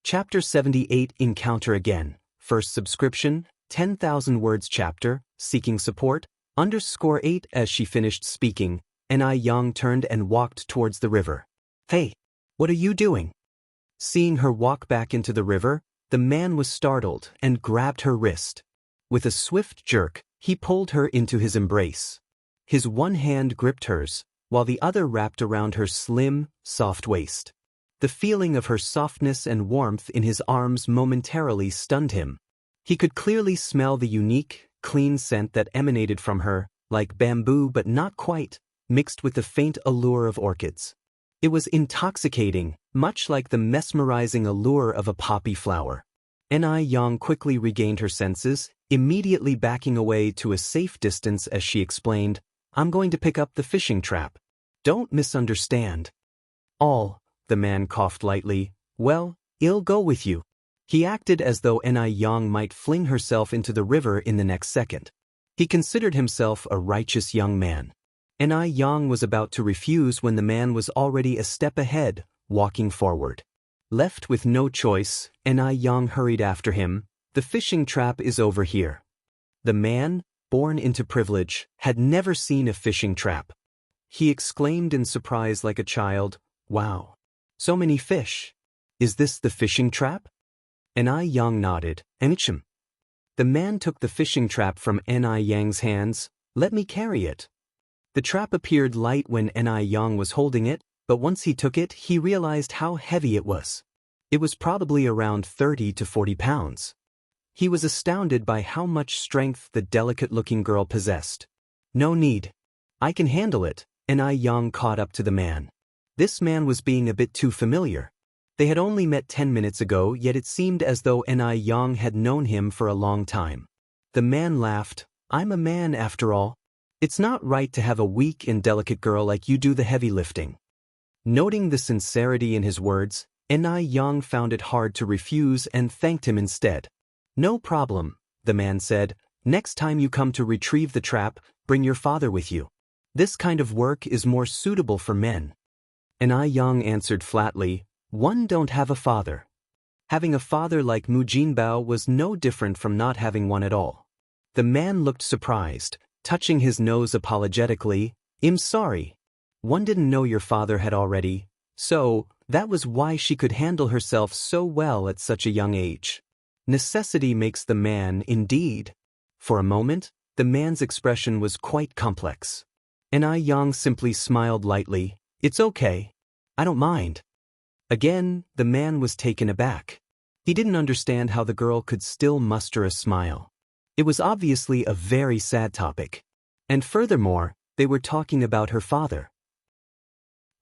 Chapter 78 Encounter Again. First subscription, 10,000 words chapter, seeking support, _8. As she finished speaking, Yang turned and walked towards the river. Hey, what are you doing? Seeing her walk back into the river, the man was startled and grabbed her wrist. With a swift jerk, he pulled her into his embrace. His one hand gripped hers, while the other wrapped around her slim, soft waist. The feeling of her softness and warmth in his arms momentarily stunned him. He could clearly smell the unique, clean scent that emanated from her, like bamboo but not quite, mixed with the faint allure of orchids. It was intoxicating, much like the mesmerizing allure of a poppy flower. Yang quickly regained her senses, immediately backing away to a safe distance as she explained, "I'm going to pick up the fishing trap. Don't misunderstand." The man coughed lightly. "Well, I'll go with you." He acted as though Yang might fling herself into the river in the next second. He considered himself a righteous young man. Yang was about to refuse when the man was already a step ahead, walking forward. Left with no choice, Yang hurried after him. "The fishing trap is over here." The man, born into privilege, had never seen a fishing trap. He exclaimed in surprise like a child, "Wow! So many fish. Is this the fishing trap?" Yang nodded. "Enichim." The man took the fishing trap from Yang's hands. "Let me carry it." The trap appeared light when Yang was holding it, but once he took it, he realized how heavy it was. It was probably around 30 to 40 pounds. He was astounded by how much strength the delicate-looking girl possessed. "No need. I can handle it." Yang caught up to the man. This man was being a bit too familiar. They had only met 10 minutes ago, yet it seemed as though Yang had known him for a long time. The man laughed. "I'm a man after all. It's not right to have a weak and delicate girl like you do the heavy lifting." Noting the sincerity in his words, Yang found it hard to refuse and thanked him instead. "No problem," the man said. "Next time you come to retrieve the trap, bring your father with you. This kind of work is more suitable for men." Yang answered flatly, "One don't have a father." Having a father like Mu Jinbao was no different from not having one at all. The man looked surprised, touching his nose apologetically. "I'm sorry. One didn't know your father had already. So, that was why she could handle herself so well at such a young age. Necessity makes the man, indeed." For a moment, the man's expression was quite complex. Yang simply smiled lightly. "It's okay. I don't mind." Again, the man was taken aback. He didn't understand how the girl could still muster a smile. It was obviously a very sad topic. And furthermore, they were talking about her father.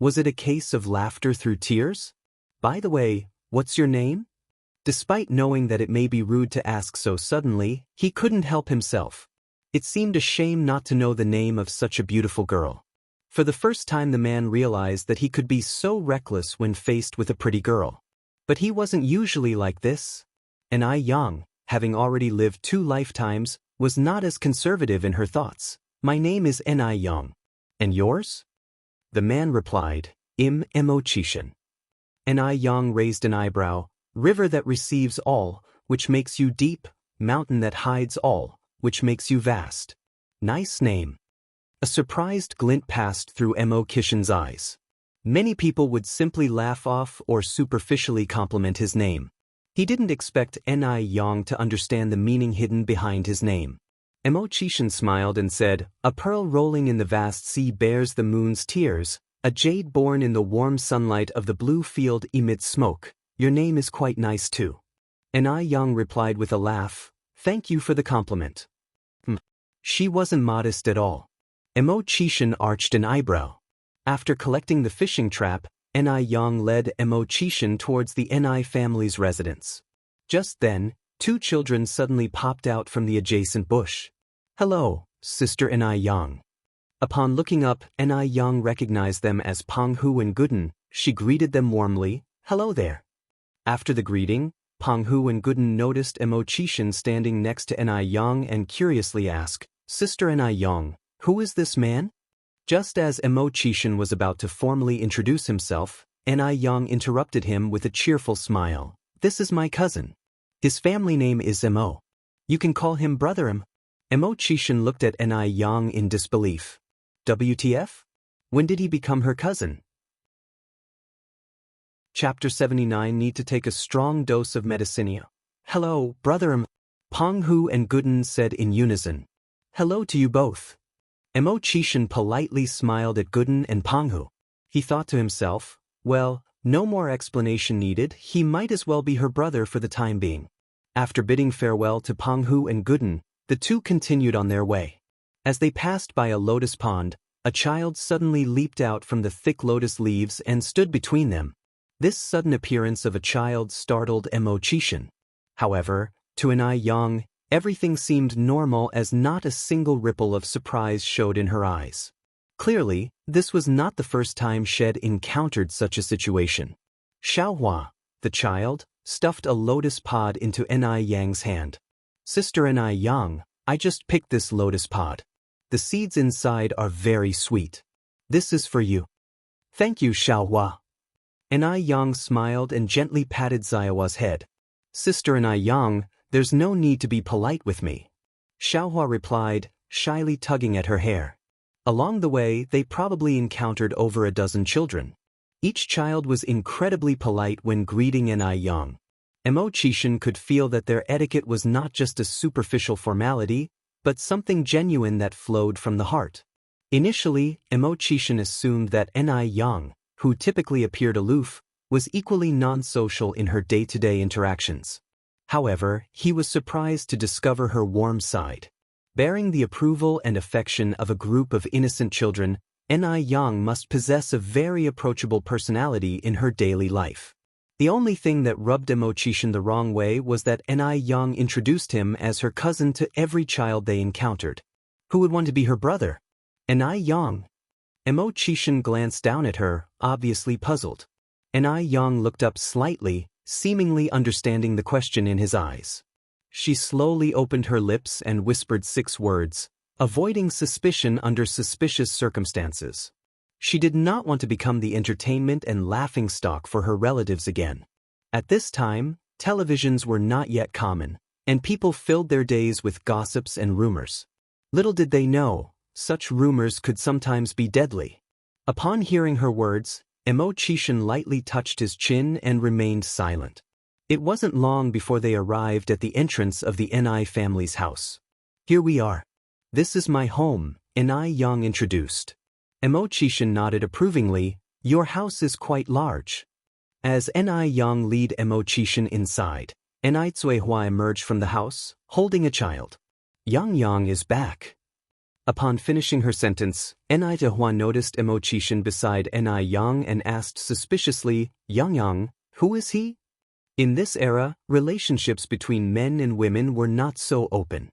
Was it a case of laughter through tears? "By the way, what's your name?" Despite knowing that it may be rude to ask so suddenly, he couldn't help himself. It seemed a shame not to know the name of such a beautiful girl. For the first time the man realized that he could be so reckless when faced with a pretty girl. But he wasn't usually like this. Yang, having already lived 2 lifetimes, was not as conservative in her thoughts. "My name is Yang. And yours?" The man replied, "I'm Mo Chishan." Yang raised an eyebrow. "River that receives all, which makes you deep, mountain that hides all, which makes you vast. Nice name." A surprised glint passed through Mo Kishan's eyes. Many people would simply laugh off or superficially compliment his name. He didn't expect Yang to understand the meaning hidden behind his name. Mo Chishan smiled and said, "A pearl rolling in the vast sea bears the moon's tears, a jade born in the warm sunlight of the blue field emits smoke. Your name is quite nice too." Yang replied with a laugh, "Thank you for the compliment." She wasn't modest at all. Mo Chishan arched an eyebrow. After collecting the fishing trap, Yang led Mo Chishan towards the family's residence. Just then, 2 children suddenly popped out from the adjacent bush. "Hello, Sister Yang." Upon looking up, Yang recognized them as Peng Hu and Gooden. She greeted them warmly. "Hello there." After the greeting, Peng Hu and Gooden noticed Mo Chishan standing next to Yang and curiously asked, "Sister Yang, who is this man?" Just as Mo Chishan was about to formally introduce himself, Yang interrupted him with a cheerful smile. this is my cousin. His family name is Mo. You can call him Brother M. Mo Chishan looked at Ni Yang in disbelief. WTF? When did he become her cousin? Chapter 79 Need to take a strong dose of medicinia. Hello, Brother M. Peng Hu and Gooden said in unison. Hello to you both. Mo Chishan politely smiled at Gooden and Peng Hu. He thought to himself, well, no more explanation needed, he might as well be her brother for the time being. After bidding farewell to Peng Hu and Gooden, the two continued on their way. As they passed by a lotus pond, a child suddenly leaped out from the thick lotus leaves and stood between them. This sudden appearance of a child startled Mo Chishan. However, to Ni Yang, everything seemed normal as not a single ripple of surprise showed in her eyes. Clearly, this was not the first time she had encountered such a situation. Xiaohua, the child, stuffed a lotus pod into Ni Yang's hand. Sister Ni Yang, I just picked this lotus pod. The seeds inside are very sweet. This is for you. Thank you, Xiaohua. Ni Yang smiled and gently patted Xiaohua's head. Sister Ni Yang, there's no need to be polite with me. Xiaohua replied, shyly tugging at her hair. Along the way, they probably encountered over a dozen children. Each child was incredibly polite when greeting Ni Yang. Mo Chishan could feel that their etiquette was not just a superficial formality, but something genuine that flowed from the heart. Initially, Mo Chishan assumed that Ni Yang, who typically appeared aloof, was equally non-social in her day-to-day interactions. However, he was surprised to discover her warm side. Bearing the approval and affection of a group of innocent children, Ni Yang must possess a very approachable personality in her daily life. The only thing that rubbed Mo Chishan the wrong way was that Ni Yang introduced him as her cousin to every child they encountered. Who would want to be her brother? Ni Yang. Mo Chishan glanced down at her, obviously puzzled. Ni Yang looked up slightly, seemingly understanding the question in his eyes. She slowly opened her lips and whispered 6 words, avoiding suspicion under suspicious circumstances. She did not want to become the entertainment and laughingstock for her relatives again. At this time, televisions were not yet common, and people filled their days with gossips and rumors. Little did they know, such rumors could sometimes be deadly. Upon hearing her words, Mo Chishan lightly touched his chin and remained silent. It wasn't long before they arrived at the entrance of the Ni family's house. Here we are. This is my home, Ni Yang introduced. Mo Chishan nodded approvingly, your house is quite large. As Ni Yang lead Mo Chishan inside, Ni Cuihua emerged from the house, holding a child. Yang is back. Upon finishing her sentence, Ni Cuihua noticed Mo Chishan beside Ni Yang and asked suspiciously, Yang, who is he? In this era, relationships between men and women were not so open.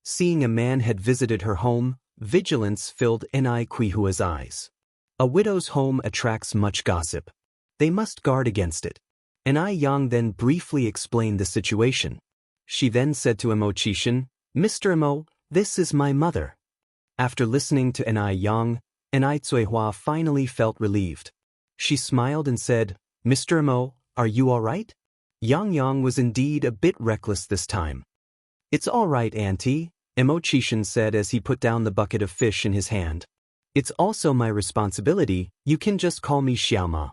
Seeing a man had visited her home, vigilance filled Ni Cuihua's eyes. A widow's home attracts much gossip. They must guard against it. Ni Yang then briefly explained the situation. She then said to Mo Chishan, Mr. Mo, this is my mother. After listening to Ni Yang, Ni Cuihua finally felt relieved. She smiled and said, Mr. Mo, are you all right? Yang was indeed a bit reckless this time. It's all right, Auntie, Mo Chishan said as he put down the bucket of fish in his hand. It's also my responsibility, you can just call me Xiaoma.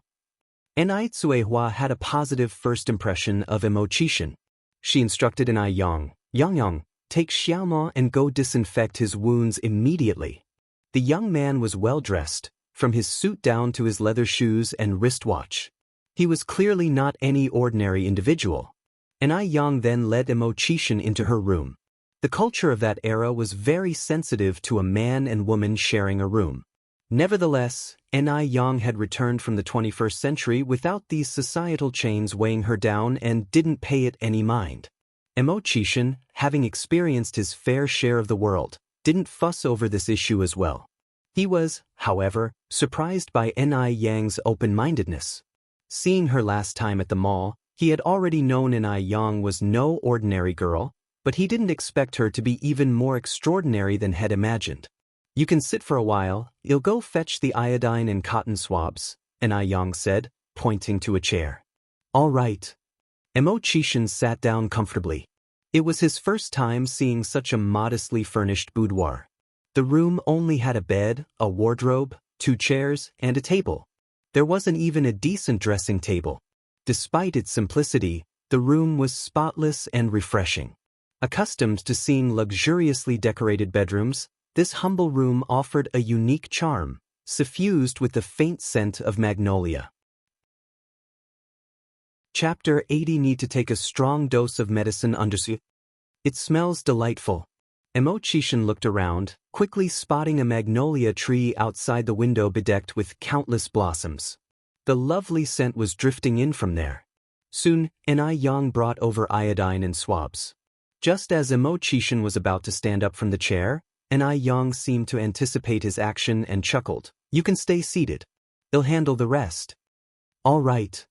Ni Cuihua had a positive first impression of Mo Chishan. She instructed Ni Yang, Yang, take Xiaoma and go disinfect his wounds immediately. The young man was well dressed, from his suit down to his leather shoes and wristwatch. He was clearly not any ordinary individual. Ni Yang then led Mo Chishan into her room. The culture of that era was very sensitive to a man and woman sharing a room. Nevertheless, Ni Yang had returned from the 21st century without these societal chains weighing her down and didn't pay it any mind. Mo Chishan, having experienced his fair share of the world, didn't fuss over this issue as well. He was, however, surprised by Ni Yang's open-mindedness. Seeing her last time at the mall, he had already known Ni Yang was no ordinary girl, but he didn't expect her to be even more extraordinary than had imagined. You can sit for a while, you'll go fetch the iodine and cotton swabs, Ni Yang said, pointing to a chair. All right, Emo-chishin sat down comfortably. It was his first time seeing such a modestly furnished boudoir. The room only had a bed, a wardrobe, 2 chairs, and a table. There wasn't even a decent dressing table. Despite its simplicity, the room was spotless and refreshing. Accustomed to seeing luxuriously decorated bedrooms, this humble room offered a unique charm, suffused with the faint scent of magnolia. Chapter 80. Need to take a strong dose of medicine under. It smells delightful. Emo-chishin looked around, quickly spotting a magnolia tree outside the window bedecked with countless blossoms. The lovely scent was drifting in from there. Soon, Yang brought over iodine and swabs. Just as Emo-chishin was about to stand up from the chair, Yang seemed to anticipate his action and chuckled. "You can stay seated. I'll handle the rest." "All right."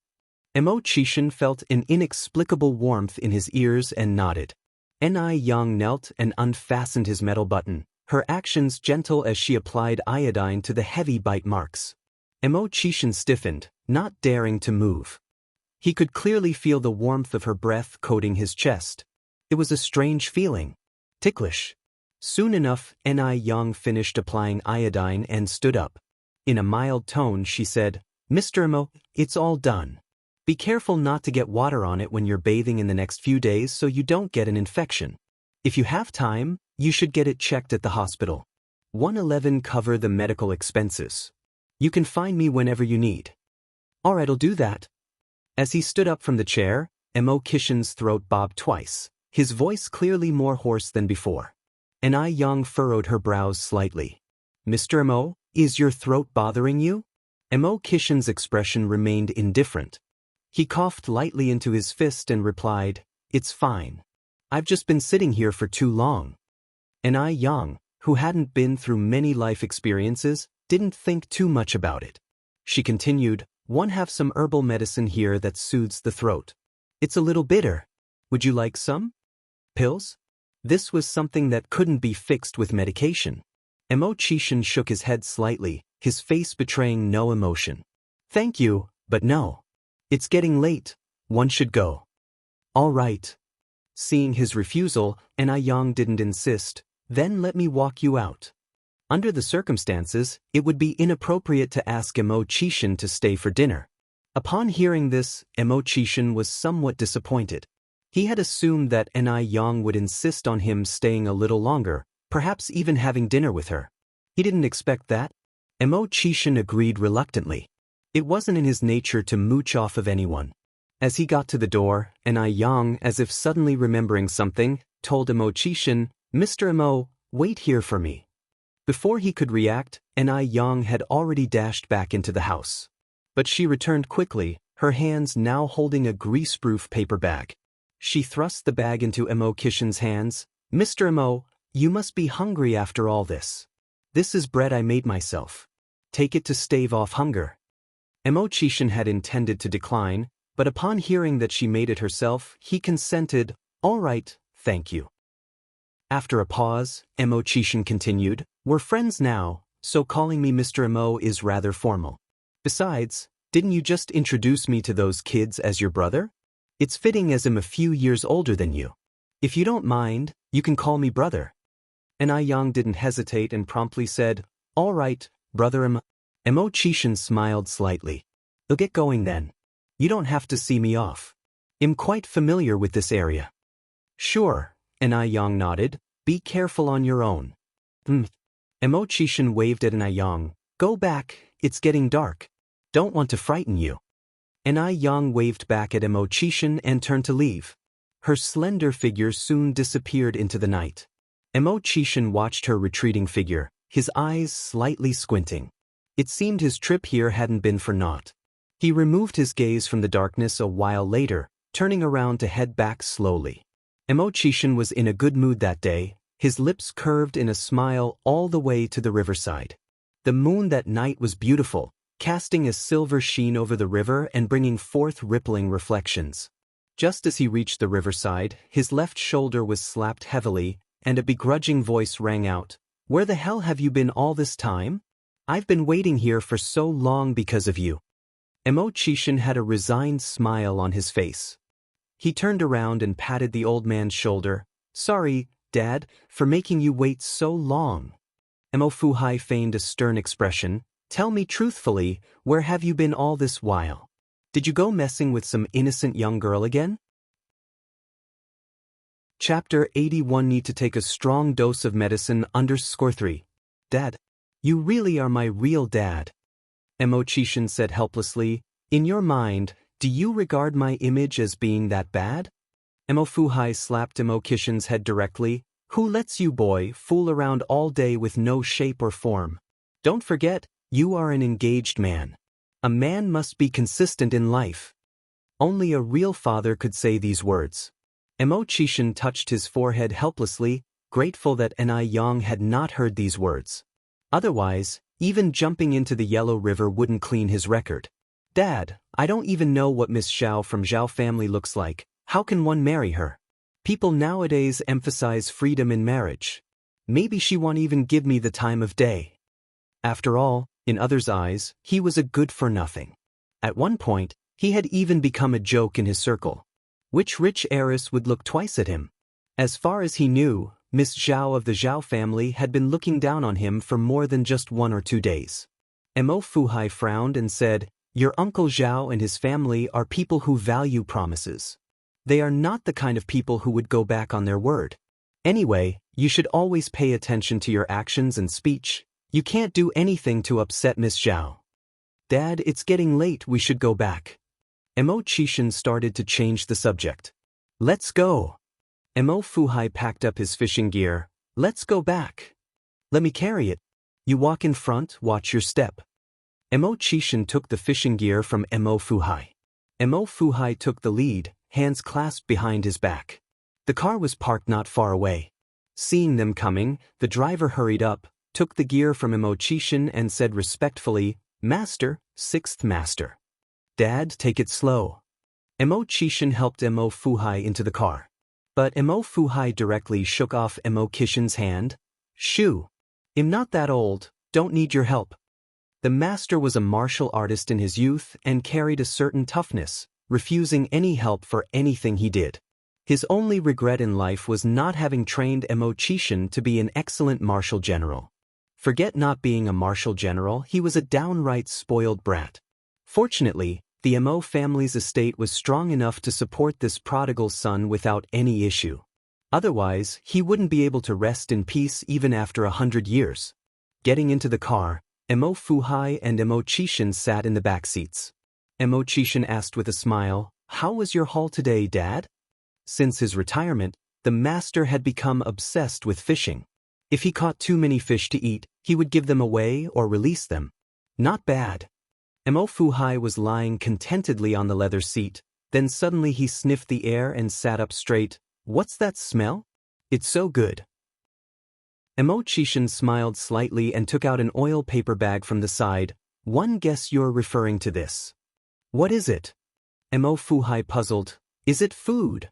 Emo-chishin felt an inexplicable warmth in his ears and nodded. Yang knelt and unfastened his metal button, her actions gentle as she applied iodine to the heavy bite marks. Emo-chishin stiffened, not daring to move. He could clearly feel the warmth of her breath coating his chest. It was a strange feeling. Ticklish. Soon enough, Yang finished applying iodine and stood up. In a mild tone she said, "Mr. Emo, it's all done. Be careful not to get water on it when you're bathing in the next few days so you don't get an infection. If you have time, you should get it checked at the hospital. 111 cover the medical expenses. You can find me whenever you need." "All right, I'll do that." As he stood up from the chair, Emo-chishin's throat bobbed twice, his voice clearly more hoarse than before. Yang furrowed her brows slightly. "Mr. Emo, is your throat bothering you?" Emo-chishin's expression remained indifferent. He coughed lightly into his fist and replied, "It's fine. I've just been sitting here for too long." Yang, who hadn't been through many life experiences, didn't think too much about it. She continued, "One have some herbal medicine here that soothes the throat. It's a little bitter. Would you like some? Pills?" This was something that couldn't be fixed with medication. Emo-chishin shook his head slightly, his face betraying no emotion. "Thank you, but no. It's getting late. One should go." "All right." Seeing his refusal, Yang didn't insist. "Then let me walk you out." Under the circumstances, it would be inappropriate to ask Emo-chishin to stay for dinner. Upon hearing this, Emo-chishin was somewhat disappointed. He had assumed that Yang would insist on him staying a little longer, perhaps even having dinner with her. He didn't expect that. Emo-chishin agreed reluctantly. It wasn't in his nature to mooch off of anyone. As he got to the door, Yang, as if suddenly remembering something, told Emo-chishin, "Mr. Emo, wait here for me." Before he could react, Yang had already dashed back into the house. But she returned quickly, her hands now holding a greaseproof paper bag. She thrust the bag into Emo-chishin's hands. "Mr. Emo, you must be hungry after all this. This is bread I made myself. Take it to stave off hunger." Emo-chishin had intended to decline, but upon hearing that she made it herself, he consented. "All right, thank you." After a pause, Emo-chishin continued, "We're friends now, so calling me Mr. Emo is rather formal. Besides, didn't you just introduce me to those kids as your brother? It's fitting as I'm a few years older than you. If you don't mind, you can call me brother." Yang didn't hesitate and promptly said, "All right, brother Emo." Emo-chishin smiled slightly. "I'll get going then. You don't have to see me off. I'm quite familiar with this area." "Sure," Yang nodded. "Be careful on your own." Emo-chishin waved at Yang. "Go back, it's getting dark. Don't want to frighten you." Yang waved back at Emo-chishin and turned to leave. Her slender figure soon disappeared into the night. Emo-chishin watched her retreating figure, his eyes slightly squinting. It seemed his trip here hadn't been for naught. He removed his gaze from the darkness a while later, turning around to head back slowly. Emo-chishin was in a good mood that day, his lips curved in a smile all the way to the riverside. The moon that night was beautiful, casting a silver sheen over the river and bringing forth rippling reflections. Just as he reached the riverside, his left shoulder was slapped heavily, and a begrudging voice rang out, "Where the hell have you been all this time? I've been waiting here for so long because of you." Emo-chishin had a resigned smile on his face. He turned around and patted the old man's shoulder. Sorry, Dad, for making you wait so long. Mo Fuhai feigned a stern expression. Tell me truthfully, where have you been all this while? Did you go messing with some innocent young girl again? Chapter 81. Need to take a strong dose of medicine _3. Dad. You really are my real dad. Mo Chishan said helplessly. In your mind, do you regard my image as being that bad? Mo Fuhai slapped Mo Kishan's head directly. Who lets you boy fool around all day with no shape or form? Don't forget, you are an engaged man. A man must be consistent in life. Only a real father could say these words. Mo Chishan touched his forehead helplessly, grateful that Yang had not heard these words. Otherwise, even jumping into the Yellow River wouldn't clean his record. Dad, I don't even know what Miss Zhao from Zhao family looks like. How can one marry her? People nowadays emphasize freedom in marriage. Maybe she won't even give me the time of day. After all, in others' eyes, he was a good-for-nothing. At one point, he had even become a joke in his circle. Which rich heiress would look twice at him? As far as he knew, Miss Zhao of the Zhao family had been looking down on him for more than just 1 or 2 days. Mo Fuhai frowned and said, Your Uncle Zhao and his family are people who value promises. They are not the kind of people who would go back on their word. Anyway, you should always pay attention to your actions and speech. You can't do anything to upset Miss Zhao. Dad, it's getting late, we should go back. Mo Chishan started to change the subject. Let's go. Mo Fuhai packed up his fishing gear. Let's go back. Let me carry it. You walk in front, watch your step. Mo Chishan took the fishing gear from Mo Fuhai. Mo Fuhai took the lead, hands clasped behind his back. The car was parked not far away. Seeing them coming, the driver hurried up, took the gear from Mo Chishan and said respectfully, Master, 6th Master. Dad, take it slow. Mo Chishan helped Mo Fuhai into the car. But Mo Fuhai directly shook off Mo Kishan's hand. Shoo. I'm not that old, don't need your help. The master was a martial artist in his youth and carried a certain toughness, refusing any help for anything he did. His only regret in life was not having trained Mo Chishan to be an excellent martial general. Forget not being a martial general, he was a downright spoiled brat. Fortunately, the Mo family's estate was strong enough to support this prodigal son without any issue. Otherwise, he wouldn't be able to rest in peace even after 100 years. Getting into the car, Mo Fuhai and Mo Chishan sat in the back seats. Mo Chishan asked with a smile, How was your haul today, Dad? Since his retirement, the master had become obsessed with fishing. If he caught too many fish to eat, he would give them away or release them. Not bad. Mo Fuhai was lying contentedly on the leather seat, then suddenly he sniffed the air and sat up straight. What's that smell? It's so good. Mo Chishan smiled slightly and took out an oil paper bag from the side. One guess you're referring to this. What is it? Mo Fuhai puzzled. Is it food?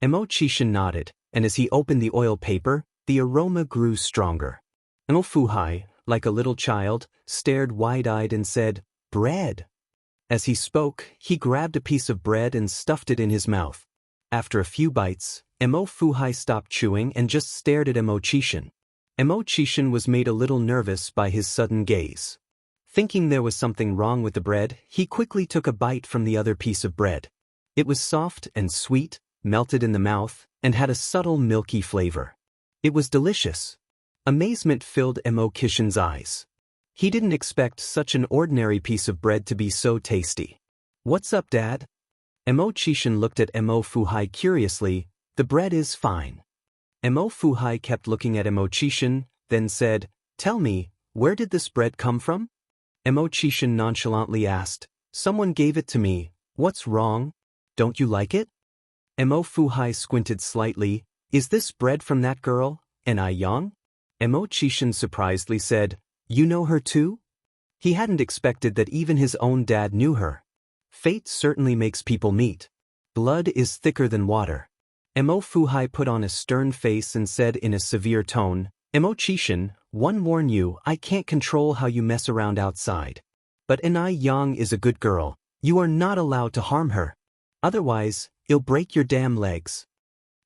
Mo Chishan nodded, and as he opened the oil paper, the aroma grew stronger. Mo Fuhai, like a little child, stared wide-eyed and said, Bread. As he spoke, he grabbed a piece of bread and stuffed it in his mouth. After a few bites, Mo Fuhai stopped chewing and just stared at Mo Chishan. Mo Chishan was made a little nervous by his sudden gaze. Thinking there was something wrong with the bread, he quickly took a bite from the other piece of bread. It was soft and sweet, melted in the mouth, and had a subtle milky flavor. It was delicious. Amazement filled Mo Kishan's eyes. He didn't expect such an ordinary piece of bread to be so tasty. What's up, Dad? Mo Chishan looked at Mo Fuhai curiously. The bread is fine. Mo Fuhai kept looking at Mo Chishan, then said, Tell me, where did this bread come from? Mo Chishan nonchalantly asked, Someone gave it to me. What's wrong? Don't you like it? Mo Fuhai squinted slightly. Is this bread from that girl, Yang? Mo Chishan surprisedly said, You know her too? He hadn't expected that even his own dad knew her. Fate certainly makes people meet. Blood is thicker than water. Mo Fuhai put on a stern face and said in a severe tone, Mo Chishan, one warn you, I can't control how you mess around outside. But Yang is a good girl. You are not allowed to harm her. Otherwise, you'll break your damn legs.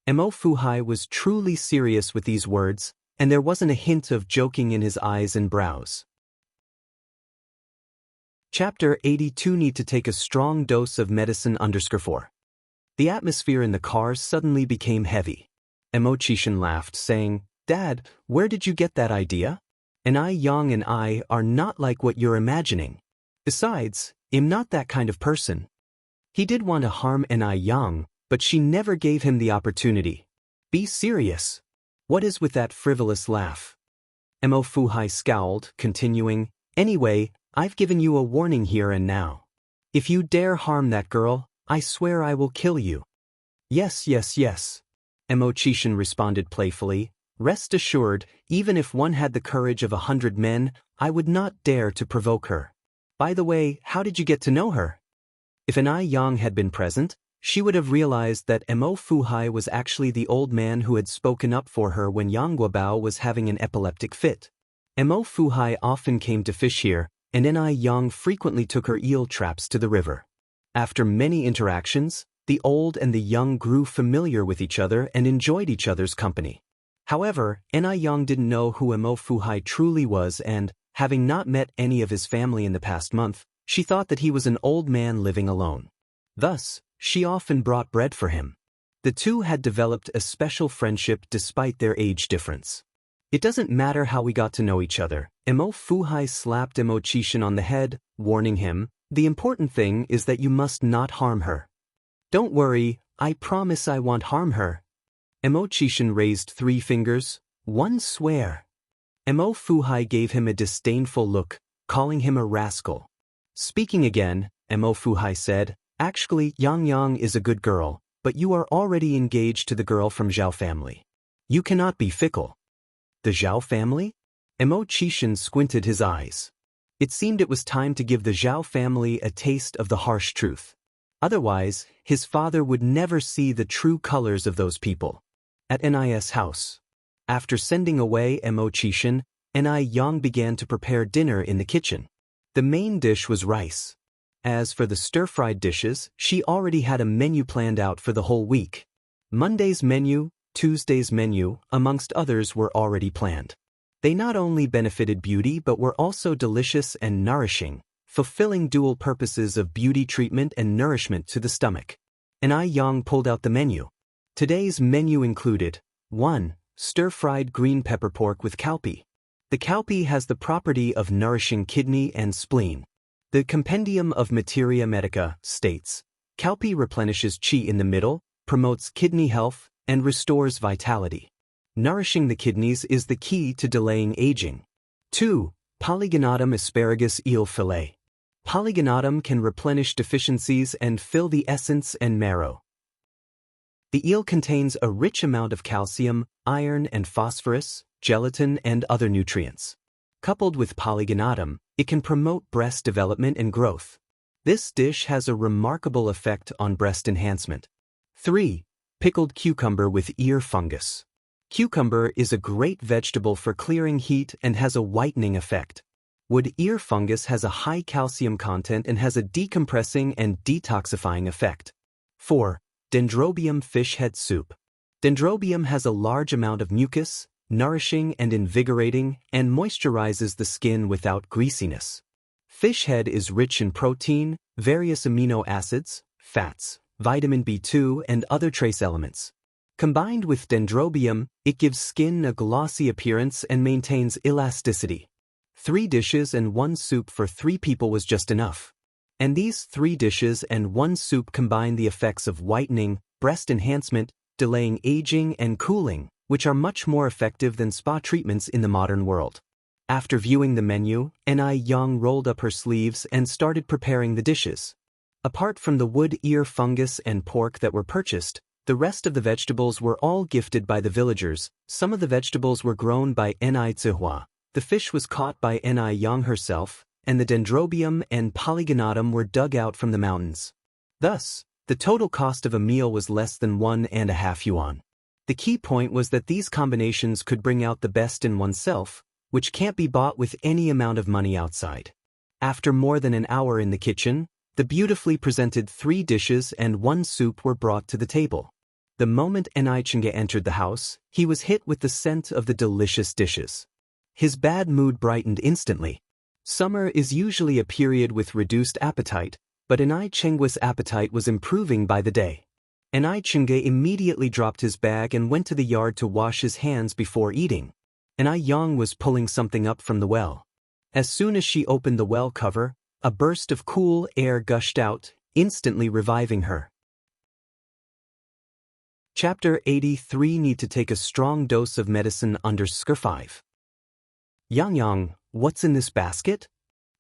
Mo Fuhai was truly serious with these words, and there wasn't a hint of joking in his eyes and brows. Chapter 82 Need to take a strong dose of medicine _4. The atmosphere in the car suddenly became heavy. Mo Chishan laughed, saying, "Dad, where did you get that idea? Yang and I are not like what you're imagining. Besides, I'm not that kind of person." He did want to harm Yang, but she never gave him the opportunity. Be serious. What is with that frivolous laugh? Mo Fuhai scowled, continuing, "Anyway, I've given you a warning here and now. If you dare harm that girl, I swear I will kill you." Yes. Mo Chishan responded playfully, "Rest assured, even if one had the courage of 100 men, I would not dare to provoke her. By the way, how did you get to know her?" If Yang had been present, she would have realized that Mo Fuhai was actually the old man who had spoken up for her when Yang Guobao was having an epileptic fit. Mo Fuhai often came to fish here, and Yang frequently took her eel traps to the river. After many interactions, the old and the young grew familiar with each other and enjoyed each other's company. However, Yang didn't know who Mo Fuhai truly was and, having not met any of his family in the past month, she thought that he was an old man living alone. Thus, she often brought bread for him. The two had developed a special friendship despite their age difference. "It doesn't matter how we got to know each other." Mo Fuhai slapped Mo Chishan on the head, warning him, "The important thing is that you must not harm her." "Don't worry, I promise I won't harm her." Mo Chishan raised 3 fingers. "One swear." Mo Fuhai gave him a disdainful look, calling him a rascal. Speaking again, Mo Fuhai said, "Actually, Yang is a good girl, but you are already engaged to the girl from Zhao family. You cannot be fickle." "The Zhao family?" Mo Chishan squinted his eyes. It seemed it was time to give the Zhao family a taste of the harsh truth. Otherwise, his father would never see the true colors of those people. At Nis' house. After sending away Mo Chishan, Yang began to prepare dinner in the kitchen. The main dish was rice. As for the stir-fried dishes, she already had a menu planned out for the whole week. Monday's menu, Tuesday's menu, amongst others were already planned. They not only benefited beauty but were also delicious and nourishing, fulfilling dual purposes of beauty treatment and nourishment to the stomach. Yang pulled out the menu. Today's menu included 1. Stir-fried green pepper pork with cowpea. The cowpea has the property of nourishing kidney and spleen. The Compendium of Materia Medica states, cowpea replenishes qi in the middle, promotes kidney health, and restores vitality. Nourishing the kidneys is the key to delaying aging. 2. Polygonatum asparagus eel fillet. Polygonatum can replenish deficiencies and fill the essence and marrow. The eel contains a rich amount of calcium, iron and phosphorus, gelatin and other nutrients. Coupled with polygonatum, it can promote breast development and growth. This dish has a remarkable effect on breast enhancement. 3. Pickled cucumber with ear fungus. Cucumber is a great vegetable for clearing heat and has a whitening effect. Wood ear fungus has a high calcium content and has a decompressing and detoxifying effect. 4. Dendrobium fish head soup. Dendrobium has a large amount of mucus, nourishing and invigorating, and moisturizes the skin without greasiness. Fish head is rich in protein, various amino acids, fats, vitamin B2 and other trace elements. Combined with dendrobium, it gives skin a glossy appearance and maintains elasticity. 3 dishes and 1 soup for 3 people was just enough. And these 3 dishes and 1 soup combine the effects of whitening, breast enhancement, delaying aging and cooling, which are much more effective than spa treatments in the modern world. After viewing the menu, Yang rolled up her sleeves and started preparing the dishes. Apart from the wood ear fungus and pork that were purchased, the rest of the vegetables were all gifted by the villagers. Some of the vegetables were grown by Zihua. The fish was caught by Yang herself, and the dendrobium and polygonatum were dug out from the mountains. Thus, the total cost of a meal was less than 1.5 yuan. The key point was that these combinations could bring out the best in oneself, which can't be bought with any amount of money outside. After more than an hour in the kitchen, The beautifully presented 3 dishes and 1 soup were brought to the table. The moment Xianxia entered the house, he was hit with the scent of the delicious dishes. His bad mood brightened instantly. Summer is usually a period with reduced appetite, but Xianxia's appetite was improving by the day. Xianxia immediately dropped his bag and went to the yard to wash his hands before eating. Yang was pulling something up from the well. As soon as she opened the well cover, a burst of cool air gushed out, instantly reviving her. Chapter 83. Need to take a strong dose of medicine. _ 5. Yang, what's in this basket?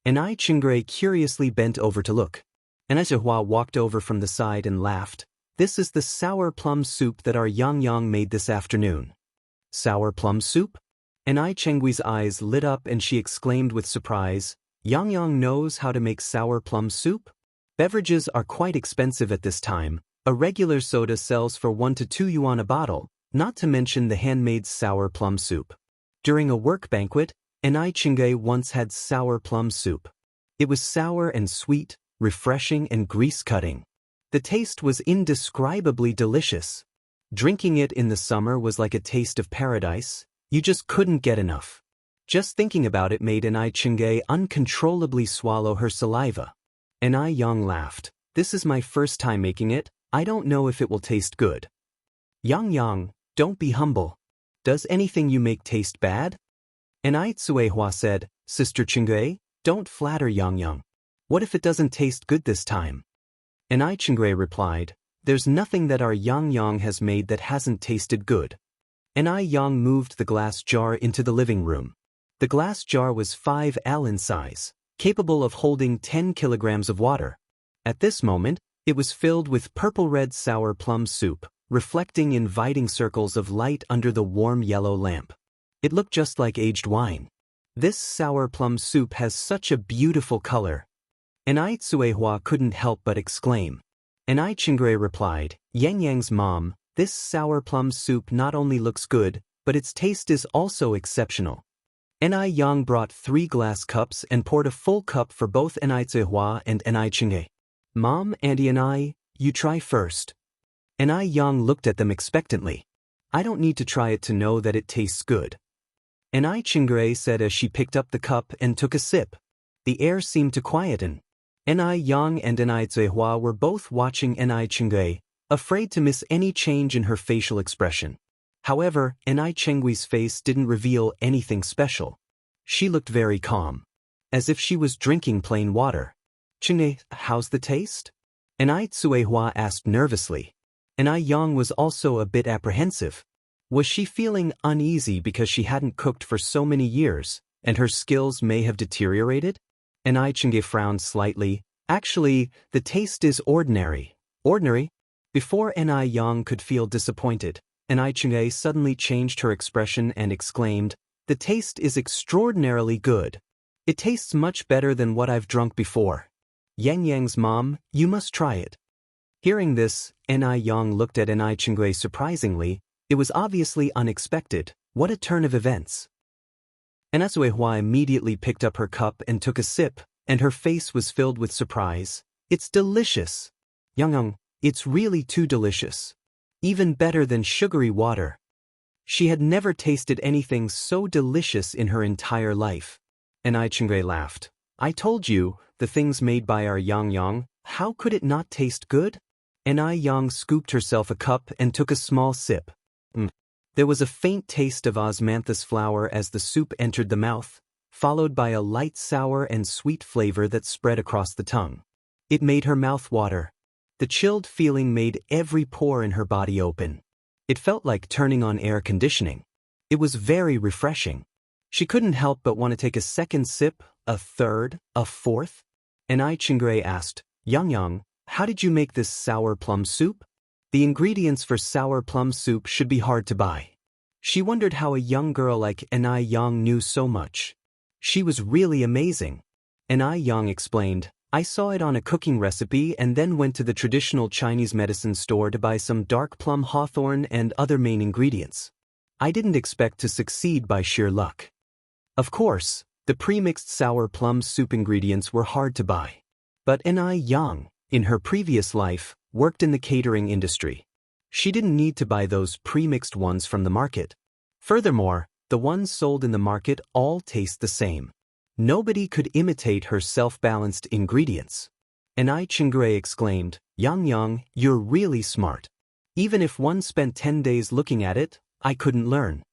Xianxia curiously bent over to look. Xianxia walked over from the side and laughed. This is the sour plum soup that our Yang made this afternoon. Sour plum soup? Xianxia's eyes lit up and she exclaimed with surprise, Yang knows how to make sour plum soup? Beverages are quite expensive at this time. A regular soda sells for 1 to 2 yuan a bottle, not to mention the handmade sour plum soup. During a work banquet, Xianxia once had sour plum soup. It was sour and sweet, refreshing and grease-cutting. The taste was indescribably delicious. Drinking it in the summer was like a taste of paradise. You just couldn't get enough. Just thinking about it made Xianxia uncontrollably swallow her saliva. Yang laughed. This is my first time making it. I don't know if it will taste good. Yang, don't be humble. Does anything you make taste bad? Xianxia said, Sister Xianxia, don't flatter Yang. What if it doesn't taste good this time? Xianxia replied, there's nothing that our Yang has made that hasn't tasted good. Yang moved the glass jar into the living room. The glass jar was 5 L in size, capable of holding 10 kilograms of water. At this moment, it was filled with purple-red sour plum soup, reflecting inviting circles of light under the warm yellow lamp. It looked just like aged wine. This sour plum soup has such a beautiful color. Xianxia couldn't help but exclaim. Xianxia replied, Yang's mom, this sour plum soup not only looks good, but its taste is also exceptional. Yang brought 3 glass cups and poured a full cup for both Xianxia and Xianxia. Mom, Auntie and I, you try first. Yang looked at them expectantly. I don't need to try it to know that it tastes good. Xianxia said as she picked up the cup and took a sip. The air seemed to quieten. Yang and Xianxia were both watching Xianxia, afraid to miss any change in her facial expression. However, Xianxia's face didn't reveal anything special. She looked very calm, as if she was drinking plain water. Xianxia, how's the taste? Xianxia asked nervously. Yang was also a bit apprehensive. Was she feeling uneasy because she hadn't cooked for so many years, and her skills may have deteriorated? Xianxia frowned slightly. Actually, the taste is ordinary. Ordinary? Before Yang could feel disappointed, Xianxia suddenly changed her expression and exclaimed, the taste is extraordinarily good. It tastes much better than what I've drunk before. Yang's mom, you must try it. Hearing this, Yang looked at Xianxia surprisingly. It was obviously unexpected. What a turn of events. Xianxia immediately picked up her cup and took a sip, and her face was filled with surprise. It's delicious. Yang, it's really too delicious. Even better than sugary water. She had never tasted anything so delicious in her entire life. Xianxia laughed. I told you, the things made by our Yang, how could it not taste good? Yang scooped herself a cup and took a small sip. There was a faint taste of osmanthus flower as the soup entered the mouth, followed by a light sour and sweet flavor that spread across the tongue. It made her mouth water. The chilled feeling made every pore in her body open. It felt like turning on air conditioning. It was very refreshing. She couldn't help but want to take a second sip, a third, a fourth. Xianxia asked, Yang, how did you make this sour plum soup? The ingredients for sour plum soup should be hard to buy. She wondered how a young girl like Yang knew so much. She was really amazing. Yang explained, I saw it on a cooking recipe and then went to the traditional Chinese medicine store to buy some dark plum hawthorn and other main ingredients. I didn't expect to succeed by sheer luck. Of course, the pre-mixed sour plum soup ingredients were hard to buy. But Ni Yang, in her previous life, worked in the catering industry. She didn't need to buy those pre-mixed ones from the market. Furthermore, the ones sold in the market all taste the same. Nobody could imitate her self-balanced ingredients. Ni Chingre exclaimed, "Yang Yang, you're really smart. Even if one spent 10 days looking at it, I couldn't learn."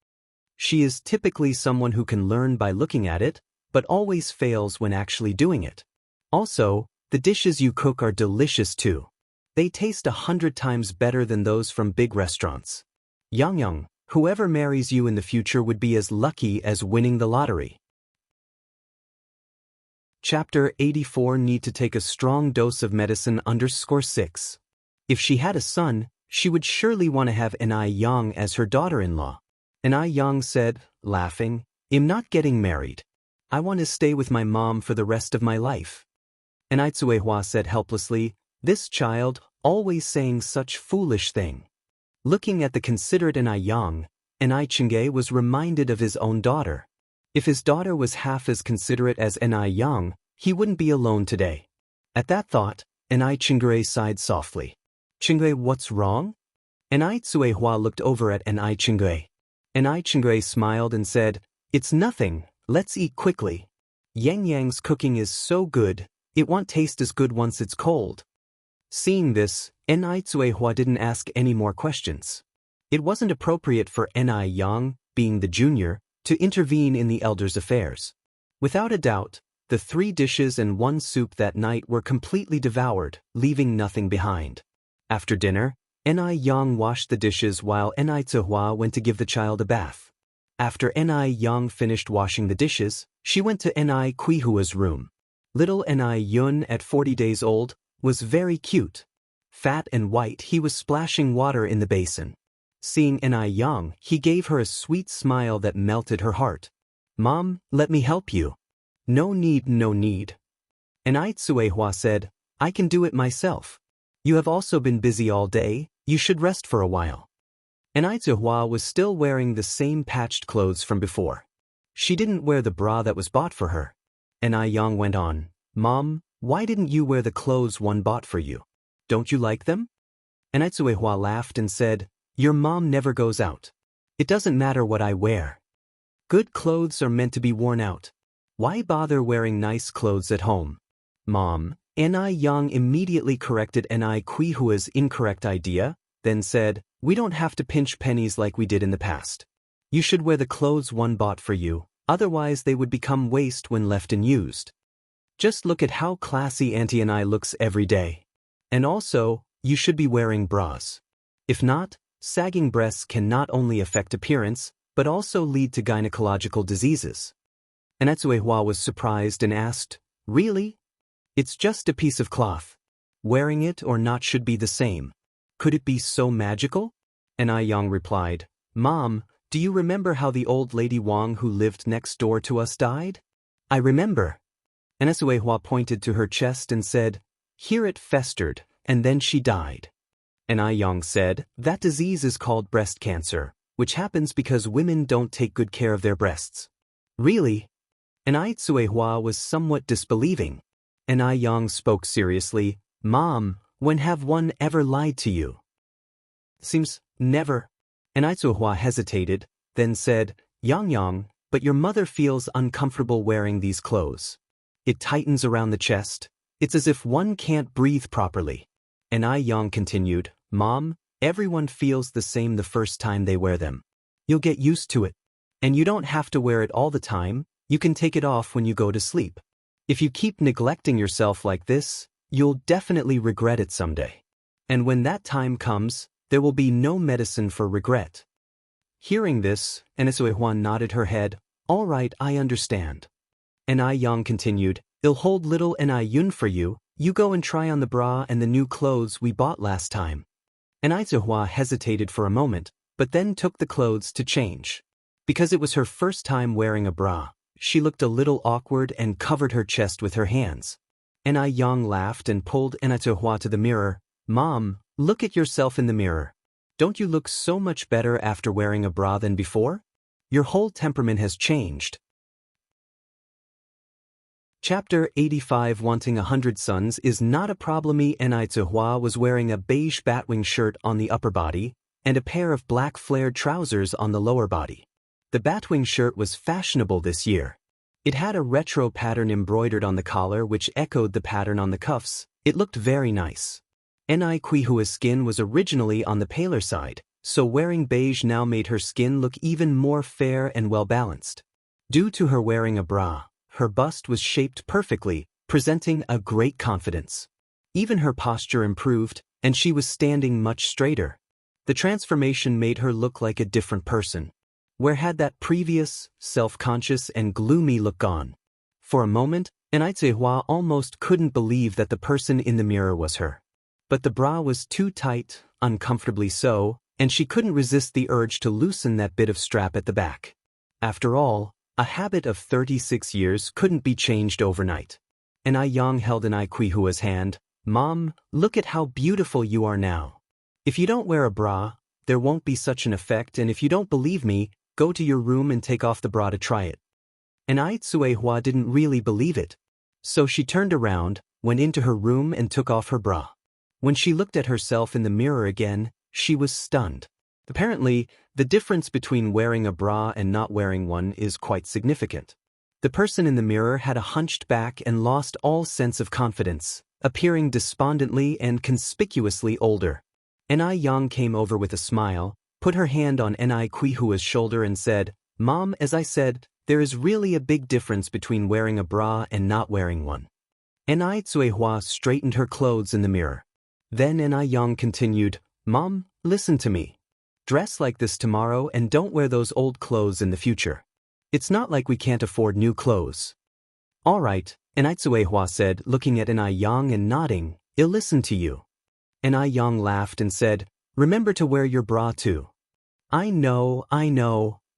She is typically someone who can learn by looking at it, but always fails when actually doing it. Also, the dishes you cook are delicious too. They taste 100 times better than those from big restaurants. Yang Yang, whoever marries you in the future would be as lucky as winning the lottery. Chapter 84 Need to take a strong dose of medicine _6. If she had a son, she would surely want to have Ni Yang as her daughter-in-law. Ni Yang said, laughing, "I'm not getting married. I want to stay with my mom for the rest of my life." Ni Tsuehua said helplessly, "This child, always saying such foolish thing." Looking at the considerate Ni Yang, Ni Chingge was reminded of his own daughter. If his daughter was half as considerate as Ni Yang, he wouldn't be alone today. At that thought, Ni Chingre sighed softly. "Chingre, what's wrong?" Ni Tsuehua looked over at Ni Chingre. Ni Chingre smiled and said, "It's nothing, let's eat quickly. Yang Yang's cooking is so good, it won't taste as good once it's cold." Seeing this, Ni Tsuehua didn't ask any more questions. It wasn't appropriate for Ni Yang, being the junior, to intervene in the elders' affairs. Without a doubt, the 3 dishes and 1 soup that night were completely devoured, leaving nothing behind. After dinner, Ni Yang washed the dishes while Ni Tsuehua went to give the child a bath. After Ni Yang finished washing the dishes, she went to Ni Kuihua's room. Little Ni Yun, at 40 days old, was very cute. Fat and white, he was splashing water in the basin. Seeing Ni Yang, he gave her a sweet smile that melted her heart. "Mom, let me help you." "No need, no need." Ni Tsuehua said, "I can do it myself. You have also been busy all day, you should rest for a while." Ni Tsuehua was still wearing the same patched clothes from before. She didn't wear the bra that was bought for her. Ni Yang went on, "Mom, why didn't you wear the clothes one bought for you? Don't you like them?" Ni Tsuehua laughed and said, "Your mom never goes out. It doesn't matter what I wear. Good clothes are meant to be worn out. Why bother wearing nice clothes at home?" "Mom," Ni Yang immediately corrected Ni Kuihua's incorrect idea, then said, "We don't have to pinch pennies like we did in the past. You should wear the clothes one bought for you, otherwise they would become waste when left unused. Just look at how classy Auntie and I looks every day. And also, you should be wearing bras. If not, sagging breasts can not only affect appearance, but also lead to gynecological diseases." Ni Tsuehua was surprised and asked, "Really? It's just a piece of cloth. Wearing it or not should be the same. Could it be so magical?" Ni Yang replied, "Mom, do you remember how the old lady Wang who lived next door to us died?" "I remember." Ni Tsuehua pointed to her chest and said, "Here it festered, and then she died." Ni Yang said, "That disease is called breast cancer, which happens because women don't take good care of their breasts." "Really?" Ni Tsuehua was somewhat disbelieving. Ni Yang spoke seriously, "Mom, when have one ever lied to you?" "Seems never." Ni Tsuehua hesitated, then said, "Yang Yang, but your mother feels uncomfortable wearing these clothes. It tightens around the chest. It's as if one can't breathe properly." Ni Yang continued, "Mom, everyone feels the same the first time they wear them. You'll get used to it. And you don't have to wear it all the time, you can take it off when you go to sleep. If you keep neglecting yourself like this, you'll definitely regret it someday. And when that time comes, there will be no medicine for regret." Hearing this, Ni Tsuehua nodded her head, "All right, I understand." Ni Yang continued, "I'll hold little Ni Yun for you, you go and try on the bra and the new clothes we bought last time." Ni Tsuehua hesitated for a moment, but then took the clothes to change. Because it was her first time wearing a bra, she looked a little awkward and covered her chest with her hands. Ni Yang laughed and pulled Ni Tsuehua to the mirror. "Mom, look at yourself in the mirror. Don't you look so much better after wearing a bra than before? Your whole temperament has changed." Chapter 85 Wanting 100 Sons is not a problem. Hua was wearing a beige batwing shirt on the upper body and a pair of black flared trousers on the lower body. The batwing shirt was fashionable this year. It had a retro pattern embroidered on the collar which echoed the pattern on the cuffs. It looked very nice. Hua's skin was originally on the paler side, so wearing beige now made her skin look even more fair and well-balanced. Due to her wearing a bra, her bust was shaped perfectly, presenting a great confidence. Even her posture improved, and she was standing much straighter. The transformation made her look like a different person. Where had that previous, self-conscious and gloomy look gone? For a moment, Hua almost couldn't believe that the person in the mirror was her. But the bra was too tight, uncomfortably so, and she couldn't resist the urge to loosen that bit of strap at the back. After all, a habit of 36 years couldn't be changed overnight. Yang held Hua's hand. "Mom, look at how beautiful you are now. If you don't wear a bra, there won't be such an effect, and if you don't believe me, go to your room and take off the bra to try it." Hua didn't really believe it. So she turned around, went into her room and took off her bra. When she looked at herself in the mirror again, she was stunned. Apparently, the difference between wearing a bra and not wearing one is quite significant. The person in the mirror had a hunched back and lost all sense of confidence, appearing despondently and conspicuously older. Yang came over with a smile, put her hand on Hua's shoulder and said, "Mom, as I said, there is really a big difference between wearing a bra and not wearing one." Hua straightened her clothes in the mirror. Then Yang continued, "Mom, listen to me. Dress like this tomorrow and don't wear those old clothes in the future. It's not like we can't afford new clothes." "All right," Hua said, looking at Yang and nodding, "I'll listen to you." Yang laughed and said, "Remember to wear your bra too." I know.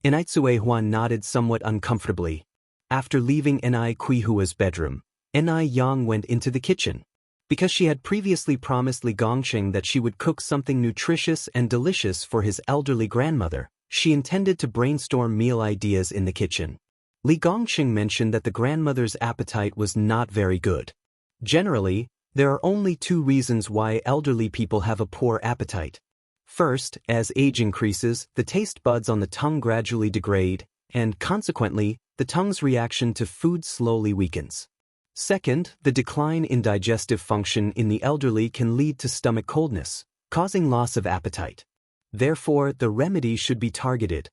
Hua nodded somewhat uncomfortably. After leaving Hua's bedroom, Yang went into the kitchen. Because she had previously promised Li Gongxing that she would cook something nutritious and delicious for his elderly grandmother, she intended to brainstorm meal ideas in the kitchen. Li Gongxing mentioned that the grandmother's appetite was not very good. Generally, there are only two reasons why elderly people have a poor appetite. First, as age increases, the taste buds on the tongue gradually degrade, and consequently, the tongue's reaction to food slowly weakens. Second, the decline in digestive function in the elderly can lead to stomach coldness, causing loss of appetite. Therefore, the remedy should be targeted.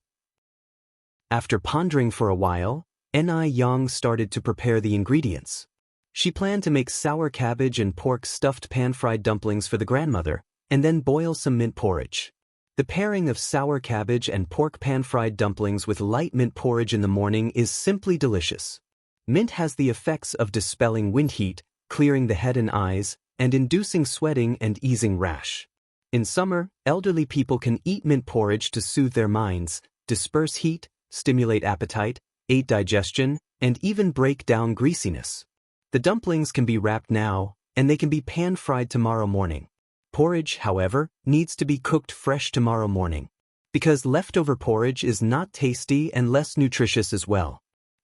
After pondering for a while, Yang started to prepare the ingredients. She planned to make sour cabbage and pork stuffed pan-fried dumplings for the grandmother, and then boil some mint porridge. The pairing of sour cabbage and pork pan-fried dumplings with light mint porridge in the morning is simply delicious. Mint has the effects of dispelling wind heat, clearing the head and eyes, and inducing sweating and easing rash. In summer, elderly people can eat mint porridge to soothe their minds, disperse heat, stimulate appetite, aid digestion, and even break down greasiness. The dumplings can be wrapped now, and they can be pan-fried tomorrow morning. Porridge, however, needs to be cooked fresh tomorrow morning, because leftover porridge is not tasty and less nutritious as well.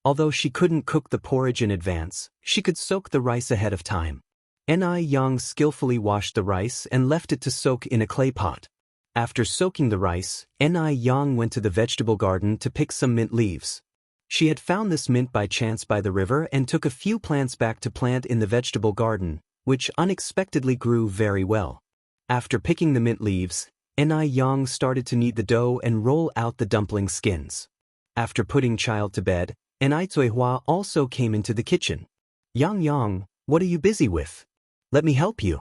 Although she couldn't cook the porridge in advance, she could soak the rice ahead of time. Yang skillfully washed the rice and left it to soak in a clay pot. After soaking the rice, Yang went to the vegetable garden to pick some mint leaves. She had found this mint by chance by the river and took a few plants back to plant in the vegetable garden, which unexpectedly grew very well. After picking the mint leaves, Yang started to knead the dough and roll out the dumpling skins. After putting child to bed, Hua also came into the kitchen. "Yang, what are you busy with? Let me help you."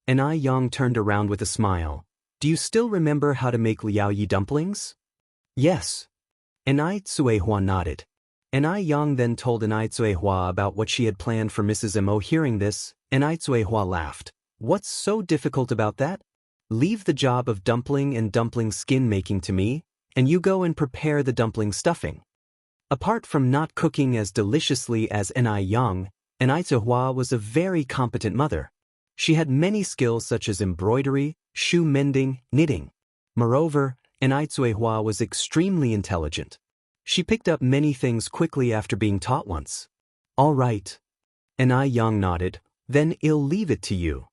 Yang turned around with a smile. "Do you still remember how to make liaoyi dumplings?" "Yes." Hua nodded. Yang then told Hua about what she had planned for Mrs. Mo. Hearing this, Hua laughed. "What's so difficult about that? Leave the job of dumpling and dumpling skin making to me, and you go and prepare the dumpling stuffing." Apart from not cooking as deliciously as Yang, Hua was a very competent mother. She had many skills such as embroidery, shoe mending, knitting. Moreover, Hua was extremely intelligent. She picked up many things quickly after being taught once. "All right, And Yang nodded. Then I'll leave it to you.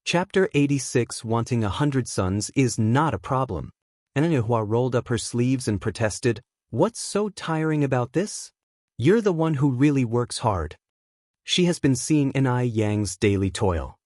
Chapter 86. Wanting 100 sons is not a problem. Hua rolled up her sleeves and protested, "What's so tiring about this? You're the one who really works hard." She has been seeing Yang's daily toil.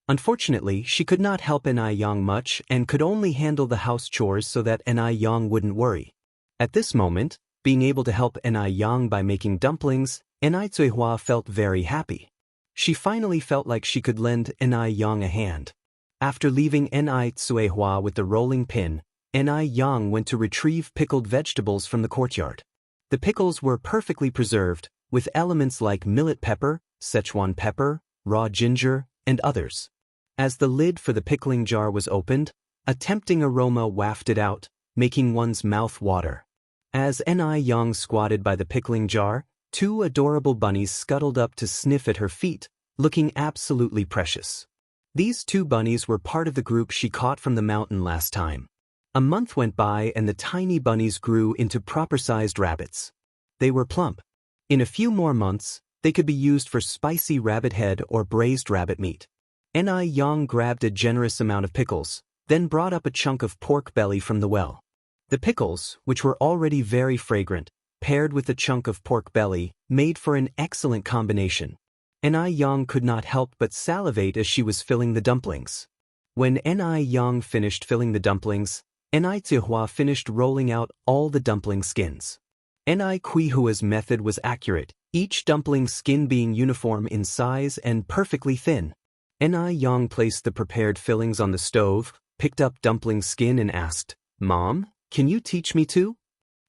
Unfortunately, she could not help Yang much and could only handle the house chores so that Yang wouldn't worry. At this moment, being able to help Yang by making dumplings, Hua felt very happy. She finally felt like she could lend Yang a hand. After leaving Hua with the rolling pin, Yang went to retrieve pickled vegetables from the courtyard. The pickles were perfectly preserved, with elements like millet pepper, Szechuan pepper, raw ginger, and others. As the lid for the pickling jar was opened, a tempting aroma wafted out, making one's mouth water. As Yang squatted by the pickling jar, 2 adorable bunnies scuttled up to sniff at her feet, looking absolutely precious. These 2 bunnies were part of the group she caught from the mountain last time. A month went by and the tiny bunnies grew into proper-sized rabbits. They were plump. In a few more months, they could be used for spicy rabbit head or braised rabbit meat. Yang grabbed a generous amount of pickles, then brought up a chunk of pork belly from the well. The pickles, which were already very fragrant, paired with the chunk of pork belly, made for an excellent combination. Yang could not help but salivate as she was filling the dumplings. When Yang finished filling the dumplings, Hua finished rolling out all the dumpling skins. Hua's method was accurate, each dumpling skin being uniform in size and perfectly thin. Yang placed the prepared fillings on the stove, picked up dumpling skin and asked, "Mom, can you teach me too?"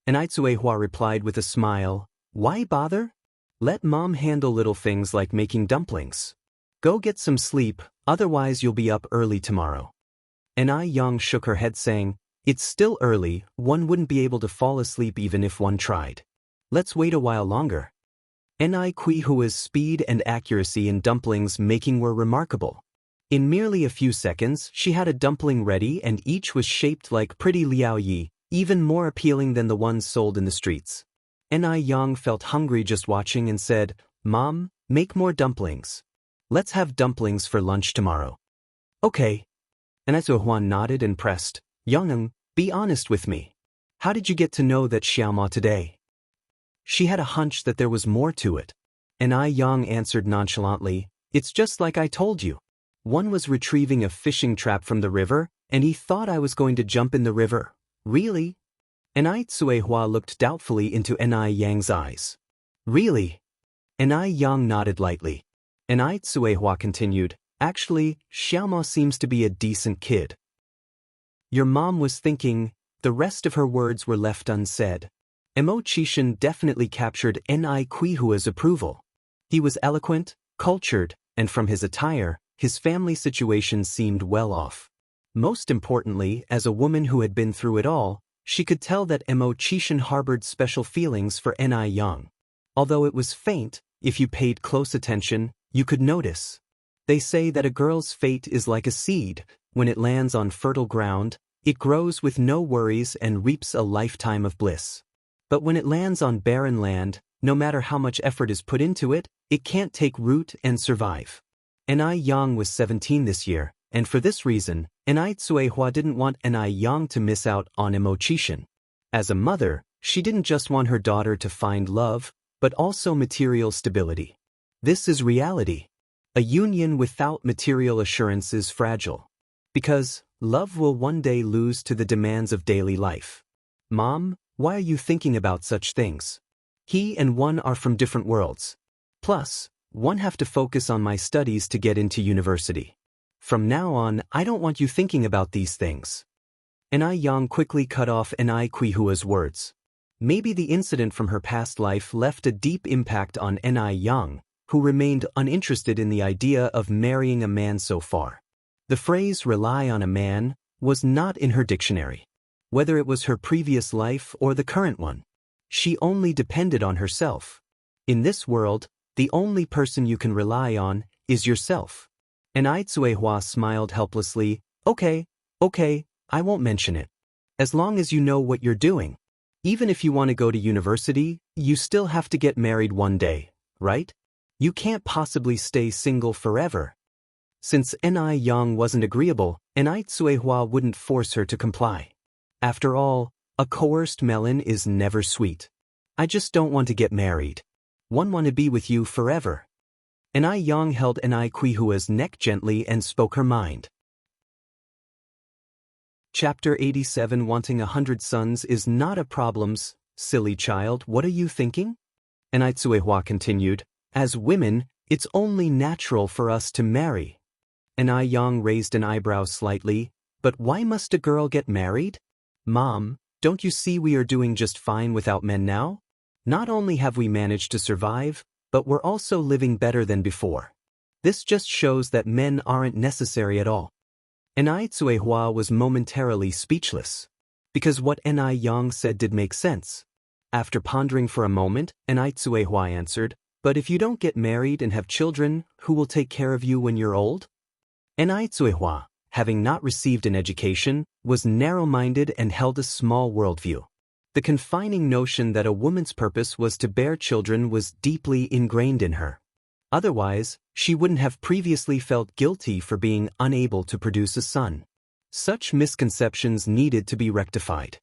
Hua replied with a smile, "Why bother? Let Mom handle little things like making dumplings. Go get some sleep, otherwise you'll be up early tomorrow." Yang shook her head saying, "It's still early, one wouldn't be able to fall asleep even if one tried. Let's wait a while longer." Hua's speed and accuracy in dumplings making were remarkable. In merely a few seconds, she had a dumpling ready and each was shaped like pretty Liao Yi, even more appealing than the ones sold in the streets. Yang felt hungry just watching and said, "Mom, make more dumplings. Let's have dumplings for lunch tomorrow." "Okay." Hua nodded and pressed, "Yang, be honest with me. How did you get to know that Xiaoma today?" She had a hunch that there was more to it. Yang answered nonchalantly, "It's just like I told you. One was retrieving a fishing trap from the river, and he thought I was going to jump in the river." "Really?" Hua looked doubtfully into Yang's eyes. "Really?" Yang nodded lightly. Hua continued, "Actually, Xiaoma seems to be a decent kid." "Your mom was thinking," the rest of her words were left unsaid. Qishan definitely captured Hua's approval. He was eloquent, cultured, and from his attire, his family situation seemed well off. Most importantly, as a woman who had been through it all, she could tell that Qishan harbored special feelings for Yang. Although it was faint, if you paid close attention, you could notice. They say that a girl's fate is like a seed. When it lands on fertile ground, it grows with no worries and reaps a lifetime of bliss. But when it lands on barren land, no matter how much effort is put into it, it can't take root and survive. Yang was 17 this year, and for this reason, Hua didn't want Yang to miss out on Qishan. As a mother, she didn't just want her daughter to find love, but also material stability. This is reality. A union without material assurance is fragile. Because love will one day lose to the demands of daily life. "Mom, why are you thinking about such things? He and one are from different worlds. Plus, one have to focus on my studies to get into university. From now on, I don't want you thinking about these things." Yang quickly cut off Hua's words. Maybe the incident from her past life left a deep impact on Yang, who remained uninterested in the idea of marrying a man so far. The phrase "rely on a man" was not in her dictionary. Whether it was her previous life or the current one, she only depended on herself. In this world, the only person you can rely on is yourself. Hua smiled helplessly, Okay, I won't mention it. As long as you know what you're doing. Even if you want to go to university, you still have to get married one day, right? You can't possibly stay single forever. Since Ni Yang wasn't agreeable, Ni Tsuehua wouldn't force her to comply. After all, a coerced melon is never sweet. I just don't want to get married. Want to be with you forever. Ni Yang held Ni Kuihua's neck gently and spoke her mind. Chapter 87. Wanting 100 sons is not a problem, silly child, what are you thinking? Ni Tsuehua continued, as women, it's only natural for us to marry. Ni Yang raised an eyebrow slightly, but why must a girl get married? Mom, don't you see we are doing just fine without men now? Not only have we managed to survive, but we're also living better than before. This just shows that men aren't necessary at all. Ni Tsuehua was momentarily speechless. Because what Ni Yang said did make sense. After pondering for a moment, Ni Tsuehua answered, but if you don't get married and have children, who will take care of you when you're old? Ni Tsuehua, having not received an education, was narrow-minded and held a small worldview. The confining notion that a woman's purpose was to bear children was deeply ingrained in her. Otherwise, she wouldn't have previously felt guilty for being unable to produce a son. Such misconceptions needed to be rectified.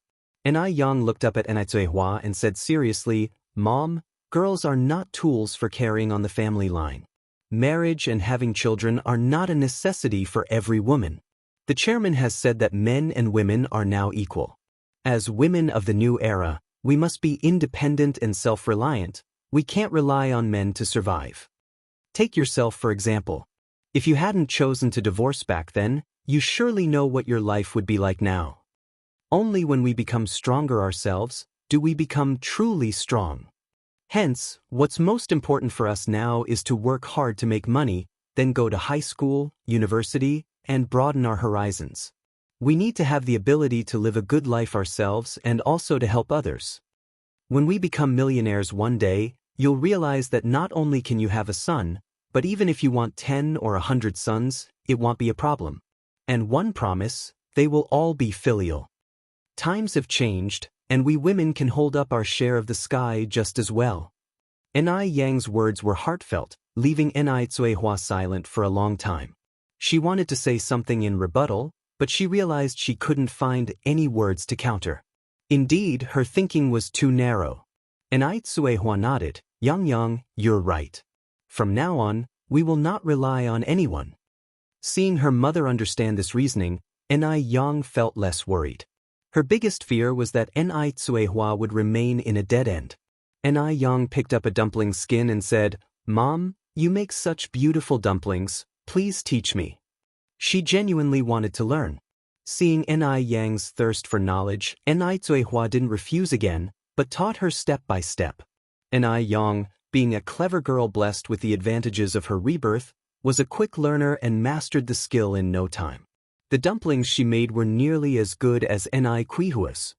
Ni Yang looked up at Ni Tsuehua and said seriously, Mom, girls are not tools for carrying on the family line. Marriage and having children are not a necessity for every woman. The chairman has said that men and women are now equal. As women of the new era, we must be independent and self-reliant. We can't rely on men to survive. Take yourself for example. If you hadn't chosen to divorce back then, you surely know what your life would be like now. Only when we become stronger ourselves, do we become truly strong. Hence, what's most important for us now is to work hard to make money, then go to high school, university, and broaden our horizons. We need to have the ability to live a good life ourselves and also to help others. When we become millionaires one day, you'll realize that not only can you have a son, but even if you want 10 or 100 sons, it won't be a problem. And one promise, they will all be filial. Times have changed, and we women can hold up our share of the sky just as well. Ni Yang's words were heartfelt, leaving Ni Tsuehua silent for a long time. She wanted to say something in rebuttal, but she realized she couldn't find any words to counter. Indeed, her thinking was too narrow. Ni Tsuehua nodded, Yang, you're right. From now on, we will not rely on anyone. Seeing her mother understand this reasoning, Ni Yang felt less worried. Her biggest fear was that Ni Tsuehua would remain in a dead end. Ni Yang picked up a dumpling skin and said, Mom, you make such beautiful dumplings, please teach me. She genuinely wanted to learn. Seeing Ni Yang's thirst for knowledge, Ni Tsuehua didn't refuse again, but taught her step by step. Ni Yang, being a clever girl blessed with the advantages of her rebirth, was a quick learner and mastered the skill in no time. The dumplings she made were nearly as good as Ni Kuihua's.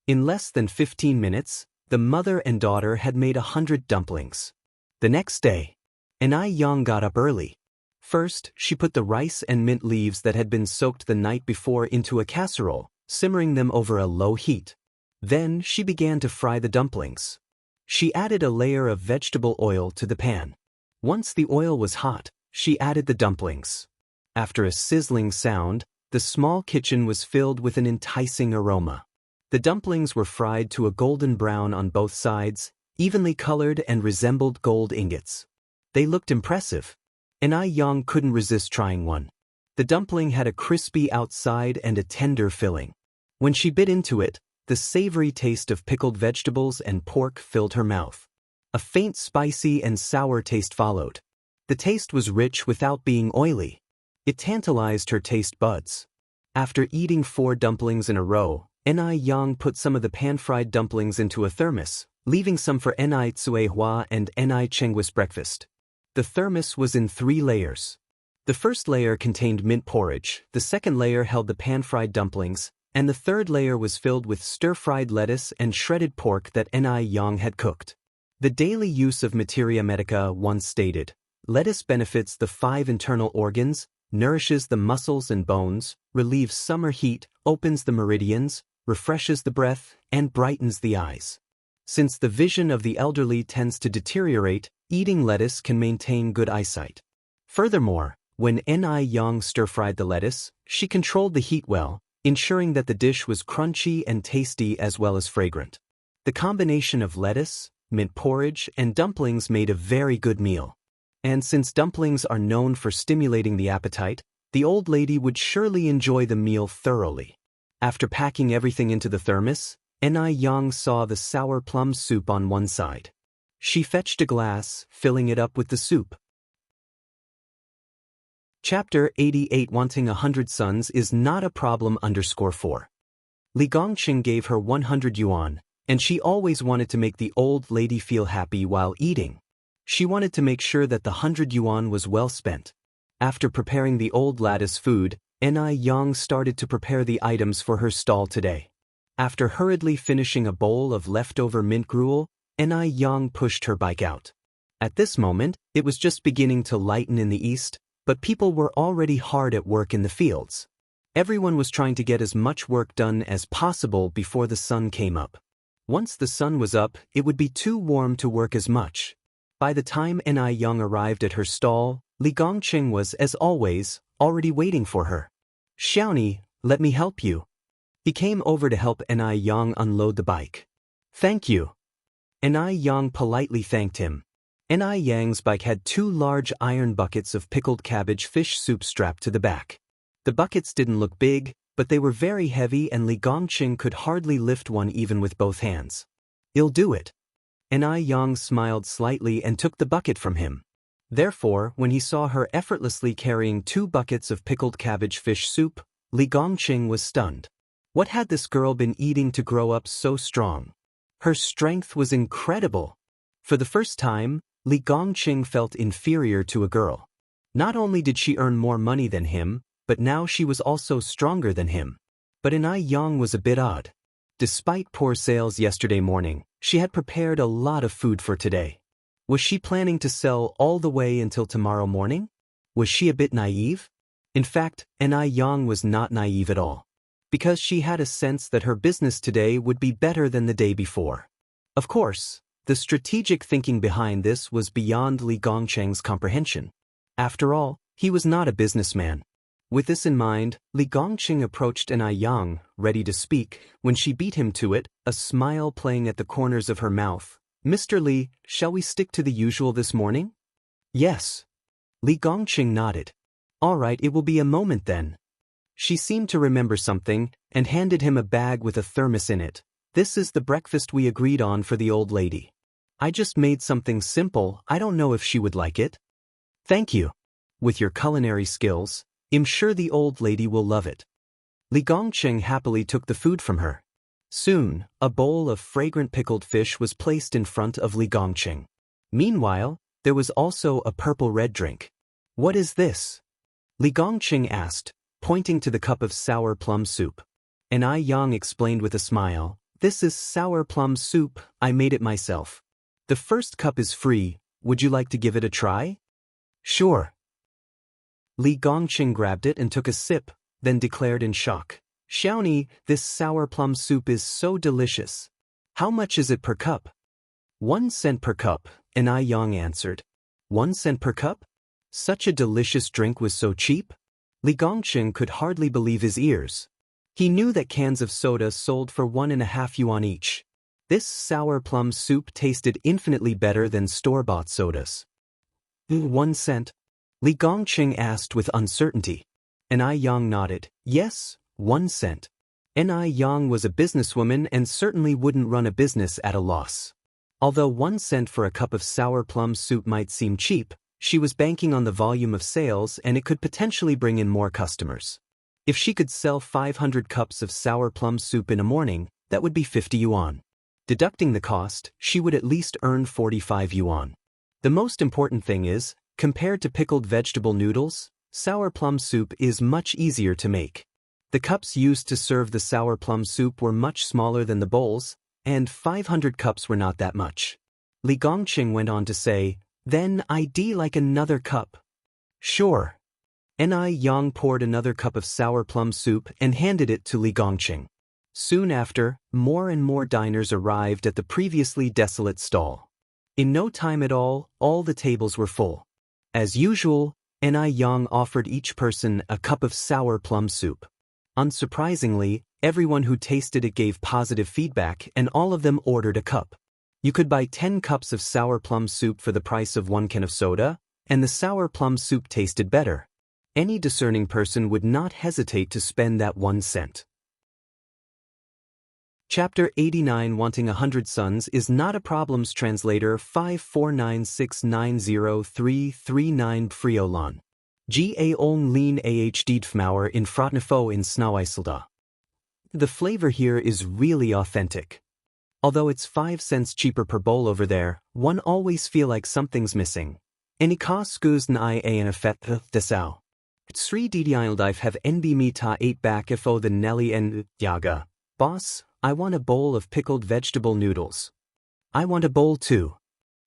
In less than 15 minutes, the mother and daughter had made 100 dumplings. The next day, Ni Yang got up early. First, she put the rice and mint leaves that had been soaked the night before into a casserole, simmering them over a low heat. Then she began to fry the dumplings. She added a layer of vegetable oil to the pan. Once the oil was hot, she added the dumplings. After a sizzling sound, the small kitchen was filled with an enticing aroma. The dumplings were fried to a golden brown on both sides, evenly colored and resembled gold ingots. They looked impressive. Ni Yang couldn't resist trying one. The dumpling had a crispy outside and a tender filling. When she bit into it, the savory taste of pickled vegetables and pork filled her mouth. A faint spicy and sour taste followed. The taste was rich without being oily. It tantalized her taste buds. After eating 4 dumplings in a row, Ni Yang put some of the pan-fried dumplings into a thermos, leaving some for Ni Tsuehua and Ni Chenggui's breakfast. The thermos was in 3 layers. The first layer contained mint porridge, the second layer held the pan-fried dumplings, and the third layer was filled with stir-fried lettuce and shredded pork that Ni Yang had cooked. The daily use of Materia Medica once stated, lettuce benefits the 5 internal organs, nourishes the muscles and bones, relieves summer heat, opens the meridians, refreshes the breath, and brightens the eyes. Since the vision of the elderly tends to deteriorate, eating lettuce can maintain good eyesight. Furthermore, when Ni stir-fried the lettuce, she controlled the heat well, ensuring that the dish was crunchy and tasty as well as fragrant. The combination of lettuce, mint porridge, and dumplings made a very good meal. And since dumplings are known for stimulating the appetite, the old lady would surely enjoy the meal thoroughly. After packing everything into the thermos, Ni saw the sour plum soup on one side. She fetched a glass, filling it up with the soup. Chapter 88 Wanting 100 sons is not a problem _4. Li Gongqing gave her 100 yuan, and she always wanted to make the old lady feel happy while eating. She wanted to make sure that the 100 yuan was well spent. After preparing the old lady's food, Ni started to prepare the items for her stall today. After hurriedly finishing a bowl of leftover mint gruel, Ni pushed her bike out. At this moment, it was just beginning to lighten in the east, but people were already hard at work in the fields. Everyone was trying to get as much work done as possible before the sun came up. Once the sun was up, it would be too warm to work as much. By the time Ni arrived at her stall, Li Gongqing was, as always, already waiting for her. "Xiaoni, let me help you." He came over to help Ni unload the bike. "Thank you." Ni politely thanked him. Ni bike had 2 large iron buckets of pickled cabbage fish soup strapped to the back. The buckets didn't look big, but they were very heavy and Li Gongqing could hardly lift one even with both hands. "I'll do it." Ni smiled slightly and took the bucket from him. Therefore, when he saw her effortlessly carrying 2 buckets of pickled cabbage fish soup, Li Gongqing was stunned. What had this girl been eating to grow up so strong? Her strength was incredible. For the first time, Li Gongqing felt inferior to a girl. Not only did she earn more money than him, but now she was also stronger than him. But Ni was a bit odd. Despite poor sales yesterday morning, she had prepared a lot of food for today. Was she planning to sell all the way until tomorrow morning? Was she a bit naive? In fact, Ni was not naive at all. Because she had a sense that her business today would be better than the day before. Of course, the strategic thinking behind this was beyond Li Gongqing's comprehension. After all, he was not a businessman. With this in mind, Li Gongqing approached Ni, ready to speak, when she beat him to it, a smile playing at the corners of her mouth. "Mr. Li, shall we stick to the usual this morning?" "Yes." Li Gongqing nodded. "All right, it will be a moment then." She seemed to remember something, and handed him a bag with a thermos in it. "This is the breakfast we agreed on for the old lady. I just made something simple, I don't know if she would like it." "Thank you. With your culinary skills, I'm sure the old lady will love it." Li Gongqing happily took the food from her. Soon, a bowl of fragrant pickled fish was placed in front of Li Gongqing. Meanwhile, there was also a purple-red drink. "What is this?" Li Gongqing asked, pointing to the cup of sour plum soup. Ni explained with a smile, "This is sour plum soup, I made it myself. The first cup is free, would you like to give it a try?" "Sure." Li Gongqing grabbed it and took a sip, then declared in shock, "Xiaoni, this sour plum soup is so delicious. How much is it per cup?" 1 cent per cup, Ni answered. 1 cent per cup? Such a delicious drink was so cheap? Li Gongqing could hardly believe his ears. He knew that cans of soda sold for 1.5 yuan each. This sour plum soup tasted infinitely better than store-bought sodas. 1 cent? Li Gongqing asked with uncertainty. Ni nodded. "Yes, 1 cent." Ni was a businesswoman and certainly wouldn't run a business at a loss. Although 1 cent for a cup of sour plum soup might seem cheap, she was banking on the volume of sales and it could potentially bring in more customers. If she could sell 500 cups of sour plum soup in a morning, that would be 50 yuan. Deducting the cost, she would at least earn 45 yuan. The most important thing is, compared to pickled vegetable noodles, sour plum soup is much easier to make. The cups used to serve the sour plum soup were much smaller than the bowls, and 500 cups were not that much. Li Gongqing went on to say, "Then I'd like another cup." "Sure." Ni poured another cup of sour plum soup and handed it to Li Gongqing. Soon after, more and more diners arrived at the previously desolate stall. In no time at all the tables were full. As usual, Ni Yang offered each person a cup of sour plum soup. Unsurprisingly, everyone who tasted it gave positive feedback and all of them ordered a cup. You could buy 10 cups of sour plum soup for the price of 1 can of soda, and the sour plum soup tasted better. Any discerning person would not hesitate to spend that 1 cent. Chapter 89 Wanting 100 Sons is Not a Problems Translator 549690339 Friolon. Ga ong lean ahd Dfmauer in Frotnefo in Snauiselda. The flavor here is really authentic. Although it's 5 cents cheaper per bowl over there, one always feel like something's missing. Any skuzn I an effet desau. Sri Didiildif have nb me ta 8 back ifo the Nelly en yaga. Boss, I want a bowl of pickled vegetable noodles. I want a bowl too.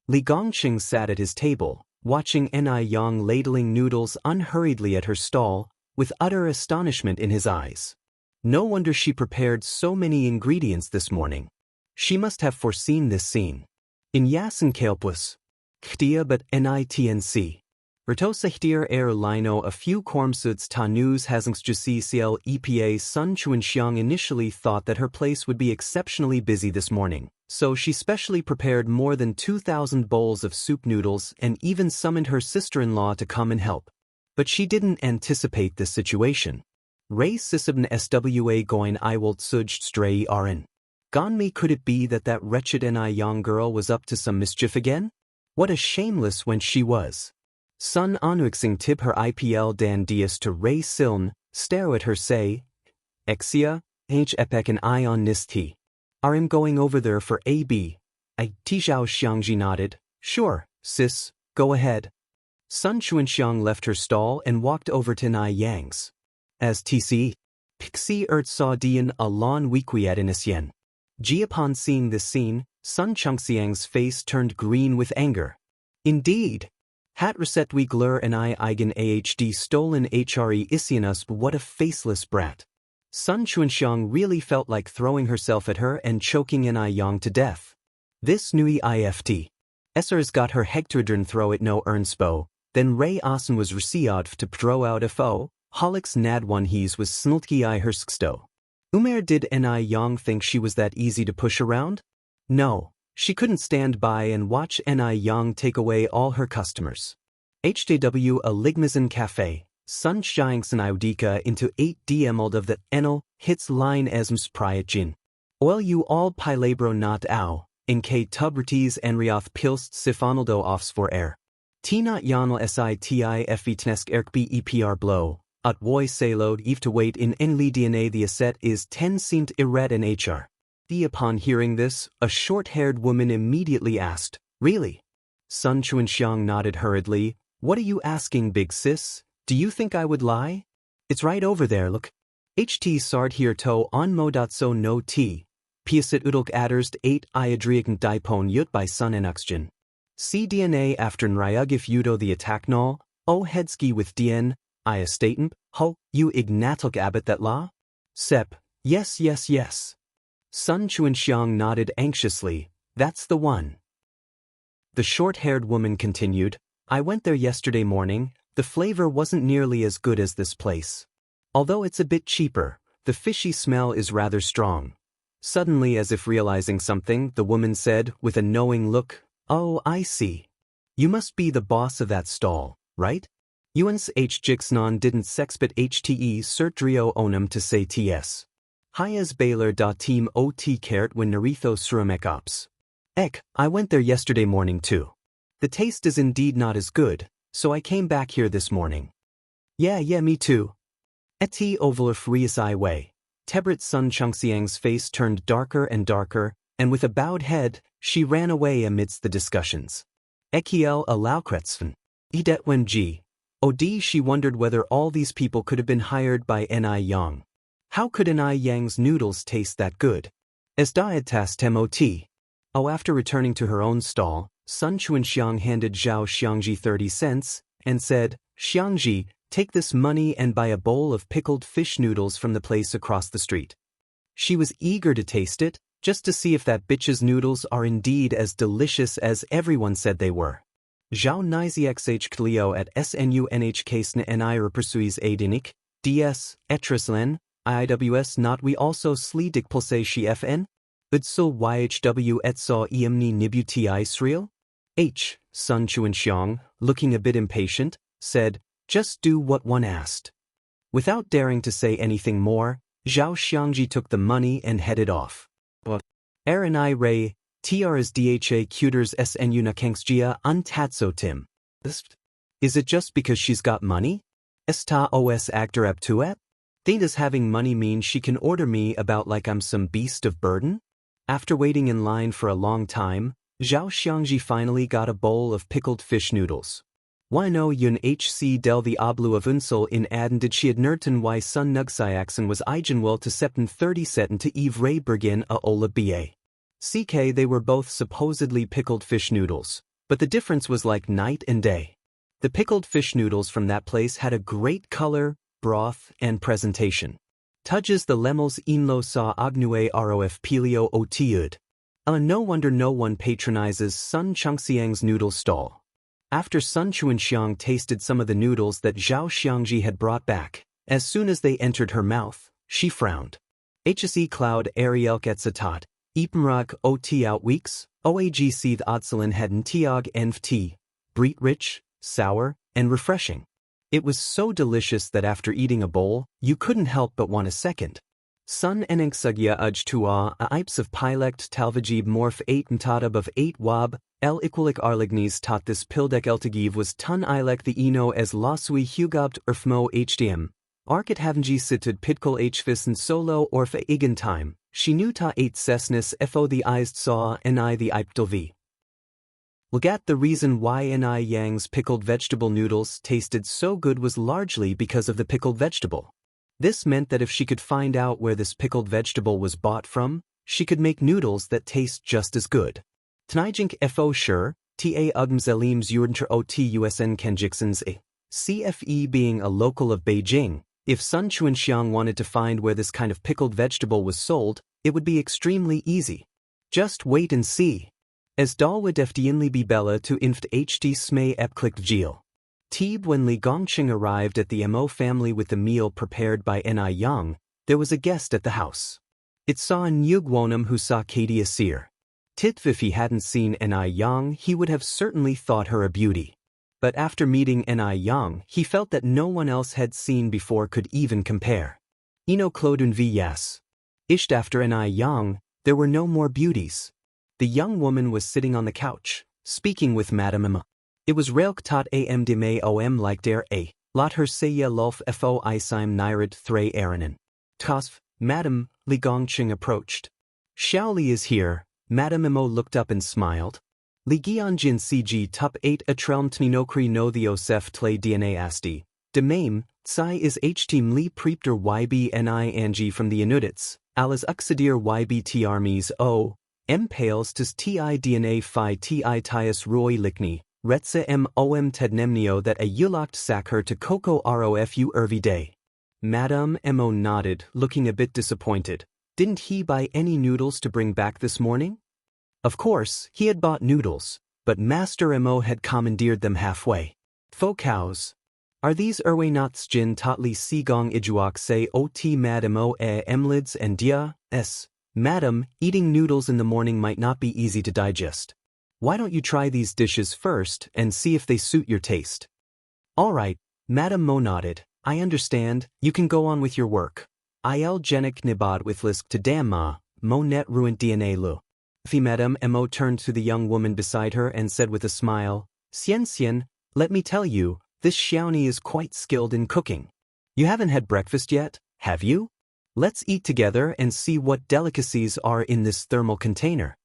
Li Gongqing sat at his table, watching Ni Yang ladling noodles unhurriedly at her stall, with utter astonishment in his eyes. No wonder she prepared so many ingredients this morning. She must have foreseen this scene. In Yasen Kelpus. Khtia but Nitnc. Rtosa htir lino a few kormsuds tanus hasngsjcl EPA Sun Chuanxiang initially thought that her place would be exceptionally busy this morning, so she specially prepared more than 2,000 bowls of soup noodles and even summoned her sister-in-law to come and help. But she didn't anticipate this situation. Ray sisibn swa goin iwolt suj stray rn. Gonme, could it be that wretched Ni Yang girl was up to some mischief again? What a shameless wench she was. Sun Anuxing tib her IPL dan dias to Ray Siln, stare at her say, Exia, h epek and I on nisti. I'm going over there for AB. I Tijao Xianxia nodded, sure, sis, go ahead. Sun Chuanxiang left her stall and walked over to Ni Yang's. As TC, Pixie saw Dian a lon wiquiat in Asien. Upon seeing this scene, Sun Chungxiang's face turned green with anger. Indeed. Hat resetwi glur and I eigen ahd stolen hre isianusp, what a faceless brat. Sun Chuanxiang really felt like throwing herself at her and choking Ni Yang to death. This nui ift. Essers got her hectordern throw at no ernspo, then Ray Asen was received to throw out a foe, Holix nad one he's was sniltki I hersksto. Umer, did Ni Yang think she was that easy to push around? No. She couldn't stand by and watch Ni Yang take away all her customers. HJW a Ligmazen Cafe, Sun Xiangsan Iudika into 8 DMld of the Enel, hits line esms priatjin. Oil you all pilabro not au, in K tuberties enrioth pilst sifonaldo offs for air. T not yanel sitif tnesk erkb epr blow, at woi salod eve to wait in enli DNA the asset is 10 seemed irred in hr. Upon hearing this, a short-haired woman immediately asked, really? Sun Chuanxiang nodded hurriedly, what are you asking, big sis? Do you think I would lie? It's right over there, look. HT sard hier to on mo.so no t. Piasit udulk adderst 8 iadriaken dipon yut by Sun enuxgen. CDNA after nryugif udo the attack null, o headski with dn, iestatemp, ho, you ignatuk abbot that la? Sep, yes. Sun Chuanxiang nodded anxiously, that's the one. The short-haired woman continued, I went there yesterday morning, the flavor wasn't nearly as good as this place. Although it's a bit cheaper, the fishy smell is rather strong. Suddenly, as if realizing something, the woman said, with a knowing look, oh, I see. You must be the boss of that stall, right? Uans H. Jixnon didn't sexpit HTE certrio onum to say ts. Hyas Baylor team ot caret when Naritho srumekops. Ek, I went there yesterday morning too. The taste is indeed not as good, so I came back here this morning. Yeah, me too. Eti overlf rias I way. Tebrit Sun Chungxiang's face turned darker and darker, and with a bowed head, she ran away amidst the discussions. Ekiel a laukretzven. Idet wen ji. Od, she wondered whether all these people could have been hired by Ni Yang. How could Ni Yang's noodles taste that good? As dietas temot. Oh, after returning to her own stall, Sun Chuanxiang handed Zhao Xiangji 30 cents, and said, Xiangji, take this money and buy a bowl of pickled fish noodles from the place across the street. She was eager to taste it, just to see if that bitch's noodles are indeed as delicious as everyone said they were. Zhao Nizixh Clio at SNUNHK SNI Repersuis Adinik, DS, Etrislen, IWS not we also Sledik Pulse Shi FN? Udsul YHW Etsaw Emni Nibuti Israel? Sun Chuanxiang, looking a bit impatient, said, just do what one asked. Without daring to say anything more, Zhao Xiangji took the money and headed off. Erinai Ray, TR's DHA Cuters SNU Nakengsjia Untatso Tim. Is it just because she's got money? Esta os actor aptuet? Does having money mean she can order me about like I'm some beast of burden? After waiting in line for a long time, Zhao Xiangji finally got a bowl of pickled fish noodles. Wino yun hc del the oblu of unsel in aden did she adnerten y sun nugsiaxen was igenwell to septen 30 setten to eve ray bergin a ola ba. CK they were both supposedly pickled fish noodles, but the difference was like night and day. The pickled fish noodles from that place had a great color, broth, and presentation. Tudges the lemels inlo sa agnue rof pelio otiud. No wonder no one patronizes Sun Chengxiang's noodle stall. After Sun Chuanxiang tasted some of the noodles that Zhao Xiangji had brought back, as soon as they entered her mouth, she frowned. Hse Cloud Ariel Getsatat, Ipmrag ot out weeks, oag seeth Odselin hadden tiag enft, breet rich, sour, and refreshing. It was so delicious that after eating a bowl, you couldn't help but want a second. Sun eningsugya uj tua a ipes of pilect talvajib morph 8 mtatab of 8 wab, el equilic arlignes tot this pildek eltagiv was tun ilek the eno as lasui hugobt urfmo hdm. Arket havenji situd pitkol hfis and solo orfa igen time, she knew ta 8 sesnis fo the eised saw and I the iptelvi. Lagat the reason why Ni Yang's pickled vegetable noodles tasted so good was largely because of the pickled vegetable. This meant that if she could find out where this pickled vegetable was bought from, she could make noodles that taste just as good. Tnijink fo sure, ta ugmzelims yurdenter otusn kenjiksens a. CFE being a local of Beijing, if Sun Chuanxiang wanted to find where this kind of pickled vegetable was sold, it would be extremely easy. Just wait and see. As dalwa deftienli be bella to inft hd sme epklikt gil. Teeb when Li Gongqing arrived at the Mo family with the meal prepared by Ni Yang, there was a guest at the house. It saw an Yugwonam who saw Katie Asir. Titv if he hadn't seen Ni Yang he would have certainly thought her a beauty. But after meeting Ni Yang he felt that no one else had seen before could even compare. Ino Klodun v Yas. Isht after Ni Yang, there were no more beauties. The young woman was sitting on the couch, speaking with Madame Emma. It was Railk tot am de may om like der a, lot her seya lulf fo isime nirad thray aranen. Tosf, Madame, Li Gongqing approached. Xiaoli is here, Madame Emma looked up and smiled. Li Gianjin cg tup 8 atrelm tninokri no the osef tlay dna asti. De mame, Tsai is hteam li preepter yb ni angi from the Anudits, alas uxadir ybt armies o. M pales tis ti dna phi ti tias roi likni, retsa mom tednemnio that a yulokt sack her to coco rofu ervi day. Madame Mo nodded, looking a bit disappointed. Didn't he buy any noodles to bring back this morning? Of course, he had bought noodles, but Master Mo had commandeered them halfway. Fo cows. Are these knots jin totli sigong ijuak se ot mad mo emlids and dia, s. Madam, eating noodles in the morning might not be easy to digest. Why don't you try these dishes first and see if they suit your taste? All right, Madame Mo nodded. I understand, you can go on with your work. Il genik nibad with lisk to damma, mo net ruint dna lu. Fi Madame Mo turned to the young woman beside her and said with a smile, Xianxia, let me tell you, this Xiaoni is quite skilled in cooking. You haven't had breakfast yet, have you? Let's eat together and see what delicacies are in this thermal container.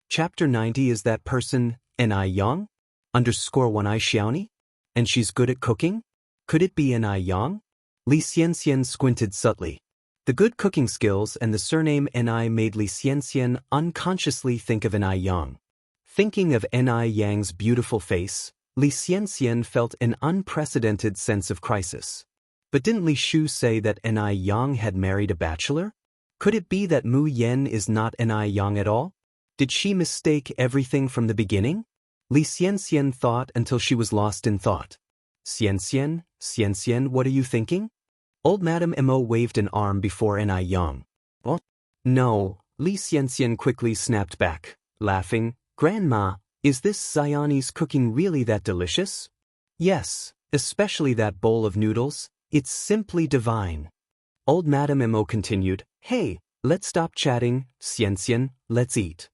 Chapter 90 is that person, Ni Yang? Underscore one I Xiaoni? And she's good at cooking? Could it be Ni Yang? Li Xianxian squinted subtly. The good cooking skills and the surname Ni made Li Xianxian unconsciously think of Ni Yang. Thinking of Ni Yang's beautiful face, Li Xianxian felt an unprecedented sense of crisis. But didn't Li Shu say that Ni Yang had married a bachelor? Could it be that Mu Yen is not Ni Yang at all? Did she mistake everything from the beginning? Li Xianxian thought until she was lost in thought. Xianxian, what are you thinking? Old Madame Mo waved an arm before Ni Yang. What? No, Li Xianxian quickly snapped back, laughing. Grandma, is this Xianxi's cooking really that delicious? Yes, especially that bowl of noodles. It's simply divine. Old Madame Mo continued. Hey, let's stop chatting, Xianxian, let's eat.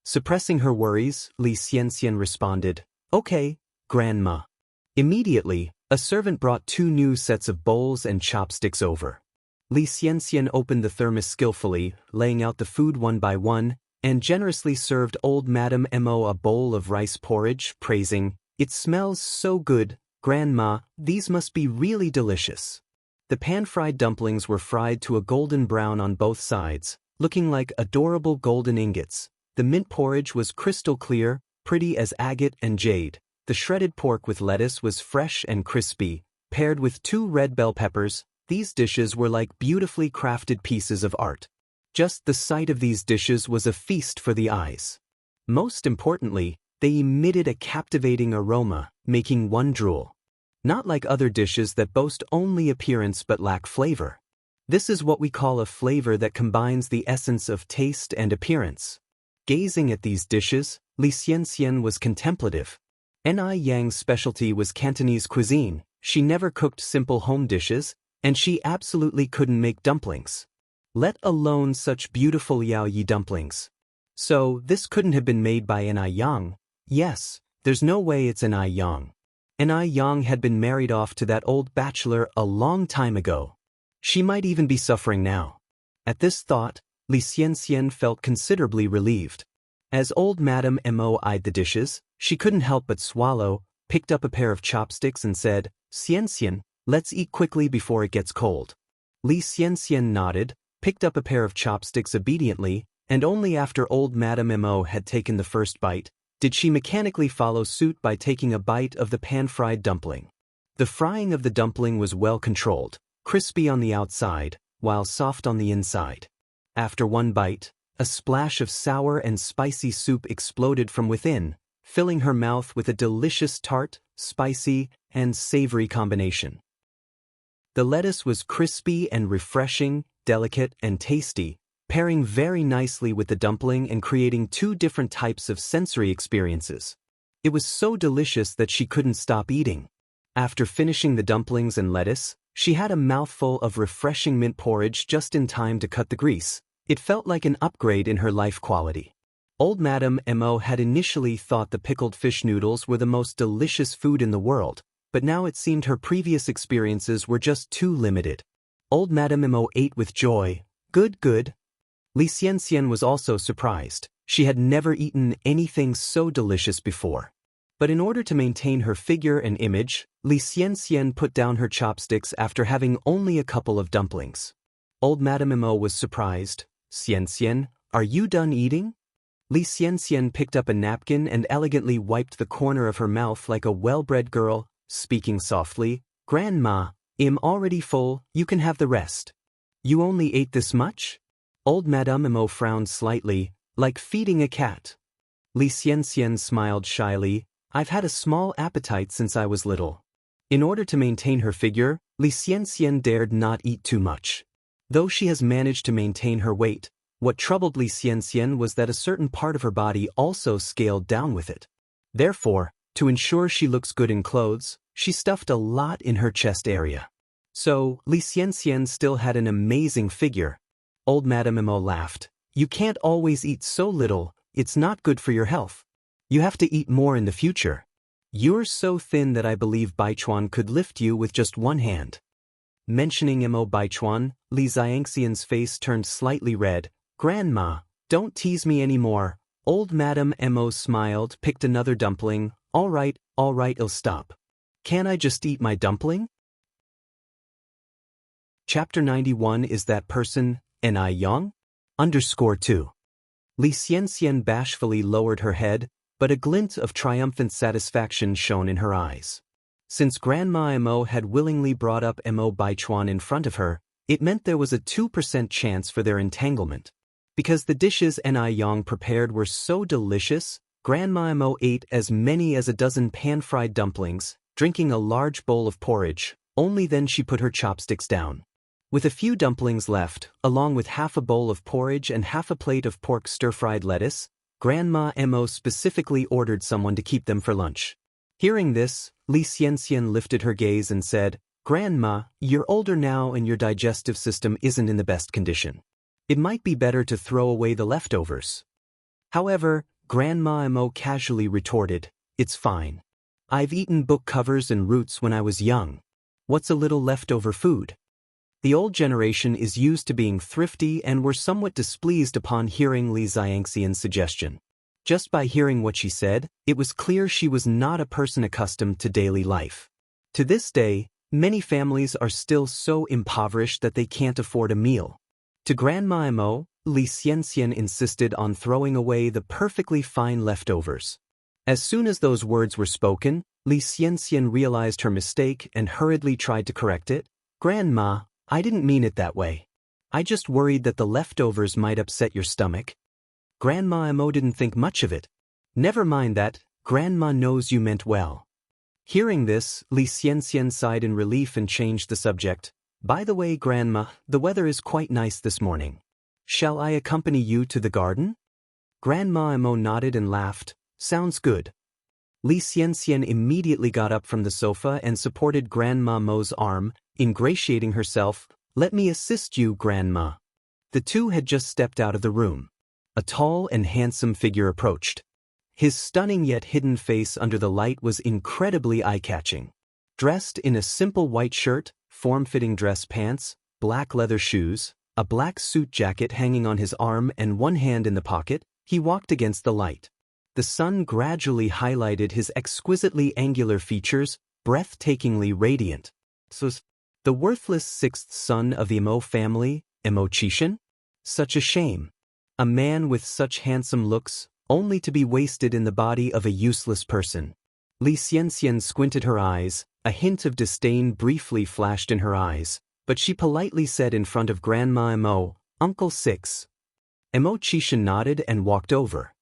Suppressing her worries, Li Xianxian responded. Okay, Grandma. Immediately, a servant brought 2 new sets of bowls and chopsticks over. Li Xianxian opened the thermos skillfully, laying out the food one by one, and generously served Old Madame Mo a bowl of rice porridge, praising, "It smells so good, Grandma, these must be really delicious." The pan-fried dumplings were fried to a golden brown on both sides, looking like adorable golden ingots. The mint porridge was crystal clear, pretty as agate and jade. The shredded pork with lettuce was fresh and crispy, paired with 2 red bell peppers. These dishes were like beautifully crafted pieces of art. Just the sight of these dishes was a feast for the eyes. Most importantly, they emitted a captivating aroma, making one drool. Not like other dishes that boast only appearance but lack flavor. This is what we call a flavor that combines the essence of taste and appearance. Gazing at these dishes, Li Xianxian was contemplative. Ni Yang's specialty was Cantonese cuisine. She never cooked simple home dishes, and she absolutely couldn't make dumplings. Let alone such beautiful Yao Yi dumplings. So, this couldn't have been made by Ni Yang. Yes, there's no way it's Ni Yang. Ni Yang had been married off to that old bachelor a long time ago. She might even be suffering now. At this thought, Li Xianxian felt considerably relieved. As Old Madame Mo eyed the dishes, she couldn't help but swallow, picked up a pair of chopsticks and said, "Xianxian, let's eat quickly before it gets cold." Li Xianxian nodded, picked up a pair of chopsticks obediently, and only after Old Madame Mo had taken the first bite, did she mechanically follow suit by taking a bite of the pan-fried dumpling. The frying of the dumpling was well controlled, crispy on the outside, while soft on the inside. After one bite, a splash of sour and spicy soup exploded from within, filling her mouth with a delicious tart, spicy, and savory combination. The lettuce was crispy and refreshing, delicate and tasty, pairing very nicely with the dumpling and creating 2 different types of sensory experiences. It was so delicious that she couldn't stop eating. After finishing the dumplings and lettuce, she had a mouthful of refreshing mint porridge just in time to cut the grease. It felt like an upgrade in her life quality. Old Madame Mo had initially thought the pickled fish noodles were the most delicious food in the world, but now it seemed her previous experiences were just too limited. Old Madame Mo ate with joy. Good. Li Xianxian was also surprised. She had never eaten anything so delicious before. But in order to maintain her figure and image, Li Xianxian put down her chopsticks after having only a couple of dumplings. Old Madame Mo was surprised. "Xianxian, are you done eating?" Li Xianxian picked up a napkin and elegantly wiped the corner of her mouth like a well-bred girl, speaking softly. "Grandma, I'm already full, you can have the rest." "You only ate this much?" Old Madame Mo frowned slightly, like feeding a cat. Li Xianxian smiled shyly. "I've had a small appetite since I was little." In order to maintain her figure, Li Xianxian dared not eat too much. Though she has managed to maintain her weight, what troubled Li Xianxian was that a certain part of her body also scaled down with it. Therefore, to ensure she looks good in clothes, she stuffed a lot in her chest area. So, Li Xianxian still had an amazing figure. Old Madame Mo laughed. "You can't always eat so little, it's not good for your health. You have to eat more in the future. You're so thin that I believe Baichuan could lift you with just one hand." Mentioning Mo Baichuan, Li Xianxian's face turned slightly red. "Grandma, don't tease me anymore." Old Madame Mo smiled, picked another dumpling. All right, I'll stop. Can I just eat my dumpling?" Chapter 91 is that person, Ni Yang? _2. Li Xianxian bashfully lowered her head, but a glint of triumphant satisfaction shone in her eyes. Since Grandma Mo had willingly brought up Mo Baichuan in front of her, it meant there was a 2% chance for their entanglement. Because the dishes Ni Yang prepared were so delicious, Grandma Mo ate as many as a dozen pan-fried dumplings, drinking a large bowl of porridge. Only then she put her chopsticks down. With a few dumplings left, along with half a bowl of porridge and half a plate of pork stir-fried lettuce, Grandma Mo specifically ordered someone to keep them for lunch. Hearing this, Xianxia lifted her gaze and said, "Grandma, you're older now and your digestive system isn't in the best condition. It might be better to throw away the leftovers." However, Grandma Mo casually retorted, "It's fine. I've eaten book covers and roots when I was young. What's a little leftover food?" The old generation is used to being thrifty and were somewhat displeased upon hearing Li Xianxian's suggestion. Just by hearing what she said, it was clear she was not a person accustomed to daily life. To this day, many families are still so impoverished that they can't afford a meal. To Grandma Mo, Li Xianxian insisted on throwing away the perfectly fine leftovers. As soon as those words were spoken, Li Xianxian realized her mistake and hurriedly tried to correct it. "Grandma, I didn't mean it that way. I just worried that the leftovers might upset your stomach." Grandma Mo didn't think much of it. "Never mind that, Grandma knows you meant well." Hearing this, Li Xianxian sighed in relief and changed the subject. "By the way, Grandma, the weather is quite nice this morning. Shall I accompany you to the garden?" Grandma Mo nodded and laughed. "Sounds good." Li Xianxian immediately got up from the sofa and supported Grandma Mo's arm, ingratiating herself. "Let me assist you, Grandma." The two had just stepped out of the room. A tall and handsome figure approached. His stunning yet hidden face under the light was incredibly eye-catching. Dressed in a simple white shirt, form-fitting dress pants, black leather shoes, a black suit jacket hanging on his arm and one hand in the pocket, he walked against the light. The sun gradually highlighted his exquisitely angular features, breathtakingly radiant. So, the worthless sixth son of the Mo family, Mo Qishan? Such a shame. A man with such handsome looks, only to be wasted in the body of a useless person. Li Xianxian squinted her eyes, a hint of disdain briefly flashed in her eyes, but she politely said in front of Grandma Mo, "Uncle Six." Mo Qishan nodded and walked over.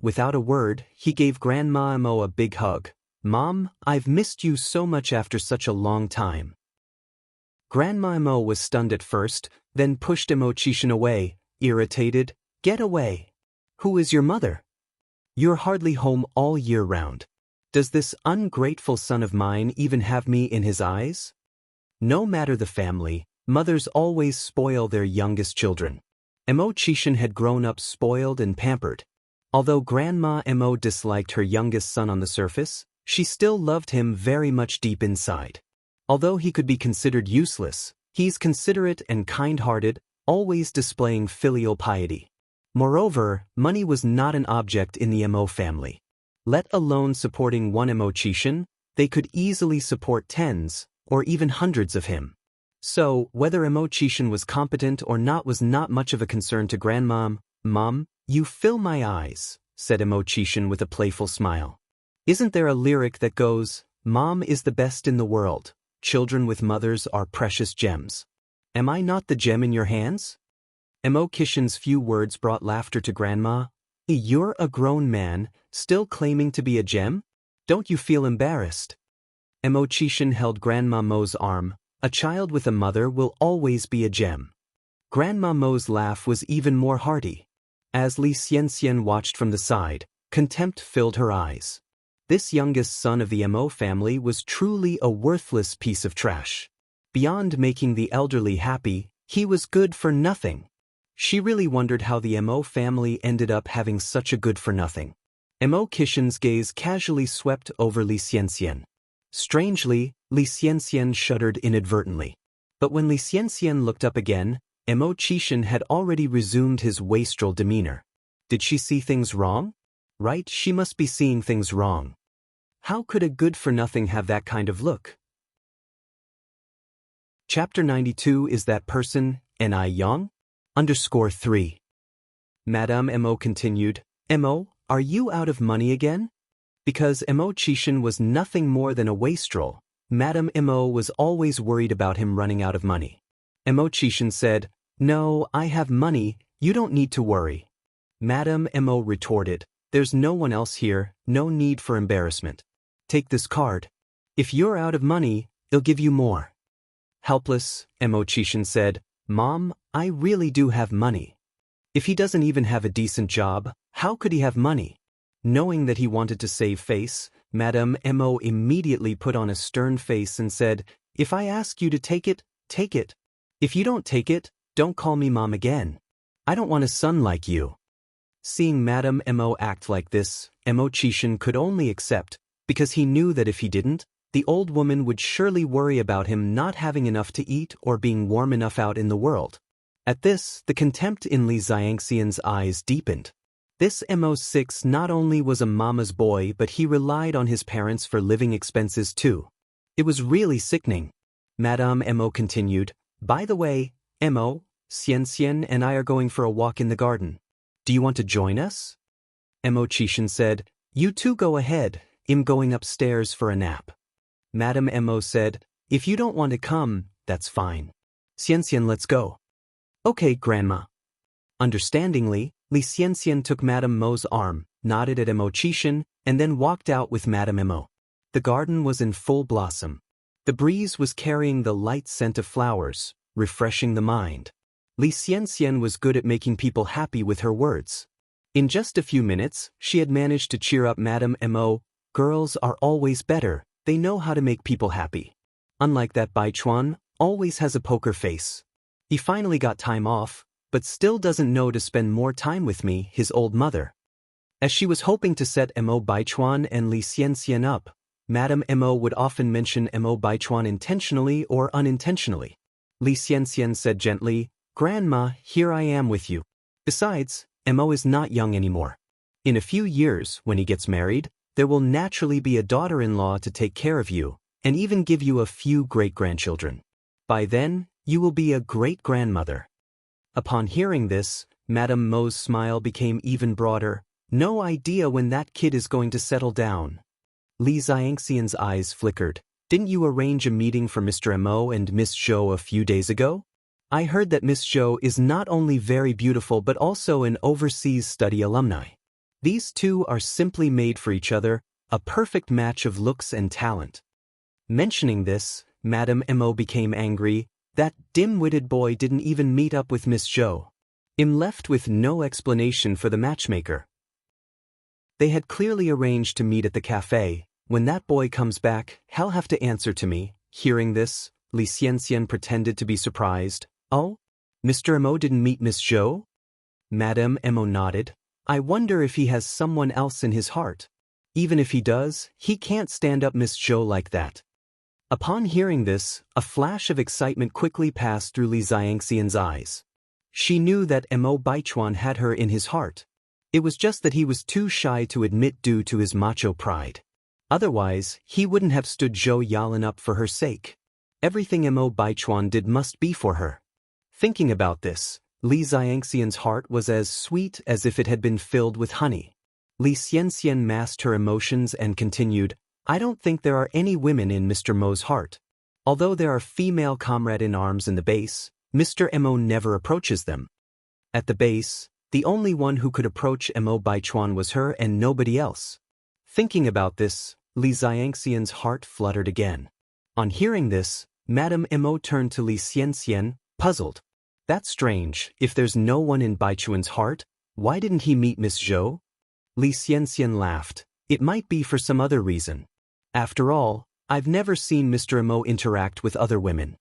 Without a word, he gave Grandma Mo a big hug. "Mom, I've missed you so much after such a long time." Grandma Mo was stunned at first, then pushed Mo Qishan away, irritated. "Get away. Who is your mother? You're hardly home all year round. Does this ungrateful son of mine even have me in his eyes?" No matter the family, mothers always spoil their youngest children. Mo Qishan had grown up spoiled and pampered. Although Grandma Mo disliked her youngest son on the surface, she still loved him very much deep inside. Although he could be considered useless, he's considerate and kind-hearted, always displaying filial piety. Moreover, money was not an object in the Mo family. Let alone supporting one Mo Qishan, they could easily support tens, or even hundreds of him. So, whether Mo Qishan was competent or not was not much of a concern to Grandmom. "Mom, you fill my eyes," said Mo Qishan with a playful smile. "Isn't there a lyric that goes, 'Mom is the best in the world, children with mothers are precious gems'? Am I not the gem in your hands?" Mo Qishan's few words brought laughter to Grandma. "You're a grown man, still claiming to be a gem? Don't you feel embarrassed?" Mo Qishan held Grandma Mo's arm. "A child with a mother will always be a gem." Grandma Mo's laugh was even more hearty. As Li Xianxian watched from the side, contempt filled her eyes. This youngest son of the Mo family was truly a worthless piece of trash. Beyond making the elderly happy, he was good for nothing. She really wondered how the Mo family ended up having such a good-for-nothing. Mo Qishan's gaze casually swept over Li Xianxian. Strangely, Li Xianxian shuddered inadvertently. But when Li Xianxian looked up again, Mo Qishan had already resumed his wastrel demeanor. Did she see things wrong? Right, she must be seeing things wrong. How could a good-for-nothing have that kind of look? Chapter 92 is that person, Ni Yang? _3. Madame Mo continued, "Mo, are you out of money again?" Because Mo Qishan was nothing more than a wastrel, Madame Mo was always worried about him running out of money. Mo Chishan said, "No, I have money, you don't need to worry." Madame Mo retorted, "There's no one else here, no need for embarrassment. Take this card. If you're out of money, they'll give you more." Helpless, Mo Chishan said, "Mom, I really do have money. If he doesn't even have a decent job, how could he have money?" Knowing that he wanted to save face, Madame Mo immediately put on a stern face and said, "If I ask you to take it, take it. If you don't take it, don't call me mom again. I don't want a son like you." Seeing Madame Mo act like this, Mo Chishan could only accept, because he knew that if he didn't, the old woman would surely worry about him not having enough to eat or being warm enough out in the world. At this, the contempt in Li Xianxian's eyes deepened. This Mo6 not only was a mama's boy, but he relied on his parents for living expenses too. It was really sickening. Madame Mo continued, "By the way, Mo, Xianxia and I are going for a walk in the garden. Do you want to join us?" Mo Chishan said, "You two go ahead, I'm going upstairs for a nap." Madame Mo said, "If you don't want to come, that's fine. Xianxia, let's go." "Okay, Grandma." Understandingly, Li Xianxia took Madame Mo's arm, nodded at Mo Chishan, and then walked out with Madame Mo. The garden was in full blossom. The breeze was carrying the light scent of flowers, refreshing the mind. Li Xianxia was good at making people happy with her words. In just a few minutes, she had managed to cheer up Madame Mo. Girls are always better, they know how to make people happy. Unlike that Baichuan, always has a poker face. He finally got time off, but still doesn't know to spend more time with me, his old mother. As she was hoping to set Mo Baichuan and Li Xianxia up, Madame Mo would often mention Mo Baichuan intentionally or unintentionally. Li Xianxia said gently, "Grandma, here I am with you. Besides, Mo is not young anymore. In a few years, when he gets married, there will naturally be a daughter-in-law to take care of you, and even give you a few great-grandchildren. By then, you will be a great-grandmother." Upon hearing this, Madame Mo's smile became even broader. "No idea when that kid is going to settle down." Li Xianxian's eyes flickered. "Didn't you arrange a meeting for Mr. Mo and Miss Zhou a few days ago? I heard that Miss Zhou is not only very beautiful but also an overseas study alumni. These two are simply made for each other, a perfect match of looks and talent." Mentioning this, Madame Mo became angry. That dim-witted boy didn't even meet up with Miss Zhou. I'm left with no explanation for the matchmaker. They had clearly arranged to meet at the cafe. When that boy comes back, he'll have to answer to me. Hearing this, Li Xianxia pretended to be surprised. "Oh? Mr. Mo didn't meet Miss Zhou?" Madame Mo nodded. "I wonder if he has someone else in his heart. Even if he does, he can't stand up Miss Zhou like that." Upon hearing this, a flash of excitement quickly passed through Li Xianxian's eyes. She knew that Mo Baichuan had her in his heart. It was just that he was too shy to admit due to his macho pride. Otherwise, he wouldn't have stood Zhou Yalan up for her sake. Everything Mo Baichuan did must be for her. Thinking about this, Li Xianxian's heart was as sweet as if it had been filled with honey. Li Xianxia masked her emotions and continued, "I don't think there are any women in Mr. Mo's heart. Although there are female comrade-in-arms in the base, Mr. Mo never approaches them. At the base, the only one who could approach Mo Baichuan was her and nobody else." Thinking about this, Li Xianxian's heart fluttered again. On hearing this, Madame Mo turned to Li Xianxia, puzzled. "That's strange, if there's no one in Baichuan's heart, why didn't he meet Miss Zhou?" Li Xianxia laughed. "It might be for some other reason. After all, I've never seen Mr. Mo interact with other women."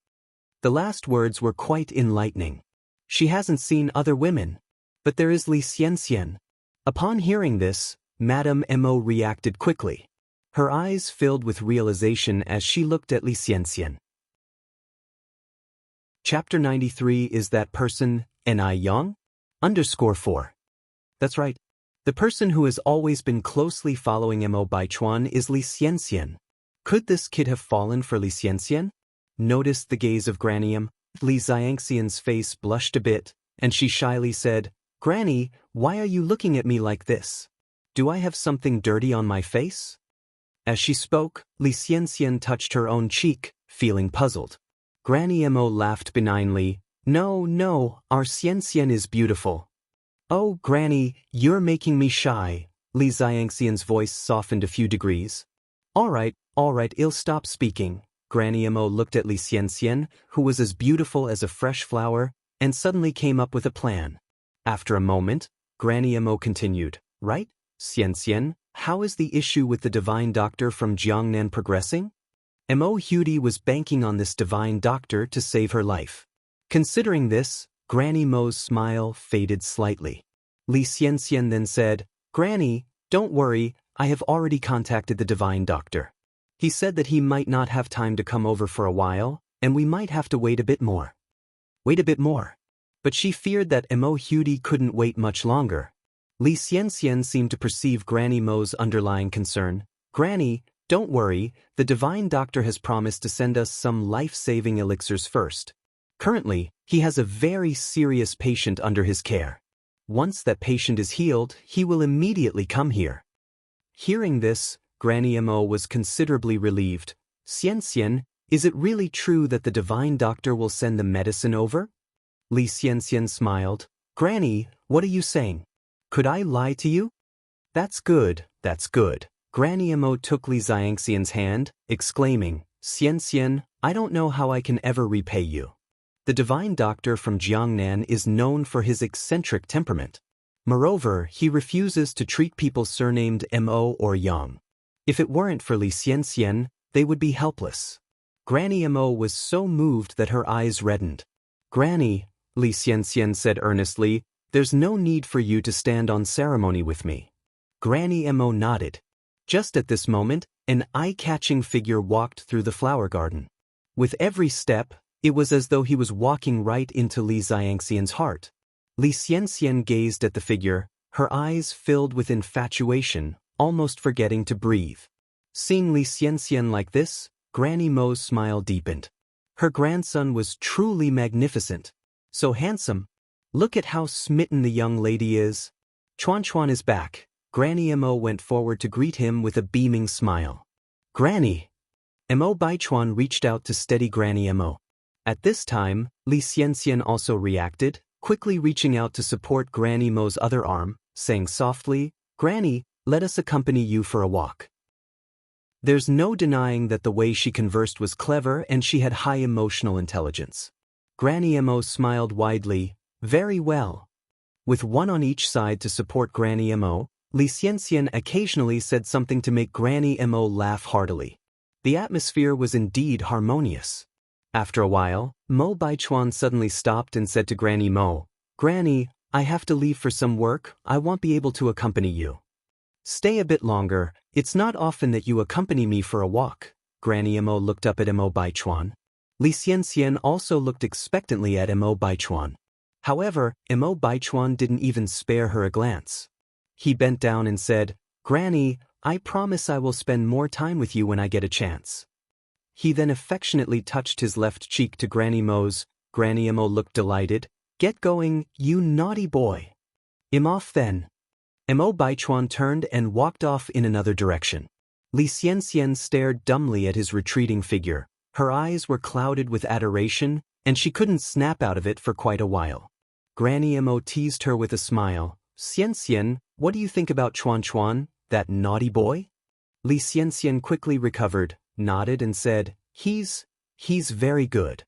The last words were quite enlightening. She hasn't seen other women. But there is Li Xianxia. Upon hearing this, Madame Mo reacted quickly. Her eyes filled with realization as she looked at Li Xianxia. Chapter 93 is that person, Ni Yang? _4. That's right. The person who has always been closely following Mo Baichuan is Li Xianxia. Could this kid have fallen for Li Xianxia? Noticed the gaze of Granny M. Li Xianxian's face blushed a bit, and she shyly said, "Granny, why are you looking at me like this? Do I have something dirty on my face?" As she spoke, Li Xianxian touched her own cheek, feeling puzzled. Granny Mo laughed benignly. No, no, our Xianxian is beautiful. Oh, Granny, you're making me shy. Li Xianxian's voice softened a few degrees. All right, I'll stop speaking. Granny Mo looked at Li Xianxian, who was as beautiful as a fresh flower, and suddenly came up with a plan. After a moment, Granny Mo continued, Right, Xianxian, how is the issue with the divine doctor from Jiangnan progressing? Mo Hudi was banking on this divine doctor to save her life. Considering this, Granny Mo's smile faded slightly. Li Xianxian then said, Granny, don't worry, I have already contacted the divine doctor. He said that he might not have time to come over for a while, and we might have to wait a bit more. Wait a bit more. But she feared that Mo Hudi couldn't wait much longer. Li Xianxian seemed to perceive Granny Mo's underlying concern. Granny, don't worry, the divine doctor has promised to send us some life-saving elixirs first. Currently, he has a very serious patient under his care. Once that patient is healed, he will immediately come here. Hearing this, Granny Mo was considerably relieved. Xianxian, is it really true that the divine doctor will send the medicine over? Li Xianxian smiled. Granny, what are you saying? Could I lie to you? That's good, that's good. Granny Mo took Li Xianxian's hand, exclaiming, Xianxian, I don't know how I can ever repay you. The divine doctor from Jiangnan is known for his eccentric temperament. Moreover, he refuses to treat people surnamed Mo or Yang. If it weren't for Li Xianxian, they would be helpless. Granny Mo was so moved that her eyes reddened. Granny, Li Xianxian said earnestly, there's no need for you to stand on ceremony with me. Granny Mo nodded. Just at this moment, an eye-catching figure walked through the flower garden. With every step, it was as though he was walking right into Li Xianxian's heart. Li Xianxian gazed at the figure, her eyes filled with infatuation, almost forgetting to breathe. Seeing Li Xianxian like this, Granny Mo's smile deepened. Her grandson was truly magnificent. So handsome. Look at how smitten the young lady is. Chuan is back. Granny Mo went forward to greet him with a beaming smile. Granny! Mo Baichuan reached out to steady Granny Mo. At this time, Li Xianxian also reacted, quickly reaching out to support Granny Mo's other arm, saying softly, Granny, let us accompany you for a walk. There's no denying that the way she conversed was clever and she had high emotional intelligence. Granny Mo smiled widely. Very well. With one on each side to support Granny Mo, Li Xianxian occasionally said something to make Granny Mo laugh heartily. The atmosphere was indeed harmonious. After a while, Mo Baichuan suddenly stopped and said to Granny Mo, Granny, I have to leave for some work, I won't be able to accompany you. Stay a bit longer, it's not often that you accompany me for a walk. Granny Mo looked up at Mo Baichuan. Li Xianxian also looked expectantly at Mo Baichuan. However, Mo Baichuan didn't even spare her a glance. He bent down and said, Granny, I promise I will spend more time with you when I get a chance. He then affectionately touched his left cheek to Granny Mo's. Granny Mo looked delighted. Get going, you naughty boy. I'm off then. Mo Baichuan turned and walked off in another direction. Li Xianxian stared dumbly at his retreating figure. Her eyes were clouded with adoration, and she couldn't snap out of it for quite a while. Granny Mo teased her with a smile. Xianxian, what do you think about Chuan, that naughty boy? Li Xianxian quickly recovered, nodded and said, He's very good.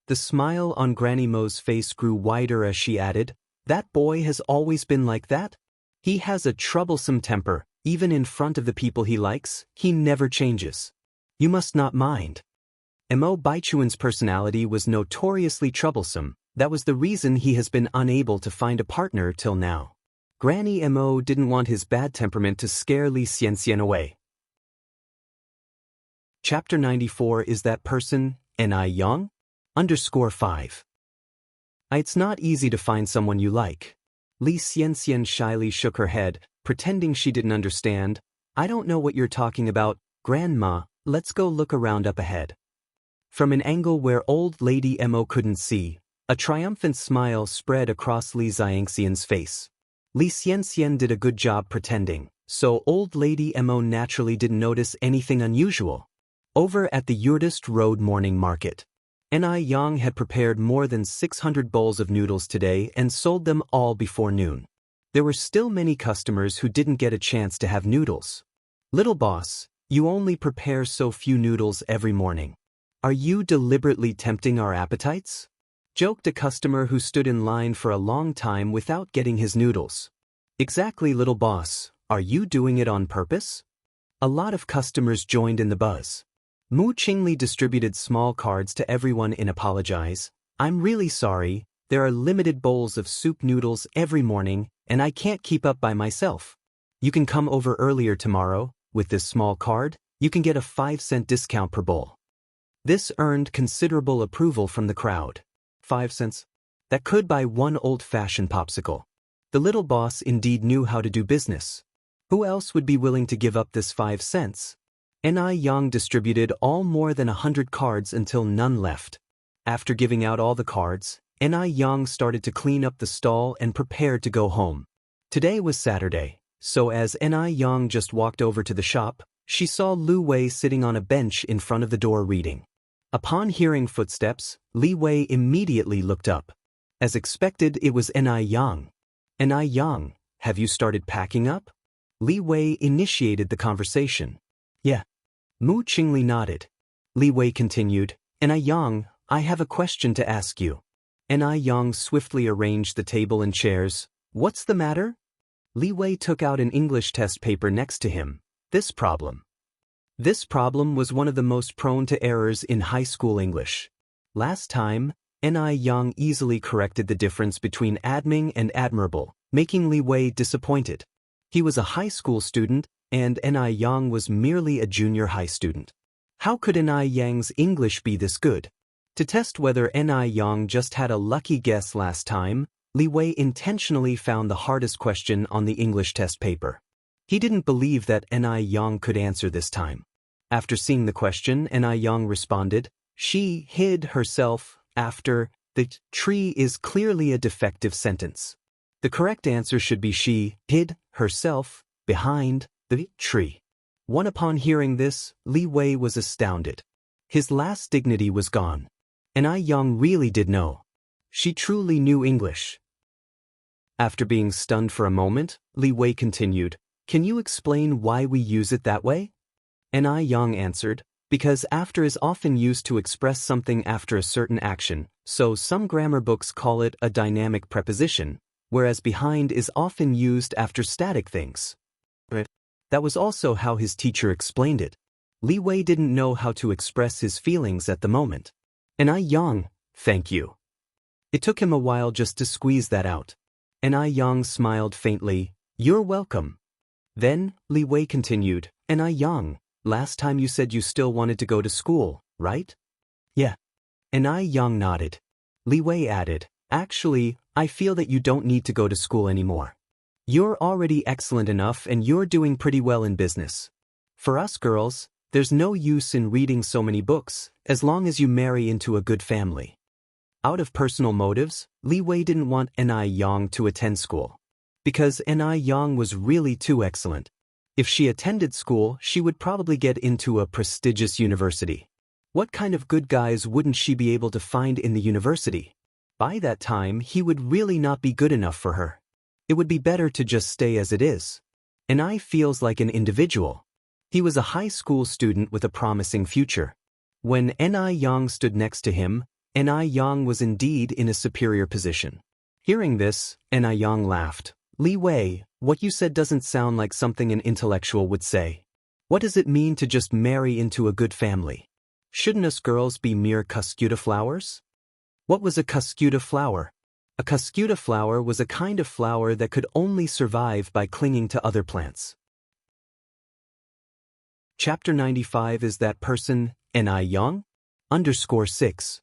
The smile on Granny Mo's face grew wider as she added, That boy has always been like that? He has a troublesome temper, even in front of the people he likes, he never changes. You must not mind. Mo Baichuan's personality was notoriously troublesome, that was the reason he has been unable to find a partner till now. Granny Mo didn't want his bad temperament to scare Li Xianxian away. Chapter 94 is that person, Ni Yang? _5. It's not easy to find someone you like. Li Xianxian shyly shook her head, pretending she didn't understand. I don't know what you're talking about, Grandma, let's go look around up ahead. From an angle where old lady Mo couldn't see, a triumphant smile spread across Li Xianxian's face. Li Xianxian did a good job pretending, so old lady Mo naturally didn't notice anything unusual. Over at the Yurdist Road morning market, Yang had prepared more than 600 bowls of noodles today and sold them all before noon. There were still many customers who didn't get a chance to have noodles. Little boss, you only prepare so few noodles every morning. Are you deliberately tempting our appetites? Joked a customer who stood in line for a long time without getting his noodles. Exactly, little boss, are you doing it on purpose? A lot of customers joined in the buzz. Mu Qingli distributed small cards to everyone in apologize. I'm really sorry, there are limited bowls of soup noodles every morning, and I can't keep up by myself. You can come over earlier tomorrow. With this small card, you can get a 5-cent discount per bowl. This earned considerable approval from the crowd. 5 cents? That could buy one old-fashioned popsicle. The little boss indeed knew how to do business. Who else would be willing to give up this 5 cents? Yang distributed all more than 100 cards until none left. After giving out all the cards, Yang started to clean up the stall and prepared to go home. Today was Saturday, so as Yang just walked over to the shop, she saw Lu Wei sitting on a bench in front of the door reading. Upon hearing footsteps, Li Wei immediately looked up. As expected, it was Yang. Yang, have you started packing up? Li Wei initiated the conversation. Yeah. Mu Qingli nodded. Li Wei continued, Yang, I have a question to ask you. Yang swiftly arranged the table and chairs. What's the matter? Li Wei took out an English test paper next to him. This problem was one of the most prone to errors in high school English. Last time, Yang easily corrected the difference between adming and admirable, making Li Wei disappointed. He was a high school student, and Yang was merely a junior high student. How could Yang's English be this good? To test whether Yang just had a lucky guess last time, Li Wei intentionally found the hardest question on the English test paper. He didn't believe that Yang could answer this time. After seeing the question, Yang responded, she hid herself after the tree is clearly a defective sentence. The correct answer should be she hid herself behind the tree. Upon hearing this, Li Wei was astounded. His last dignity was gone. Yang really did know. She truly knew English. After being stunned for a moment, Li Wei continued, can you explain why we use it that way? Yang answered, because after is often used to express something after a certain action, so some grammar books call it a dynamic preposition, whereas behind is often used after static things. That was also how his teacher explained it. Li Wei didn't know how to express his feelings at the moment. Yang, thank you. It took him a while just to squeeze that out. Yang smiled faintly, you're welcome. Then, Li Wei continued, Yang, last time you said you still wanted to go to school, right? Yeah. Yang nodded. Li Wei added, actually, I feel that you don't need to go to school anymore. You're already excellent enough and you're doing pretty well in business. For us girls, there's no use in reading so many books, as long as you marry into a good family. Out of personal motives, Li Wei didn't want Yang to attend school. Because Yang was really too excellent. If she attended school, she would probably get into a prestigious university. What kind of good guys wouldn't she be able to find in the university? By that time, he would really not be good enough for her. It would be better to just stay as it is. Feels like an individual. He was a high school student with a promising future. When Yang stood next to him, Yang was indeed in a superior position. Hearing this, Yang laughed. Li Wei, what you said doesn't sound like something an intellectual would say. What does it mean to just marry into a good family? Shouldn't us girls be mere cuscuta flowers? What was a cuscuta flower? A cuscuta flower was a kind of flower that could only survive by clinging to other plants. Chapter 95 is that person, Yang? _6.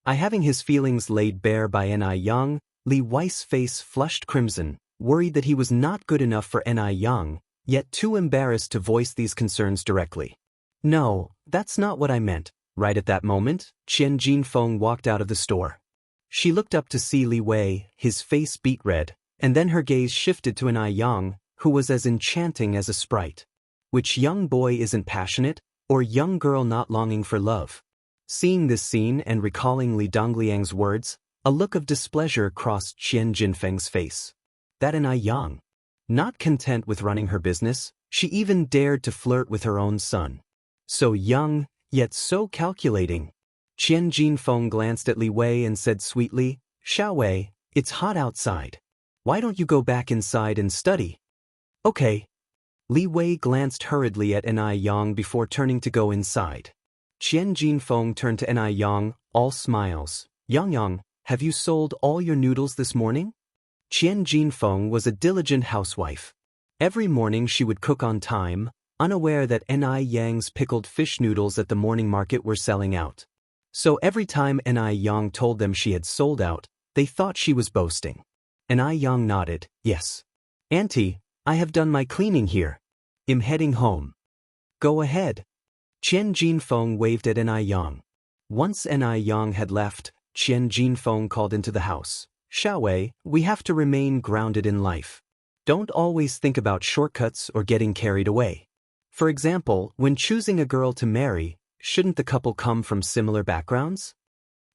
Having his feelings laid bare by Yang, Li Wei's face flushed crimson, worried that he was not good enough for Yang, yet too embarrassed to voice these concerns directly. No, that's not what I meant. Right at that moment, Qian Jinfeng walked out of the store. She looked up to see Li Wei, his face beet red, and then her gaze shifted to Yang, who was as enchanting as a sprite. Which young boy isn't passionate, or young girl not longing for love? Seeing this scene and recalling Li Dongliang's words, a look of displeasure crossed Qian Jinfeng's face. That Anai Yang. Not content with running her business, she even dared to flirt with her own son. So young, yet so calculating. Qian Jinfeng glanced at Li Wei and said sweetly, "Xiao Wei, it's hot outside. Why don't you go back inside and study?" "Okay." Li Wei glanced hurriedly at Anai Yang before turning to go inside. Qian Jinfeng turned to Anai Yang, all smiles. "Yang Yang, have you sold all your noodles this morning?" Qian Jinfeng was a diligent housewife. Every morning she would cook on time, unaware that Anai Yang's pickled fish noodles at the morning market were selling out. So every time Anai Yang told them she had sold out, they thought she was boasting. Anai Yang nodded, "Yes. Auntie, I have done my cleaning here. I'm heading home." "Go ahead." Qian Jinfeng waved at Anai Yang. Once Anai Yang had left, Qian Jinfeng called into the house. "Xiao Wei, we have to remain grounded in life. Don't always think about shortcuts or getting carried away. For example, when choosing a girl to marry, shouldn't the couple come from similar backgrounds?"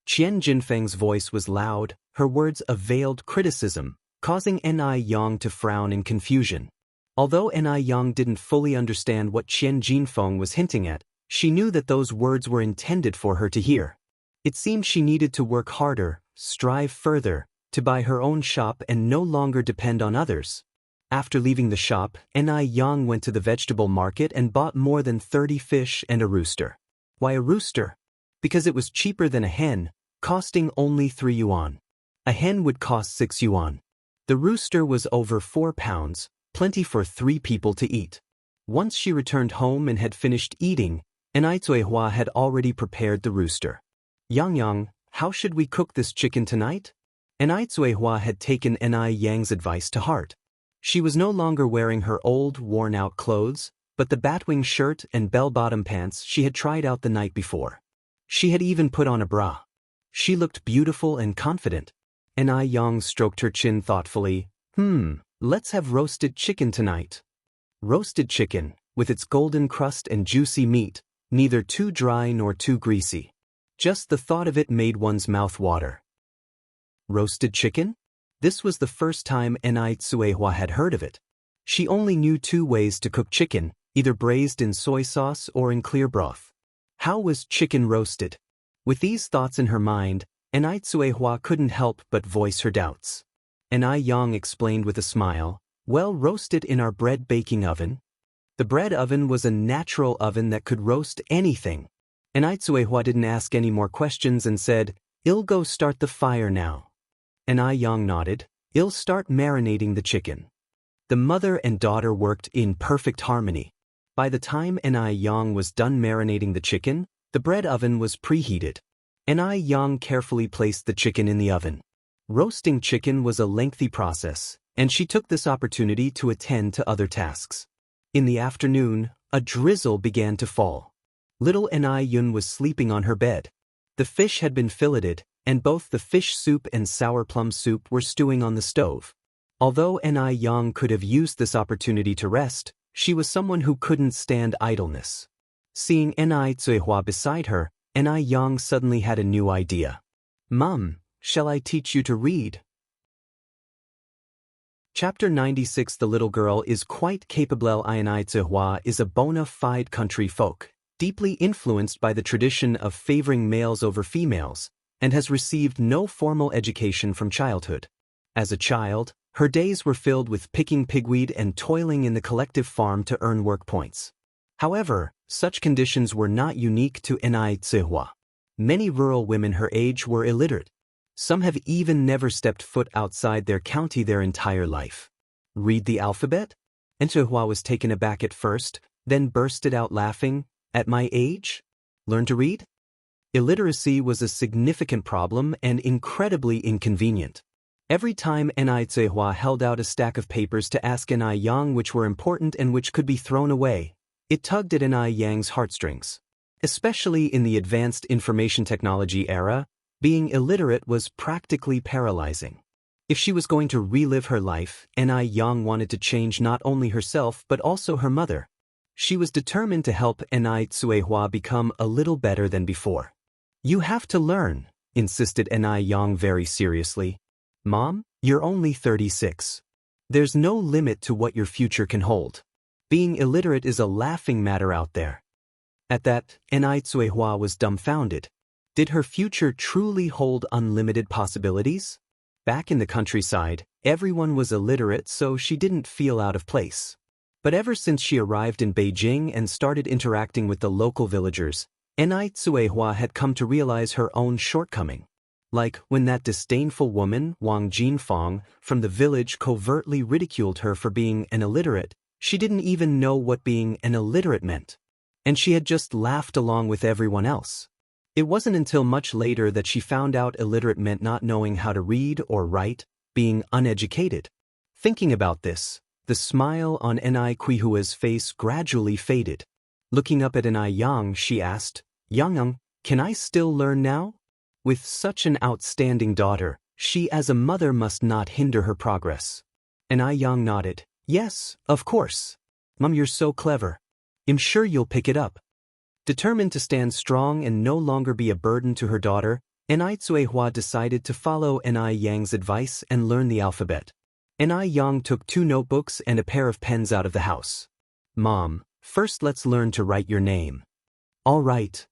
Qian Jinfeng's voice was loud, her words a veiled criticism, causing Anai Yang to frown in confusion. Although Anai Yang didn't fully understand what Qian Jinfeng was hinting at, she knew that those words were intended for her to hear. It seemed she needed to work harder, strive further, to buy her own shop and no longer depend on others. After leaving the shop, Anai Yang went to the vegetable market and bought more than 30 fish and a rooster. Why a rooster? Because it was cheaper than a hen, costing only 3 yuan. A hen would cost 6 yuan. The rooster was over 4 pounds, plenty for 3 people to eat. Once she returned home and had finished eating, Anai Zuihua had already prepared the rooster. "Yang Yang, how should we cook this chicken tonight?" Anai Zuihua had taken Anai Yang's advice to heart. She was no longer wearing her old, worn-out clothes, but the batwing shirt and bell-bottom pants she had tried out the night before. She had even put on a bra. She looked beautiful and confident. Anai Yang stroked her chin thoughtfully. Let's have roasted chicken tonight." Roasted chicken, with its golden crust and juicy meat, neither too dry nor too greasy. Just the thought of it made one's mouth water. Roasted chicken? This was the first time Anai Zuihua had heard of it. She only knew 2 ways to cook chicken, either braised in soy sauce or in clear broth. How was chicken roasted? With these thoughts in her mind, Anai Zuihua couldn't help but voice her doubts. Anai Yang explained with a smile, "Well, roasted in our bread baking oven." The bread oven was a natural oven that could roast anything. Anai Zuihua didn't ask any more questions and said, "I'll go start the fire now." Anai Yang nodded. "I'll start marinating the chicken." The mother and daughter worked in perfect harmony. By the time Anai Yang was done marinating the chicken, the bread oven was preheated. Anai Yang carefully placed the chicken in the oven. Roasting chicken was a lengthy process, and she took this opportunity to attend to other tasks. In the afternoon, a drizzle began to fall. Little Anai Yun was sleeping on her bed. The fish had been filleted, and both the fish soup and sour plum soup were stewing on the stove. Although Anai Yang could have used this opportunity to rest, she was someone who couldn't stand idleness. Seeing Anai Zuihua beside her, Anai Yang suddenly had a new idea. "Mom, shall I teach you to read?" Chapter 96. The little girl is quite capable. Anai Zuihua is a bona fide country folk, deeply influenced by the tradition of favoring males over females, and has received no formal education from childhood. As a child, her days were filled with picking pigweed and toiling in the collective farm to earn work points. However, such conditions were not unique to Anai Zuihua. Many rural women her age were illiterate. Some have even never stepped foot outside their county their entire life. Read the alphabet? Zuihua was taken aback at first, then bursted out laughing. "At my age? Learn to read?" Illiteracy was a significant problem and incredibly inconvenient. Every time Anai Zuihua held out a stack of papers to ask Anai Yang which were important and which could be thrown away, it tugged at Anai Yang's heartstrings. Especially in the advanced information technology era, being illiterate was practically paralyzing. If she was going to relive her life, Ni Yang wanted to change not only herself but also her mother. She was determined to help Ni Tsuehua become a little better than before. You have to learn, insisted Ni Yang very seriously. Mom, you're only 36. There's no limit to what your future can hold. Being illiterate is a laughing matter out there. At that, Ni Tsuehua was dumbfounded. Did her future truly hold unlimited possibilities? Back in the countryside, everyone was illiterate, so she didn't feel out of place. But ever since she arrived in Beijing and started interacting with the local villagers, Ni Tsuehua had come to realize her own shortcoming. Like when that disdainful woman, Wang Jinfang, from the village covertly ridiculed her for being an illiterate, she didn't even know what being an illiterate meant. And she had just laughed along with everyone else. It wasn't until much later that she found out illiterate meant not knowing how to read or write, being uneducated. Thinking about this, the smile on Ni Kuihua's face gradually faded. Looking up at Ni Yang, she asked, Yang, can I still learn now? With such an outstanding daughter, she as a mother must not hinder her progress. Ni Yang nodded. Yes, of course. Mom, you're so clever. I'm sure you'll pick it up. Determined to stand strong and no longer be a burden to her daughter, Ni Tsuehua decided to follow Ni Yang's advice and learn the alphabet. Ni Yang took 2 notebooks and a pair of pens out of the house. Mom, first let's learn to write your name. All right.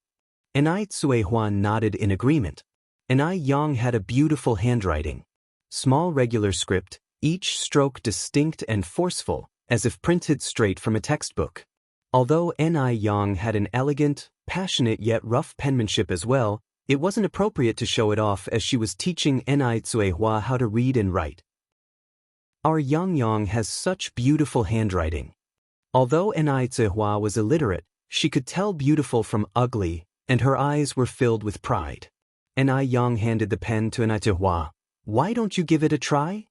Ni Tsuehua nodded in agreement. Ni Yang had a beautiful handwriting. Small regular script, each stroke distinct and forceful, as if printed straight from a textbook. Although Ni Yang had an elegant, passionate yet rough penmanship as well, it wasn't appropriate to show it off as she was teaching Ni Tsuehua how to read and write. Our Yang has such beautiful handwriting. Although Ni Tsuehua was illiterate, she could tell beautiful from ugly, and her eyes were filled with pride. Ni Yang handed the pen to Ni Tsuehua. Why don't you give it a try?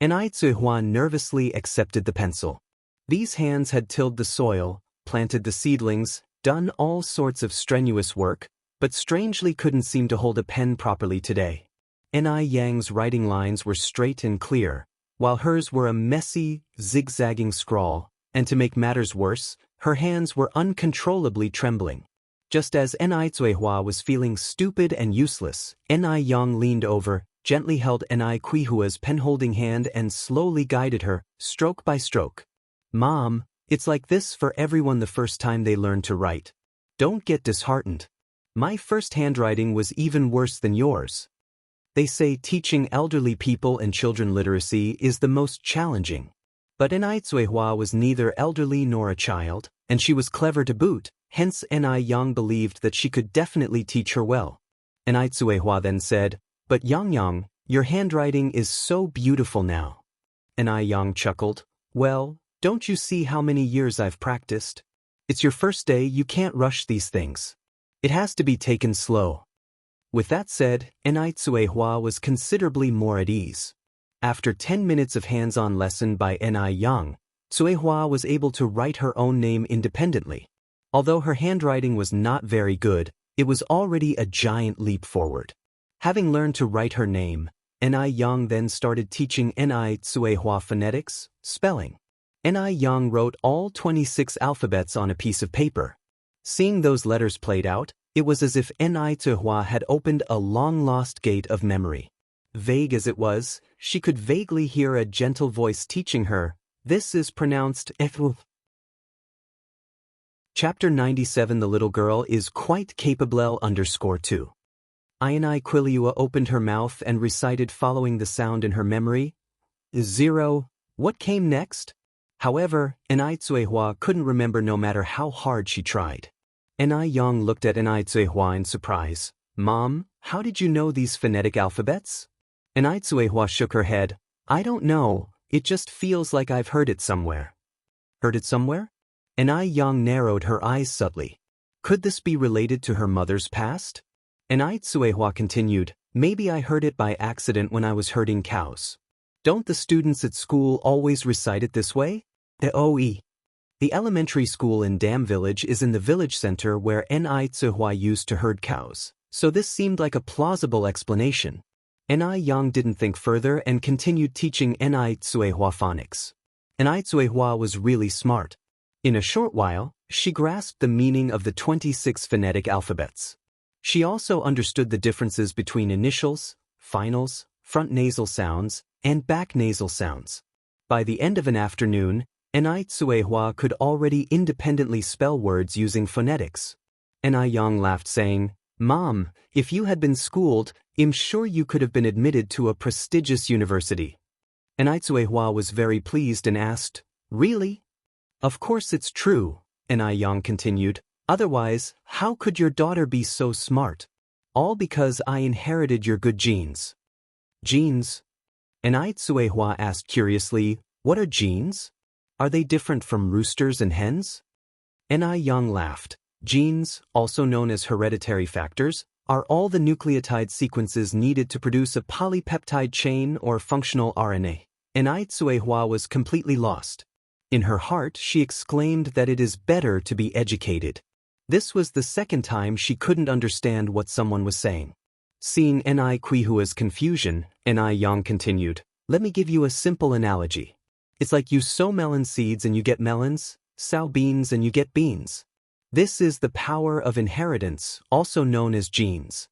Ni Tsuehua nervously accepted the pencil. These hands had tilled the soil, planted the seedlings, done all sorts of strenuous work, but strangely couldn't seem to hold a pen properly today. Ni Yang's writing lines were straight and clear, while hers were a messy, zigzagging scrawl, and to make matters worse, her hands were uncontrollably trembling. Just as Ni Tsuehua was feeling stupid and useless, Ni Yang leaned over, gently held Ni Kuihua's pen-holding hand and slowly guided her, stroke by stroke. Mom, it's like this for everyone the first time they learn to write. Don't get disheartened. My first handwriting was even worse than yours. They say teaching elderly people and children literacy is the most challenging. But Ni Tsuehua was neither elderly nor a child, and she was clever to boot, hence Ni Yang believed that she could definitely teach her well. Ni Tsuehua then said, But Yang, your handwriting is so beautiful now. Ni Yang chuckled, Well, don't you see how many years I've practiced? It's your first day, you can't rush these things. It has to be taken slow. With that said, Ni Tsuehua was considerably more at ease. After 10 minutes of hands-on lesson by Ni Yang, Tsuehua was able to write her own name independently. Although her handwriting was not very good, it was already a giant leap forward. Having learned to write her name, Ni Yang then started teaching Ni Tsuehua phonetics, spelling. Ni Yang wrote all 26 alphabets on a piece of paper. Seeing those letters played out, it was as if Ni Tsuehua had opened a long-lost gate of memory. Vague as it was, she could vaguely hear a gentle voice teaching her, This is pronounced Ethul. Chapter 97 The little girl is quite capable _2. Ni Kuihuwa opened her mouth and recited following the sound in her memory. 0. What came next? However, Ni Tsuehua couldn't remember no matter how hard she tried. Ni Yang looked at Ni Tsuehua in surprise. Mom, how did you know these phonetic alphabets? Ni Tsuehua shook her head. I don't know, it just feels like I've heard it somewhere. Heard it somewhere? Ni Yang narrowed her eyes subtly. Could this be related to her mother's past? Ni Tsuehua continued, Maybe I heard it by accident when I was herding cows. Don't the students at school always recite it this way? The elementary school in Dam Village is in the village center where Ni Tsuehua used to herd cows, so this seemed like a plausible explanation. Ni Yang didn't think further and continued teaching Ni Tsuehua phonics. Ni Tsuehua was really smart. In a short while, she grasped the meaning of the 26 phonetic alphabets. She also understood the differences between initials, finals, front nasal sounds, and back nasal sounds. By the end of an afternoon, Ni Tsuehua could already independently spell words using phonetics. Ni Yang laughed, saying, "Mom, if you had been schooled, I'm sure you could have been admitted to a prestigious university." Ni Tsuehua was very pleased and asked, "Really?" "Of course it's true," Ni Yang continued. "Otherwise, how could your daughter be so smart? All because I inherited your good genes." "Genes?" Ni Tsuehua asked curiously, "What are genes? Are they different from roosters and hens?" Ni Yang laughed. Genes, also known as hereditary factors, are all the nucleotide sequences needed to produce a polypeptide chain or functional RNA. Ni Tsuehua was completely lost. In her heart, she exclaimed that it is better to be educated. This was the second time she couldn't understand what someone was saying. Seeing Ni Kuihua's confusion, Ni Yang continued, "Let me give you a simple analogy. It's like you sow melon seeds and you get melons, sow beans and you get beans. This is the power of inheritance, also known as genes."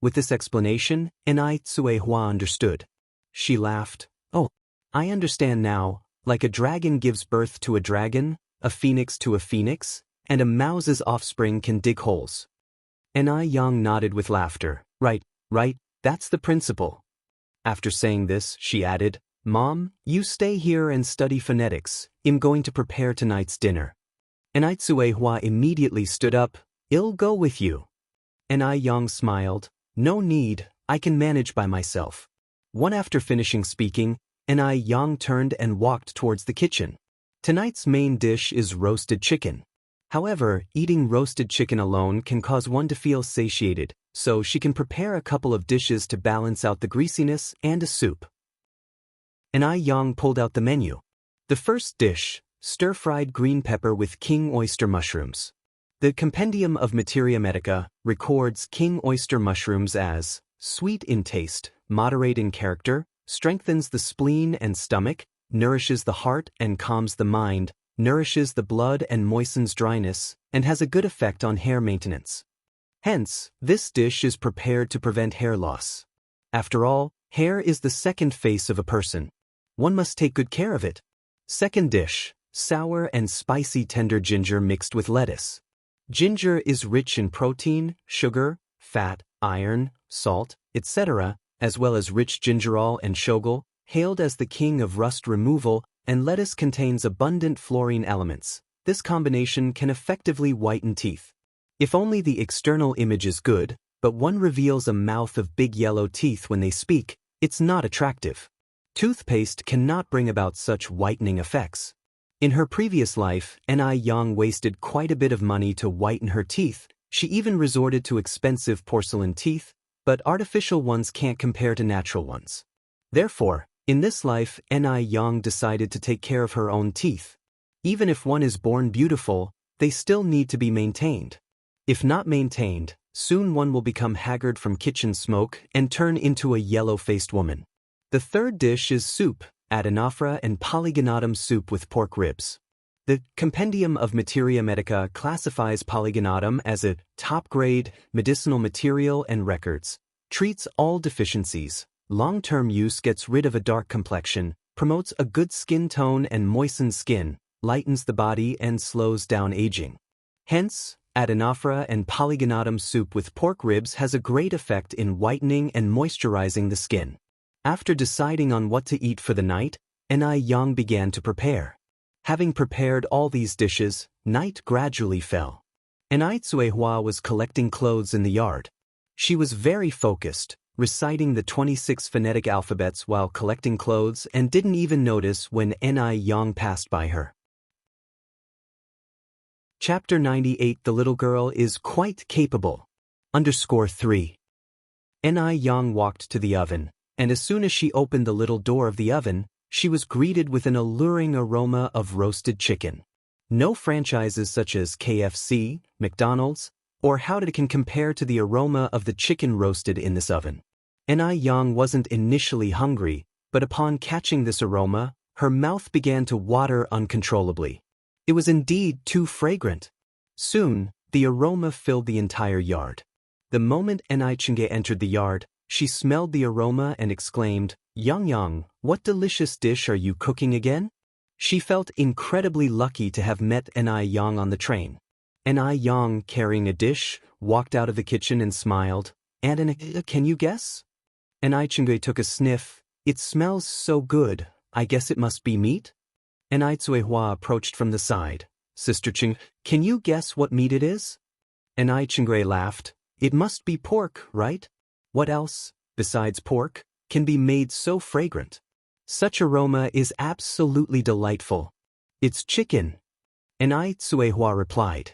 With this explanation, Ni Tsuehua understood. She laughed. "Oh, I understand now. Like a dragon gives birth to a dragon, a phoenix to a phoenix, and a mouse's offspring can dig holes." Ni Yang nodded with laughter. Right, that's the principle." After saying this, she added, "Mom, you stay here and study phonetics. I'm going to prepare tonight's dinner." Ni Tsuehua immediately stood up. "I'll go with you." Ni Yang smiled. "No need, I can manage by myself." One after finishing speaking, Ni Yang turned and walked towards the kitchen. Tonight's main dish is roasted chicken. However, eating roasted chicken alone can cause one to feel satiated, so she can prepare a couple of dishes to balance out the greasiness and a soup. Ni Yang pulled out the menu. The first dish, stir-fried green pepper with king oyster mushrooms. The Compendium of Materia Medica records king oyster mushrooms as sweet in taste, moderate in character, strengthens the spleen and stomach, nourishes the heart and calms the mind, nourishes the blood and moistens dryness, and has a good effect on hair maintenance. Hence, this dish is prepared to prevent hair loss. After all, hair is the second face of a person. One must take good care of it. Second dish, sour and spicy tender ginger mixed with lettuce. Ginger is rich in protein, sugar, fat, iron, salt, etc., as well as rich gingerol and shogal, hailed as the king of rust removal, and lettuce contains abundant fluorine elements. This combination can effectively whiten teeth. If only the external image is good, but one reveals a mouth of big yellow teeth when they speak, it's not attractive. Toothpaste cannot bring about such whitening effects. In her previous life, Ni Yang wasted quite a bit of money to whiten her teeth. She even resorted to expensive porcelain teeth, but artificial ones can't compare to natural ones. Therefore, in this life, Ni Yang decided to take care of her own teeth. Even if one is born beautiful, they still need to be maintained. If not maintained, soon one will become haggard from kitchen smoke and turn into a yellow-faced woman. The third dish is soup, adenophragma and polygonatum soup with pork ribs. The Compendium of Materia Medica classifies polygonatum as a top-grade medicinal material and records, treats all deficiencies. Long-term use gets rid of a dark complexion, promotes a good skin tone and moistens skin, lightens the body and slows down aging. Hence, adenophragma and polygonatum soup with pork ribs has a great effect in whitening and moisturizing the skin. After deciding on what to eat for the night, Ni Yang began to prepare. Having prepared all these dishes, night gradually fell. Ni Tsuehua was collecting clothes in the yard. She was very focused, reciting the 26 phonetic alphabets while collecting clothes and didn't even notice when Ni Yang passed by her. Chapter 98 The little girl is quite capable. _3. Ni Yang walked to the oven, and as soon as she opened the little door of the oven, she was greeted with an alluring aroma of roasted chicken. No franchises such as KFC, McDonald's, or Howdy can compare to the aroma of the chicken roasted in this oven. Enai Yang wasn't initially hungry, but upon catching this aroma, her mouth began to water uncontrollably. It was indeed too fragrant. Soon, the aroma filled the entire yard. The moment Enai Chenge entered the yard, she smelled the aroma and exclaimed, Yang, what delicious dish are you cooking again? She felt incredibly lucky to have met Enai Yang on the train. Enai Yang, carrying a dish, walked out of the kitchen and smiled. Can you guess? Enai Chenge took a sniff. It smells so good, I guess it must be meat? Enai Tsuehua approached from the side. Sister Ching, can you guess what meat it is? Enai Chingui laughed. It must be pork, right? What else, besides pork, can be made so fragrant? Such aroma is absolutely delightful. It's chicken. Enai Tsuehua replied.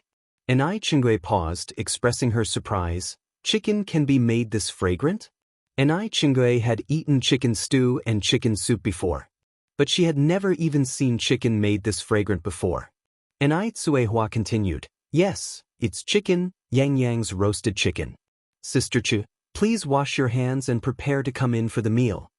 Enai Chingui paused, expressing her surprise. Chicken can be made this fragrant? Enai Chingui had eaten chicken stew and chicken soup before, but she had never even seen chicken made this fragrant before. Enai Tsuehua continued, yes, it's chicken, Yang's roasted chicken. Sister Chu, please wash your hands and prepare to come in for the meal.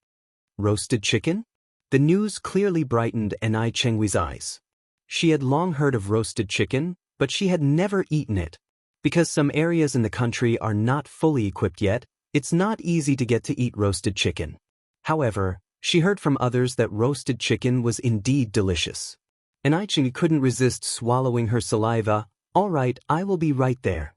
Roasted chicken? The news clearly brightened Enai Chenghui's eyes. She had long heard of roasted chicken, but she had never eaten it. Because some areas in the country are not fully equipped yet, it's not easy to get to eat roasted chicken. However, she heard from others that roasted chicken was indeed delicious. Enai Chenghui couldn't resist swallowing her saliva. All right, I will be right there.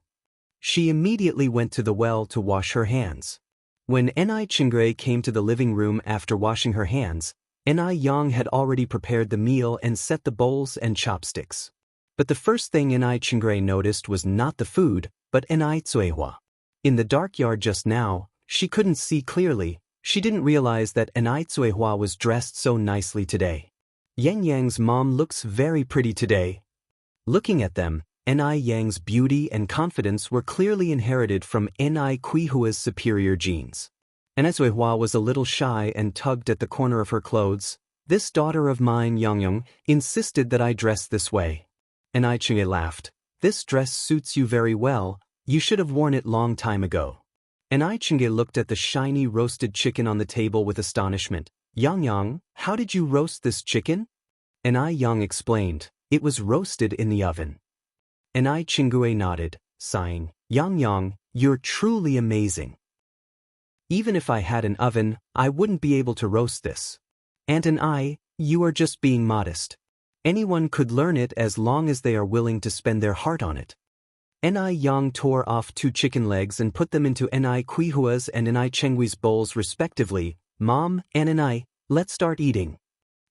She immediately went to the well to wash her hands. When Enai Chenghui came to the living room after washing her hands, Enai Yang had already prepared the meal and set the bowls and chopsticks. But the first thing Enai Chenghui noticed was not the food, but Enai Tsuehua. In the dark yard just now, she couldn't see clearly. She didn't realize that Enai Tsuehua was dressed so nicely today. Yang's mom looks very pretty today. Looking at them, Enai Yang's beauty and confidence were clearly inherited from Enai Kuihua's superior genes. Enai Tsuehua was a little shy and tugged at the corner of her clothes. This daughter of mine, Yang, insisted that I dress this way. Enai Chenghui laughed. This dress suits you very well. You should have worn it long time ago. Enai Chenghui looked at the shiny roasted chicken on the table with astonishment. Yang, how did you roast this chicken? Enai Yang explained. It was roasted in the oven. Enai Chenghui nodded, sighing. Yang, you're truly amazing. Even if I had an oven, I wouldn't be able to roast this. You are just being modest. Anyone could learn it as long as they are willing to spend their heart on it. Enai Yang tore off 2 chicken legs and put them into Enai Kuihua's and Enai Chenghui's bowls respectively. Mom and Enai, let's start eating.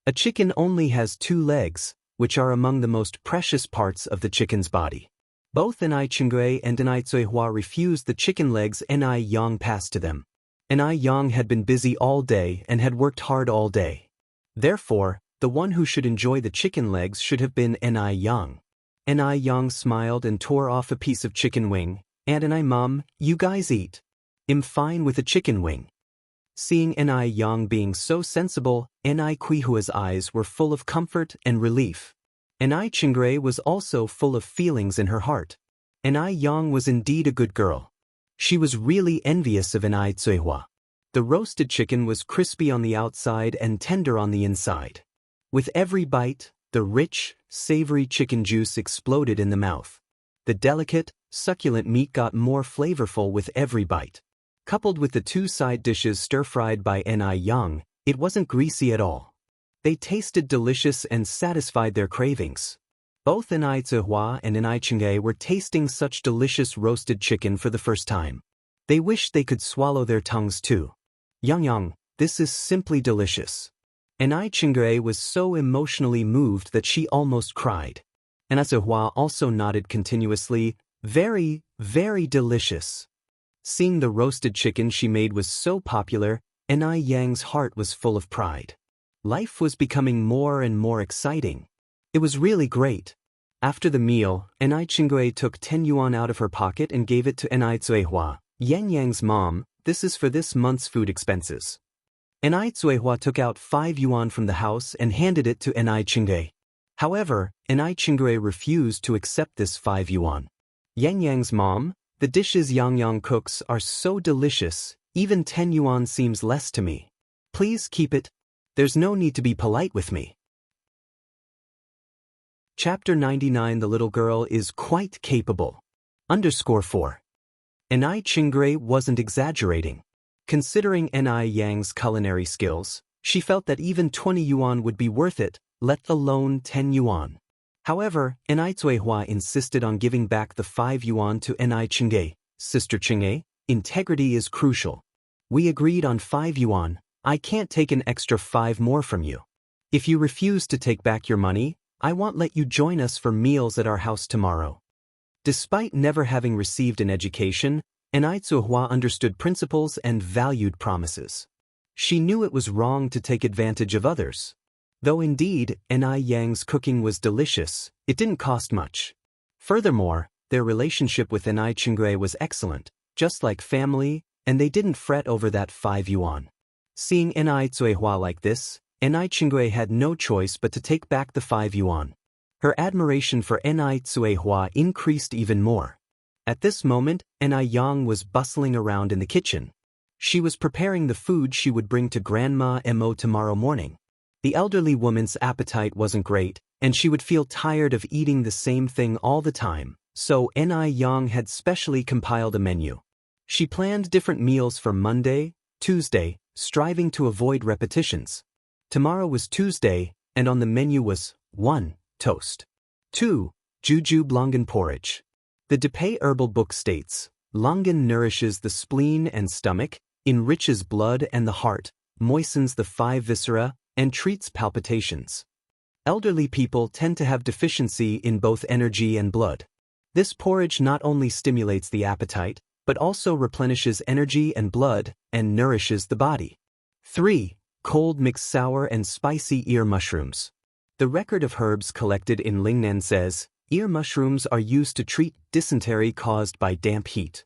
A chicken only has 2 legs, which are among the most precious parts of the chicken's body. Both Enai Chenghui and Enai Tsuehua refused the chicken legs Enai Yang passed to them. Enai Yang had been busy all day and had worked hard all day. Therefore, the one who should enjoy the chicken legs should have been Enai Yang. Enai Yang smiled and tore off a piece of chicken wing. And Enai Mom, you guys eat. I'm fine with a chicken wing. Seeing Enai Yang being so sensible, Enai Kuihua's eyes were full of comfort and relief. Enai Chenghui was also full of feelings in her heart. Enai Yang was indeed a good girl. She was really envious of Enai Tsuehua. The roasted chicken was crispy on the outside and tender on the inside. With every bite, the rich, savory chicken juice exploded in the mouth. The delicate, succulent meat got more flavorful with every bite. Coupled with the 2 side dishes stir-fried by Enai Yang, it wasn't greasy at all. They tasted delicious and satisfied their cravings. Both Enai Tsuehua and Enai Chenghui were tasting such delicious roasted chicken for the first time. They wished they could swallow their tongues too. Yang, this is simply delicious. Enai Chenghui was so emotionally moved that she almost cried. Enai Tsuehua also nodded continuously. Very, very delicious. Seeing the roasted chicken she made was so popular, Enai Yang's heart was full of pride. Life was becoming more and more exciting. It was really great. After the meal, Enai Chenghui took 10 yuan out of her pocket and gave it to Enai Tsuehua. Yang's mom, this is for this month's food expenses. Enai Tsuehua took out 5 yuan from the house and handed it to Enai Chenghui. However, Enai Chenghui refused to accept this 5 yuan. Yang's mom, the dishes Yang cooks are so delicious, Even 10 yuan seems less to me. Please keep it. There's no need to be polite with me. Chapter 99. The little girl is quite capable. _4. Ni Qinggrei wasn't exaggerating. Considering Ni Yang's culinary skills, she felt that even 20 yuan would be worth it, let alone 10 yuan. However, Ni Zuihua insisted on giving back the 5 yuan to Ni Qinggrei. Sister Qinggrei, integrity is crucial. We agreed on 5 yuan, I can't take an extra 5 more from you. If you refuse to take back your money, I won't let you join us for meals at our house tomorrow. Despite never having received an education, Ni Zuihua understood principles and valued promises. She knew it was wrong to take advantage of others. Though indeed, Ni Yang's cooking was delicious, it didn't cost much. Furthermore, their relationship with Ni Qinggrei was excellent, just like family, and they didn't fret over that 5 yuan. Seeing Ni Zuihua like this, Ni Qinggrei had no choice but to take back the 5 yuan. Her admiration for Ni Zuihua increased even more. At this moment, Ni Yang was bustling around in the kitchen. She was preparing the food she would bring to Grandma Mo tomorrow morning. The elderly woman's appetite wasn't great, and she would feel tired of eating the same thing all the time, so Ni Yang had specially compiled a menu. She planned different meals for Monday, Tuesday, striving to avoid repetitions. Tomorrow was Tuesday, and on the menu was 1. Toast. 2. Juju Blangan porridge. The Depay Herbal Book states, Langan nourishes the spleen and stomach, enriches blood and the heart, moistens the 5 viscera, and treats palpitations. Elderly people tend to have deficiency in both energy and blood. This porridge not only stimulates the appetite, but also replenishes energy and blood, and nourishes the body. 3. Cold mixed sour and spicy ear mushrooms. The record of herbs collected in Lingnan says, ear mushrooms are used to treat dysentery caused by damp heat.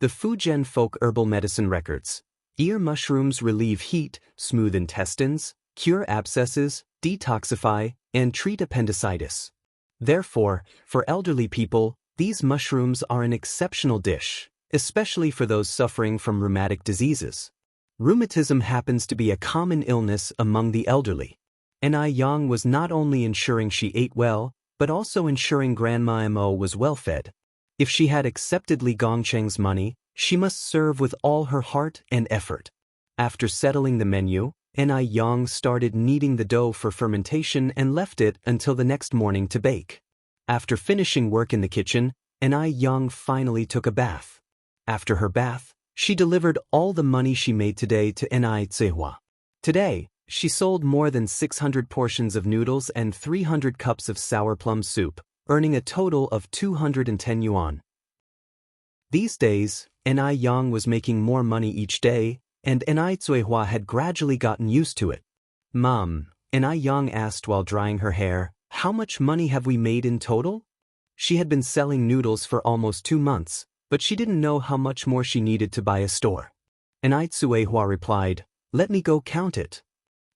The Fujian folk herbal medicine records, ear mushrooms relieve heat, smooth intestines, cure abscesses, detoxify, and treat appendicitis. Therefore, for elderly people, these mushrooms are an exceptional dish, especially for those suffering from rheumatic diseases. Rheumatism happens to be a common illness among the elderly. Ni Yang was not only ensuring she ate well, but also ensuring Grandma Mo was well fed. If she had accepted Li Gongcheng's money, she must serve with all her heart and effort. After settling the menu, Ni Yang started kneading the dough for fermentation and left it until the next morning to bake. After finishing work in the kitchen, Ni Yang finally took a bath. After her bath, she delivered all the money she made today to Ni Zuihua. Today, she sold more than 600 portions of noodles and 300 cups of sour plum soup, earning a total of 210 yuan. These days, Ni Yang was making more money each day, and Ni Zuihua had gradually gotten used to it. Mom, Ni Yang asked while drying her hair, how much money have we made in total? She had been selling noodles for almost 2 months, but she didn't know how much more she needed to buy a store. Ni Zuihua replied, let me go count it.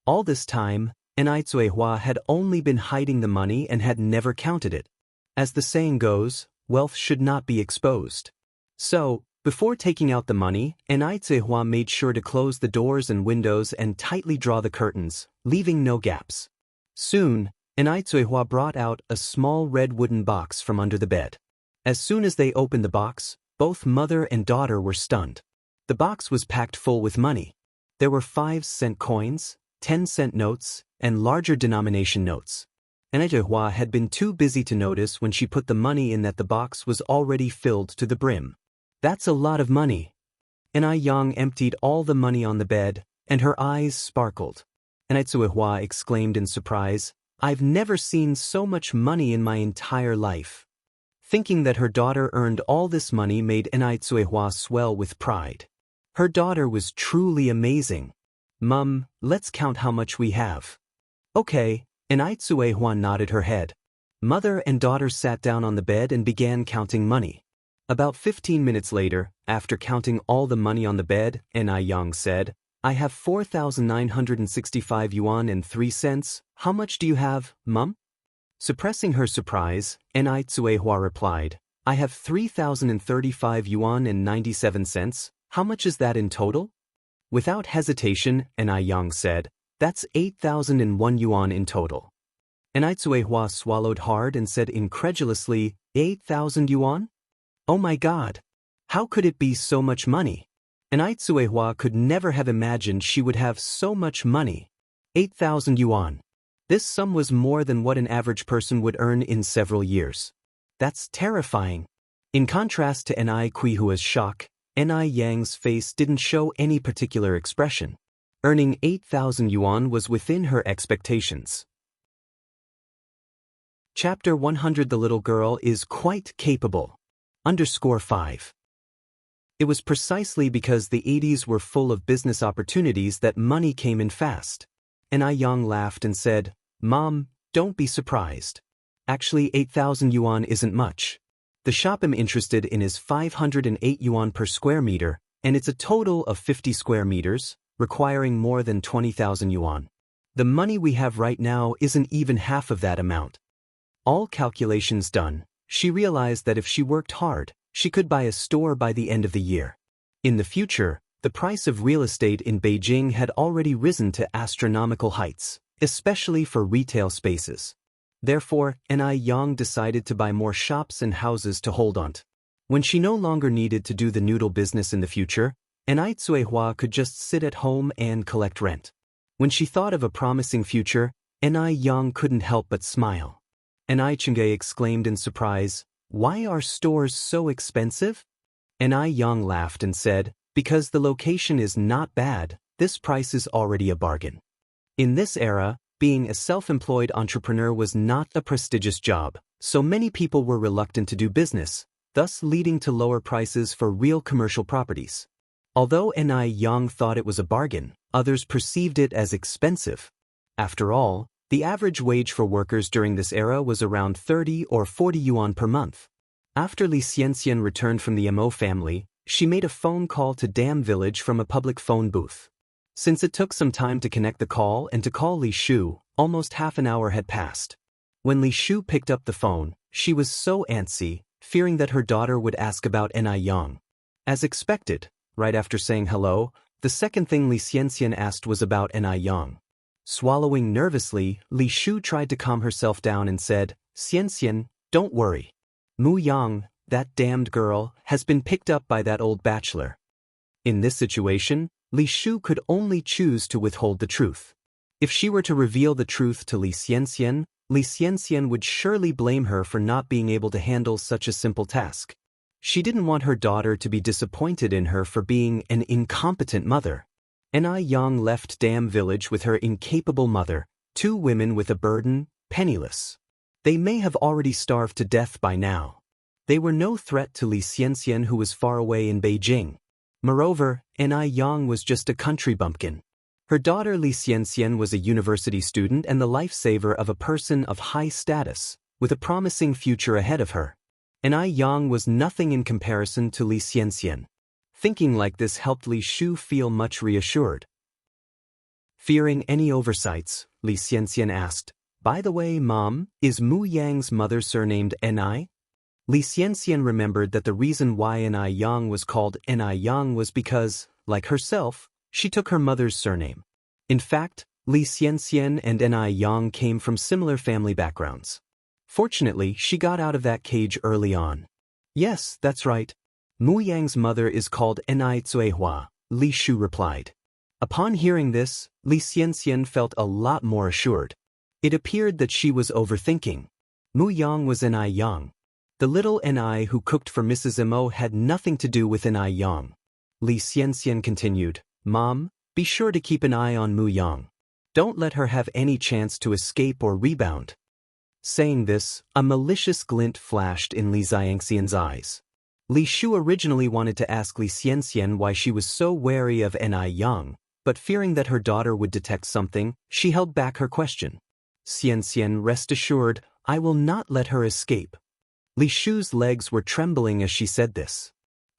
All this time, Ni Zuihua had only been hiding the money and had never counted it. As the saying goes, wealth should not be exposed. So, before taking out the money, Ni Zuihua made sure to close the doors and windows and tightly draw the curtains, leaving no gaps. Soon, Ni Zuihua brought out a small red wooden box from under the bed. As soon as they opened the box, both mother and daughter were stunned. The box was packed full with money. There were 5-cent coins, 10-cent notes, and larger denomination notes. Ni Zuihua had been too busy to notice when she put the money in that the box was already filled to the brim. That's a lot of money. Ni Yang emptied all the money on the bed, and her eyes sparkled. Ni Zuihua exclaimed in surprise, I've never seen so much money in my entire life. Thinking that her daughter earned all this money made Ni Zuihua swell with pride. Her daughter was truly amazing. Mum, let's count how much we have. Okay, Ni Zuihua nodded her head. Mother and daughter sat down on the bed and began counting money. About 15 minutes later, after counting all the money on the bed, Ni Yang said, I have 4,965 yuan and 3 cents. How much do you have, Mum? Suppressing her surprise, Ni Zuihua replied, I have 3,035 yuan and 97 cents. How much is that in total? Without hesitation, Yang said, "That's 8,001 yuan in total." Hua swallowed hard and said incredulously, 8,000 yuan? Oh my God! How could it be so much money? Hua could never have imagined she would have so much money. 8,000 yuan. This sum was more than what an average person would earn in several years. That's terrifying. In contrast to Hua's shock, Yang's face didn't show any particular expression. Earning 8,000 yuan was within her expectations. Chapter 100. The little girl is quite capable. _5. It was precisely because the 80s were full of business opportunities that money came in fast. Yang laughed and said, "Mom, don't be surprised. Actually, 8,000 yuan isn't much. The shop I'm interested in is 508 yuan per square meter, and it's a total of 50 square meters, requiring more than 20,000 yuan. The money we have right now isn't even half of that amount." All calculations done, she realized that if she worked hard, she could buy a store by the end of the year. In the future, the price of real estate in Beijing had already risen to astronomical heights, especially for retail spaces. Therefore, Yang decided to buy more shops and houses to hold on to. When she no longer needed to do the noodle business in the future, Hua could just sit at home and collect rent. When she thought of a promising future, Yang couldn't help but smile. Chengge exclaimed in surprise, "Why are stores so expensive?" Yang laughed and said, "Because the location is not bad, this price is already a bargain." In this era, being a self-employed entrepreneur was not a prestigious job, so many people were reluctant to do business, thus leading to lower prices for real commercial properties. Although Yang thought it was a bargain, others perceived it as expensive. After all, the average wage for workers during this era was around 30 or 40 yuan per month. After Xianxia returned from the Mo family, she made a phone call to Dam Village from a public phone booth. Since it took some time to connect the call and to call Li Shu, almost half an hour had passed. When Li Shu picked up the phone, she was so antsy, fearing that her daughter would ask about Yang. As expected, right after saying hello, the second thing Xianxia asked was about Yang. Swallowing nervously, Li Shu tried to calm herself down and said, "Xianxia, don't worry. Mu Yang, that damned girl, has been picked up by that old bachelor." In this situation, Li Shu could only choose to withhold the truth. If she were to reveal the truth to Li Xianxia would surely blame her for not being able to handle such a simple task. She didn't want her daughter to be disappointed in her for being an incompetent mother. Yang left Dam Village with her incapable mother, two women with a burden, penniless. They may have already starved to death by now. They were no threat to Li Xianxia, who was far away in Beijing. Moreover, Yang was just a country bumpkin. Her daughter Li Xianxia was a university student and the lifesaver of a person of high status, with a promising future ahead of her. Yang was nothing in comparison to Li Xianxia. Thinking like this helped Li Shu feel much reassured. Fearing any oversights, Li Xianxia asked, "By the way, Mom, is Mu Yang's mother surnamed Ni?" Li Xianxia remembered that the reason why Yang was called Yang was because, like herself, she took her mother's surname. In fact, Li Xianxia and Yang came from similar family backgrounds. Fortunately, she got out of that cage early on. "Yes, that's right. Mu Yang's mother is called Hua," Li Shu replied. Upon hearing this, Li Xianxia felt a lot more assured. It appeared that she was overthinking. Mu Yang was Yang. The little Ni who cooked for Mrs. Mo had nothing to do with Yang. Li Xianxia continued, "Mom, be sure to keep an eye on Mu Yang. Don't let her have any chance to escape or rebound." Saying this, a malicious glint flashed in Li Xianxian's eyes. Li Shu originally wanted to ask Li Xianxia why she was so wary of Yang, but fearing that her daughter would detect something, she held back her question. "Xianxia, rest assured, I will not let her escape." Li Shu's legs were trembling as she said this.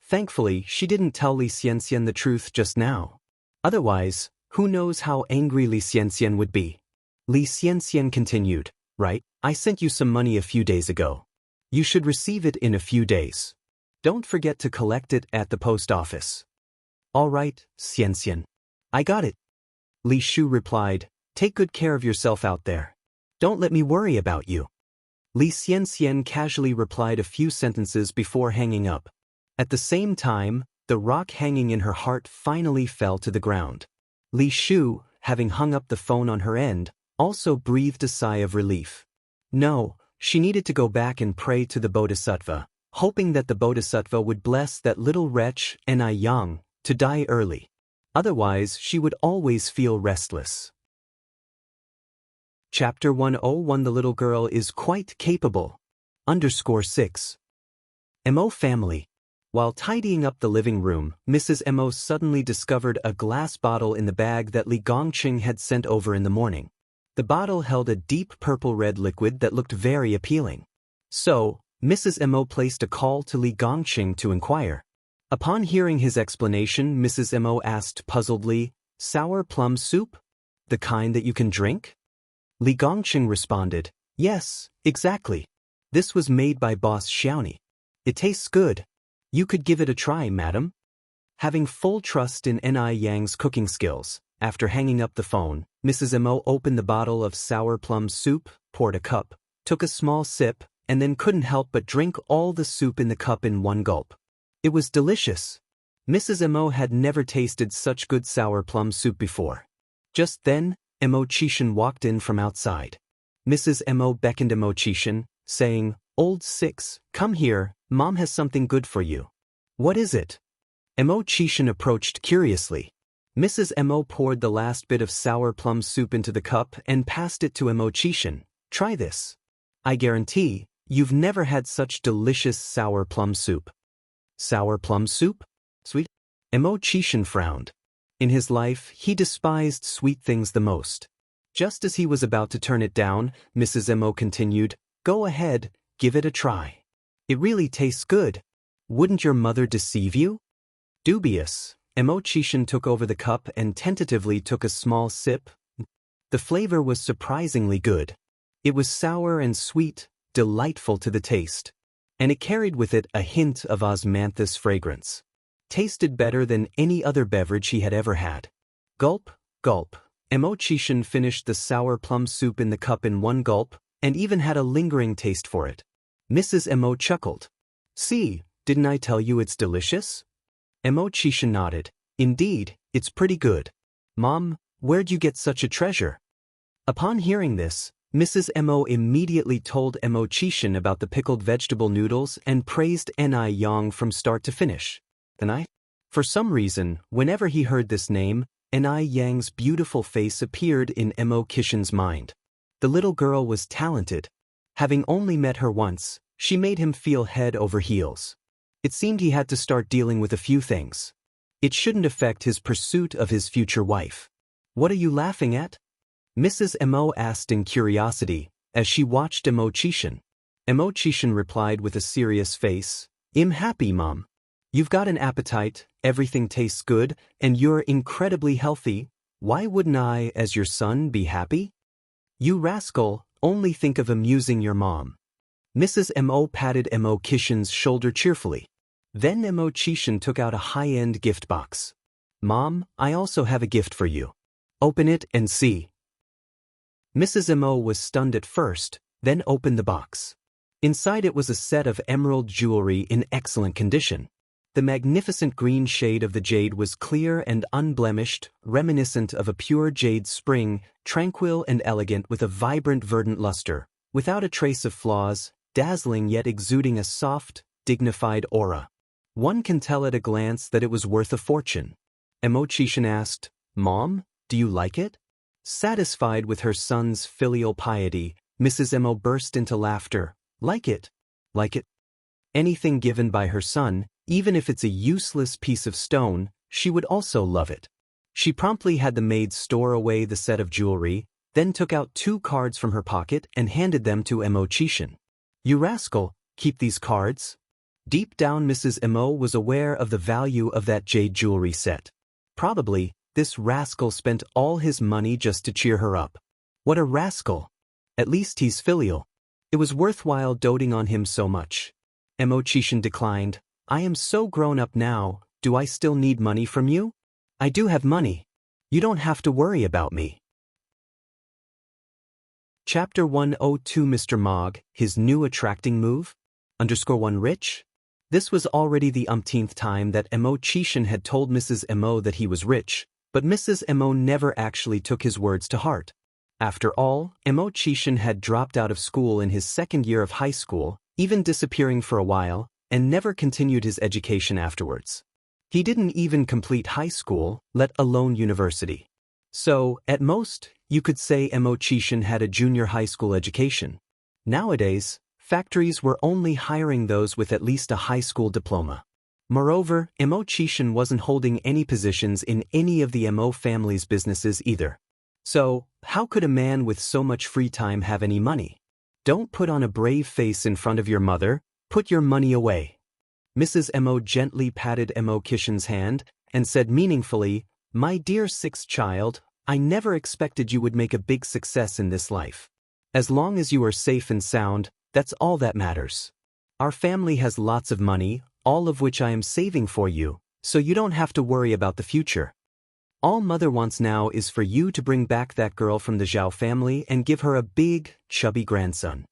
Thankfully, she didn't tell Li Xianxia the truth just now. Otherwise, who knows how angry Li Xianxia would be. Li Xianxia continued, "Right, I sent you some money a few days ago. You should receive it in a few days. Don't forget to collect it at the post office." "All right, Xianxia." I got it. Li Shu replied, take good care of yourself out there. Don't let me worry about you. Li Xianxia casually replied a few sentences before hanging up. At the same time, the rock hanging in her heart finally fell to the ground. Li Shu, having hung up the phone on her end, also breathed a sigh of relief. No, she needed to go back and pray to the Bodhisattva, hoping that the Bodhisattva would bless that little wretch, Ni Yang, to die early. Otherwise, she would always feel restless. Chapter 101 The little girl is quite capable. _6. Mo family. While tidying up the living room, Mrs. Mo suddenly discovered a glass bottle in the bag that Li Gongqing had sent over in the morning. The bottle held a deep purple-red liquid that looked very appealing. So, Mrs. Mo placed a call to Li Gongqing to inquire. Upon hearing his explanation, Mrs. Mo asked puzzledly, sour plum soup? The kind that you can drink? Li Gongqing responded, yes, exactly. This was made by Boss Xiaoni. It tastes good. You could give it a try, madam. Having full trust in Ni Yang's cooking skills, after hanging up the phone, Mrs. Mo opened the bottle of sour plum soup, poured a cup, took a small sip, and then couldn't help but drink all the soup in the cup in one gulp. It was delicious. Mrs. Mo had never tasted such good sour plum soup before. Just then, Mo Qishan walked in from outside. Mrs. Mo beckoned Mo Qishan, saying, Old Six, come here, Mom has something good for you. What is it? Mo Qishan approached curiously. Mrs. Mo poured the last bit of sour plum soup into the cup and passed it to Mo Qishan. Try this. I guarantee, you've never had such delicious sour plum soup. Sour plum soup? Sweet? Mo Qishan frowned. In his life, he despised sweet things the most. Just as he was about to turn it down, Mrs. Mo continued, Go ahead, give it a try. It really tastes good. Wouldn't your mother deceive you? Dubious, Mo Qishan took over the cup and tentatively took a small sip. The flavor was surprisingly good. It was sour and sweet, delightful to the taste. And it carried with it a hint of osmanthus fragrance. Tasted better than any other beverage he had ever had. Gulp, gulp. Mo Qishan finished the sour plum soup in the cup in one gulp, and even had a lingering taste for it. Mrs. Mo chuckled. See, didn't I tell you it's delicious? Mo Qishan nodded. Indeed, it's pretty good. Mom, where'd you get such a treasure? Upon hearing this, Mrs. Mo immediately told Mo Qishan about the pickled vegetable noodles and praised Ni Yang from start to finish. For some reason, whenever he heard this name, Ni Yang's beautiful face appeared in Mo Qishan's mind. The little girl was talented. Having only met her once, she made him feel head over heels. It seemed he had to start dealing with a few things. It shouldn't affect his pursuit of his future wife. What are you laughing at? Mrs. Mo asked in curiosity, as she watched Mo Qishan. Mo Qishan replied with a serious face, I'm happy, Mom. You've got an appetite, everything tastes good, and you're incredibly healthy. Why wouldn't I, as your son, be happy? You rascal, only think of amusing your mom. Mrs. Mo patted Mo Qishan's shoulder cheerfully. Then Mo Qishan took out a high-end gift box. Mom, I also have a gift for you. Open it and see. Mrs. Mo was stunned at first, then opened the box. Inside it was a set of emerald jewelry in excellent condition. The magnificent green shade of the jade was clear and unblemished, reminiscent of a pure jade spring, tranquil and elegant with a vibrant verdant luster, without a trace of flaws, dazzling yet exuding a soft, dignified aura. One can tell at a glance that it was worth a fortune. Mo Qishan asked, Mom, do you like it? Satisfied with her son's filial piety, Mrs. Mo burst into laughter. Like it? Like it? Anything given by her son, even if it's a useless piece of stone, she would also love it. She promptly had the maid store away the set of jewelry, then took out 2 cards from her pocket and handed them to Mo Qishan. You rascal, keep these cards? Deep down Mrs. Mo was aware of the value of that jade jewelry set. Probably, this rascal spent all his money just to cheer her up. What a rascal! At least he's filial. It was worthwhile doting on him so much. Mo Qishan declined. I am so grown up now, do I still need money from you? I do have money. You don't have to worry about me. Chapter 102 Mr. Mogg, his new attracting move? _1 Rich? This was already the umpteenth time that Mo Chishan had told Mrs. Mo that he was rich, but Mrs. Mo never actually took his words to heart. After all, Mo Chishan had dropped out of school in his second year of high school, even disappearing for a while, and never continued his education afterwards. He didn't even complete high school, let alone university. So, at most, you could say Mo Chishan had a junior high school education. Nowadays, factories were only hiring those with at least a high school diploma. Moreover, Mo Chishan wasn't holding any positions in any of the Mo family's businesses either. So, how could a man with so much free time have any money? Don't put on a brave face in front of your mother, put your money away. Mrs. Mo gently patted Mo Chishan's hand and said meaningfully, "My dear sixth child, I never expected you would make a big success in this life. As long as you are safe and sound, that's all that matters. Our family has lots of money, all of which I am saving for you, so you don't have to worry about the future. All mother wants now is for you to bring back that girl from the Zhao family and give her a big, chubby grandson."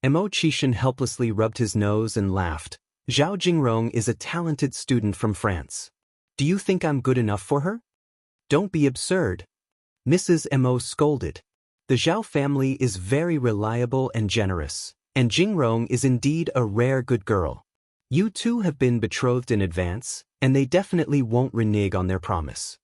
Mo Chishan helplessly rubbed his nose and laughed. "Zhao Jingrong is a talented student from France. Do you think I'm good enough for her? Don't be absurd." Mrs. Mo scolded. "The Zhao family is very reliable and generous, and Jingrong is indeed a rare good girl. You two have been betrothed in advance, and they definitely won't renege on their promise."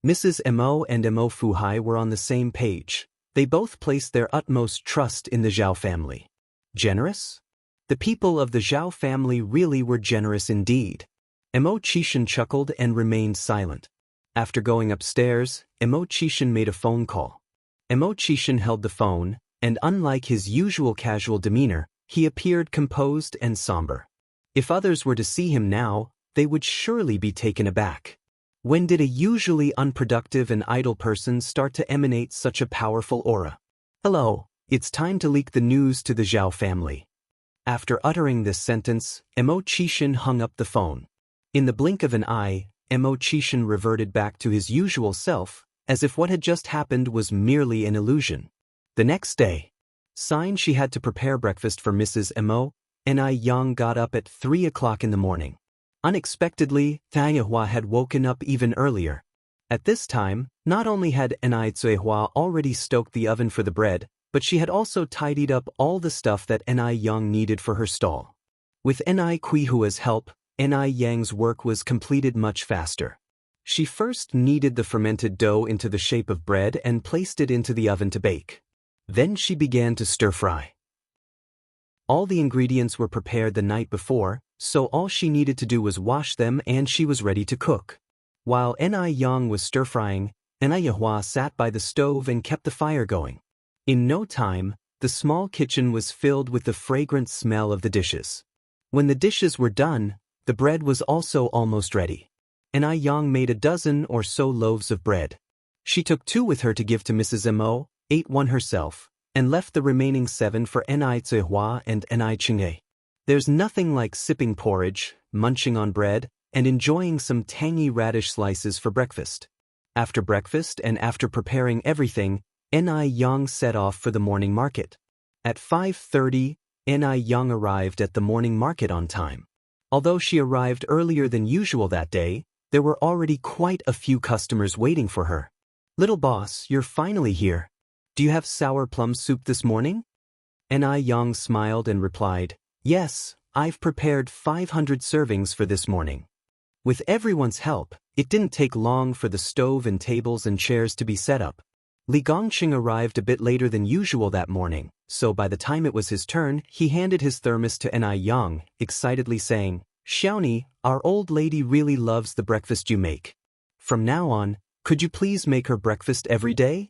Mrs. Mo and Mo Fuhai were on the same page. They both placed their utmost trust in the Zhao family. Generous? The people of the Zhao family really were generous indeed. Mo Chishan chuckled and remained silent. After going upstairs, Mo Chishan made a phone call. Mo Chishan held the phone, and unlike his usual casual demeanor, he appeared composed and somber. If others were to see him now, they would surely be taken aback. When did a usually unproductive and idle person start to emanate such a powerful aura? "Hello, it's time to leak the news to the Zhao family." After uttering this sentence, Mo Chishan hung up the phone. In the blink of an eye, Mo Chishan reverted back to his usual self, as if what had just happened was merely an illusion. The next day, she had to prepare breakfast for Mrs. Mo, and Yang got up at 3 o'clock in the morning. Unexpectedly, Taiyahua had woken up even earlier. At this time, not only had Taiyahua already stoked the oven for the bread, but she had also tidied up all the stuff that Yang needed for her stall. With Kuihua's help, Yang's work was completed much faster. She first kneaded the fermented dough into the shape of bread and placed it into the oven to bake. Then she began to stir-fry. All the ingredients were prepared the night before, so all she needed to do was wash them and she was ready to cook. While Yang was stir-frying, Taiyahua sat by the stove and kept the fire going. In no time, the small kitchen was filled with the fragrant smell of the dishes. When the dishes were done, the bread was also almost ready. Yang made a dozen or so loaves of bread. She took 2 with her to give to Mrs. Mo, ate 1 herself, and left the remaining 7 for Taiyahua and Ching'e. There's nothing like sipping porridge, munching on bread, and enjoying some tangy radish slices for breakfast. After breakfast and after preparing everything, Yang set off for the morning market. At 5:30, Yang arrived at the morning market on time. Although she arrived earlier than usual that day, there were already quite a few customers waiting for her. "Little boss, you're finally here. Do you have sour plum soup this morning?" Yang smiled and replied, "Yes, I've prepared 500 servings for this morning." With everyone's help, it didn't take long for the stove and tables and chairs to be set up. Li Gongqing arrived a bit later than usual that morning, so by the time it was his turn, he handed his thermos to Yang, excitedly saying, "Xiaoni, our old lady really loves the breakfast you make. From now on, could you please make her breakfast every day?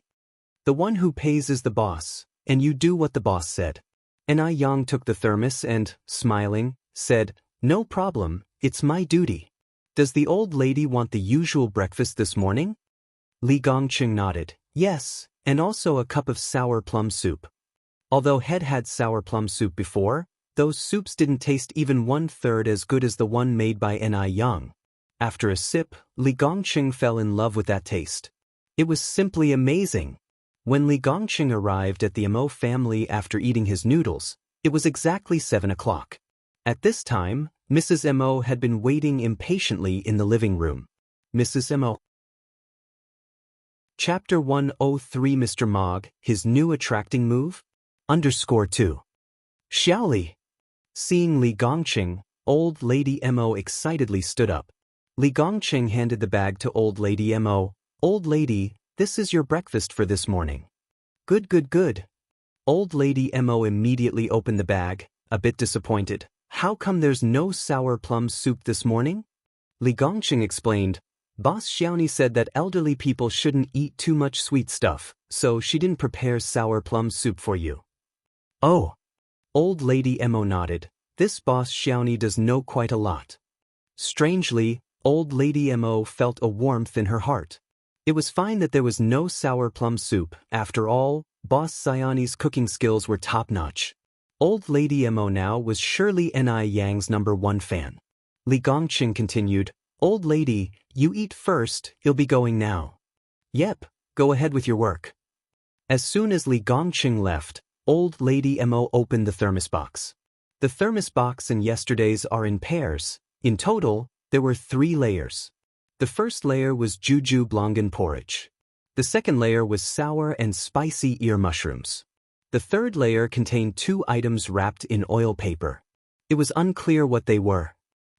The one who pays is the boss, and you do what the boss said." Yang took the thermos and, smiling, said, "No problem, it's my duty. Does the old lady want the usual breakfast this morning?" Li Gongqing nodded, "Yes, and also a cup of sour plum soup." Although Head had sour plum soup before, those soups didn't taste even 1/3 as good as the one made by Yang. After a sip, Li Gongqing fell in love with that taste. It was simply amazing. When Li Gongqing arrived at the Mo family after eating his noodles, it was exactly 7 o'clock. At this time, Mrs. Mo had been waiting impatiently in the living room. Mrs. Mo. Chapter 103 Mr. Mogg, his new attracting move? _2. Xiaoli. Seeing Li Gongqing, Old Lady Mo excitedly stood up. Li Gongqing handed the bag to Old Lady Mo. Old Lady, this is your breakfast for this morning. Good, good, good. Old Lady Mo immediately opened the bag, a bit disappointed. How come there's no sour plum soup this morning? Li Gongqing explained. Boss Xiaoni said that elderly people shouldn't eat too much sweet stuff, so she didn't prepare sour plum soup for you. Oh. Old Lady Mo nodded. This Boss Xiaoni does know quite a lot. Strangely, Old Lady Mo felt a warmth in her heart. It was fine that there was no sour plum soup. After all, Boss Xiaoni's cooking skills were top-notch. Old Lady Mo now was surely Ni Yang's #1 fan. Li Gongqing continued, Old Lady, you eat first, you'll be going now. Yep, go ahead with your work. As soon as Li Gongqing left, Old Lady Mo opened the thermos box. The thermos box and yesterday's are in pairs. In total, there were 3 layers. The first layer was juju blongan porridge. The second layer was sour and spicy ear mushrooms. The third layer contained 2 items wrapped in oil paper. It was unclear what they were.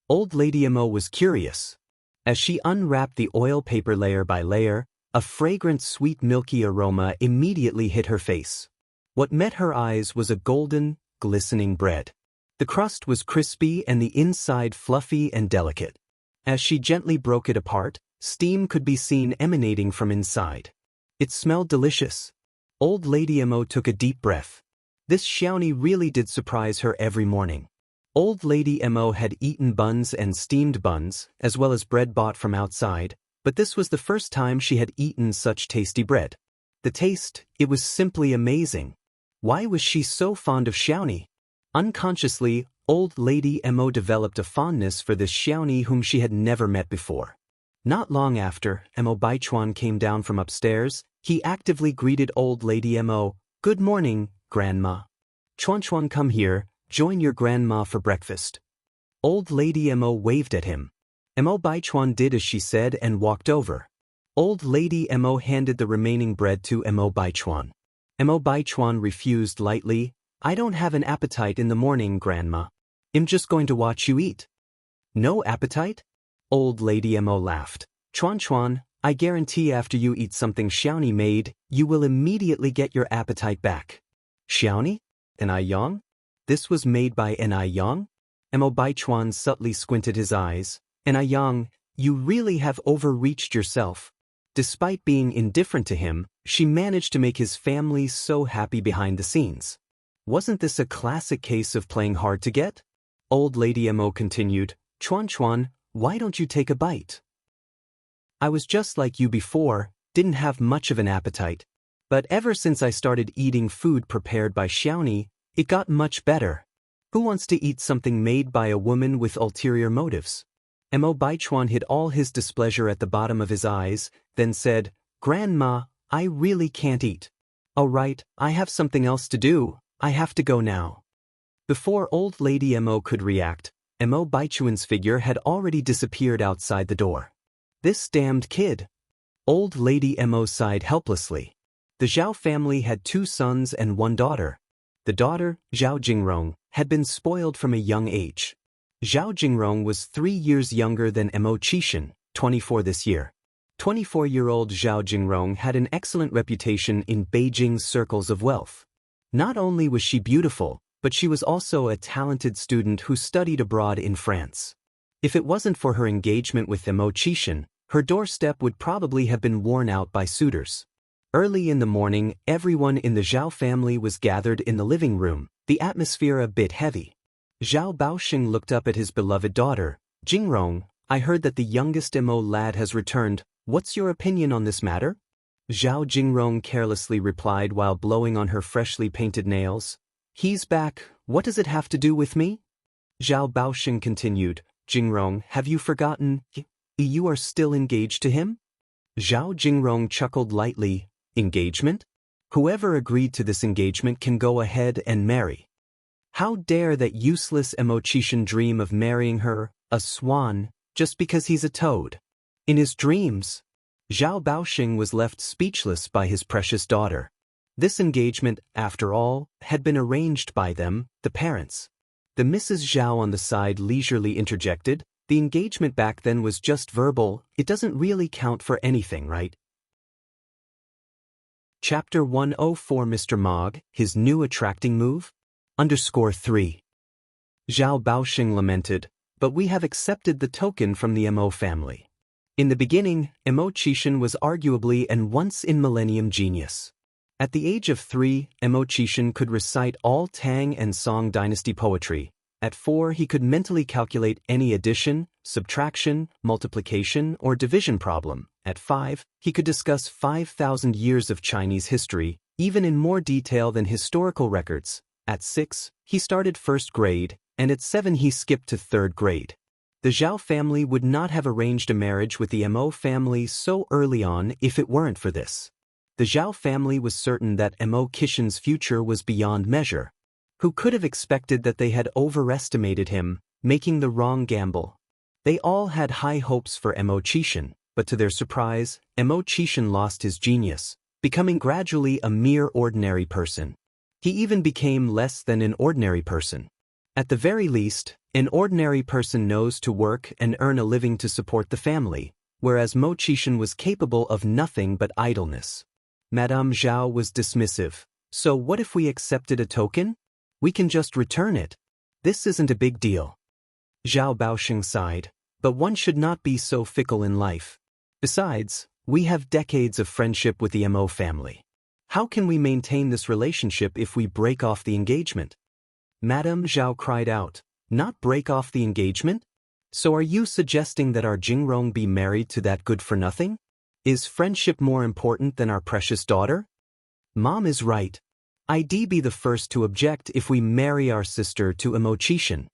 Old Lady Mo was curious. As she unwrapped the oil paper layer by layer, a fragrant sweet milky aroma immediately hit her face. What met her eyes was a golden, glistening bread. The crust was crispy and the inside fluffy and delicate. As she gently broke it apart, steam could be seen emanating from inside. It smelled delicious. Old Lady Mo took a deep breath. This Xiaoni really did surprise her every morning. Old Lady Mo had eaten buns and steamed buns, as well as bread bought from outside, but this was the first time she had eaten such tasty bread. The taste, it was simply amazing. Why was she so fond of Xiaoni? Unconsciously, Old Lady Mo developed a fondness for this Xiaoni whom she had never met before. Not long after, Mo Baichuan came down from upstairs, he actively greeted Old Lady Mo. Good morning, Grandma. Chuan, come here, join your grandma for breakfast. Old Lady Mo waved at him. Mo Baichuan did as she said and walked over. Old Lady Mo handed the remaining bread to Mo Baichuan. Mo Baichuan refused lightly. I don't have an appetite in the morning, Grandma. I'm just going to watch you eat. No appetite? Old Lady Mo laughed. Chuan, I guarantee after you eat something Xiaoni made, you will immediately get your appetite back. Xiaoni? Ni Yang? This was made by Ni Yang? Mo Baichuan subtly squinted his eyes. Ni Yang, you really have overreached yourself. Despite being indifferent to him, she managed to make his family so happy behind the scenes. Wasn't this a classic case of playing hard to get? Old Lady Mo continued, Chuan, why don't you take a bite? I was just like you before, didn't have much of an appetite. But ever since I started eating food prepared by Xiaoni, it got much better. Who wants to eat something made by a woman with ulterior motives? Mo Baichuan hid all his displeasure at the bottom of his eyes, then said, Grandma, I really can't eat. All right, I have something else to do, I have to go now. Before Old Lady Mo could react, Mo Baichuan's figure had already disappeared outside the door. This damned kid. Old Lady Mo sighed helplessly. The Zhao family had 2 sons and 1 daughter. The daughter, Zhao Jingrong, had been spoiled from a young age. Zhao Jingrong was 3 years younger than Mo Qishan, 24 this year. 24-year-old Zhao Jingrong had an excellent reputation in Beijing's circles of wealth. Not only was she beautiful, but she was also a talented student who studied abroad in France. If it wasn't for her engagement with Mo Qishan, her doorstep would probably have been worn out by suitors. Early in the morning, everyone in the Zhao family was gathered in the living room, the atmosphere a bit heavy. Zhao Baoxing looked up at his beloved daughter. Jingrong, I heard that the youngest Mo lad has returned. What's your opinion on this matter? Zhao Jingrong carelessly replied while blowing on her freshly painted nails. He's back, what does it have to do with me? Zhao Baoxing continued. Jingrong, have you forgotten? You are still engaged to him? Zhao Jingrong chuckled lightly. Engagement? Whoever agreed to this engagement can go ahead and marry. How dare that useless Emochishan dream of marrying her, a swan, just because he's a toad? In his dreams, Zhao Baoxing was left speechless by his precious daughter. This engagement, after all, had been arranged by them, the parents. The Mrs. Zhao on the side leisurely interjected, the engagement back then was just verbal, it doesn't really count for anything, right? Chapter 104 Mr. Mog, his new attracting move? _3. Zhao Baoxing lamented, but we have accepted the token from the Mo family. In the beginning, Emochishan was arguably an once-in-millennium genius. At the age of 3, Emochishan could recite all Tang and Song dynasty poetry. At 4, he could mentally calculate any addition, subtraction, multiplication, or division problem. At 5, he could discuss 5,000 years of Chinese history, even in more detail than historical records. At 6, he started first grade, and at 7 he skipped to third grade. The Zhao family would not have arranged a marriage with the Mo family so early on if it weren't for this. The Zhao family was certain that Emochishan's future was beyond measure. Who could have expected that they had overestimated him, making the wrong gamble? They all had high hopes for Emochishan, but to their surprise, Emochishan lost his genius, becoming gradually a mere ordinary person. He even became less than an ordinary person. At the very least, an ordinary person knows to work and earn a living to support the family, whereas Emochishan was capable of nothing but idleness. Madame Zhao was dismissive. So what if we accepted a token? We can just return it. This isn't a big deal. Zhao Baoxing sighed, but one should not be so fickle in life. Besides, we have decades of friendship with the Mo family. How can we maintain this relationship if we break off the engagement? Madame Zhao cried out, not break off the engagement? So are you suggesting that our Jingrong be married to that good-for-nothing? Is friendship more important than our precious daughter? Mom is right. I'd be the first to object if we marry our sister to Emochishan.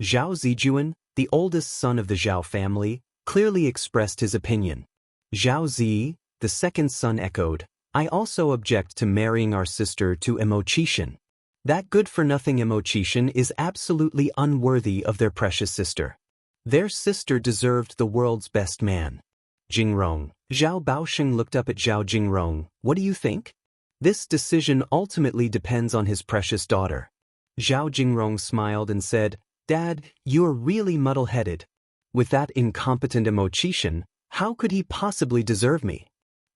Zhao Zijuan, the oldest son of the Zhao family, clearly expressed his opinion. Zhao Zi, the second son, echoed, I also object to marrying our sister to Emochishan. That good-for-nothing Emochishan is absolutely unworthy of their precious sister. Their sister deserved the world's best man. Jingrong. Zhao Baoxing looked up at Zhao Jingrong. What do you think? This decision ultimately depends on his precious daughter. Zhao Jingrong smiled and said, Dad, you're really muddle-headed. With that incompetent Emochishan, how could he possibly deserve me?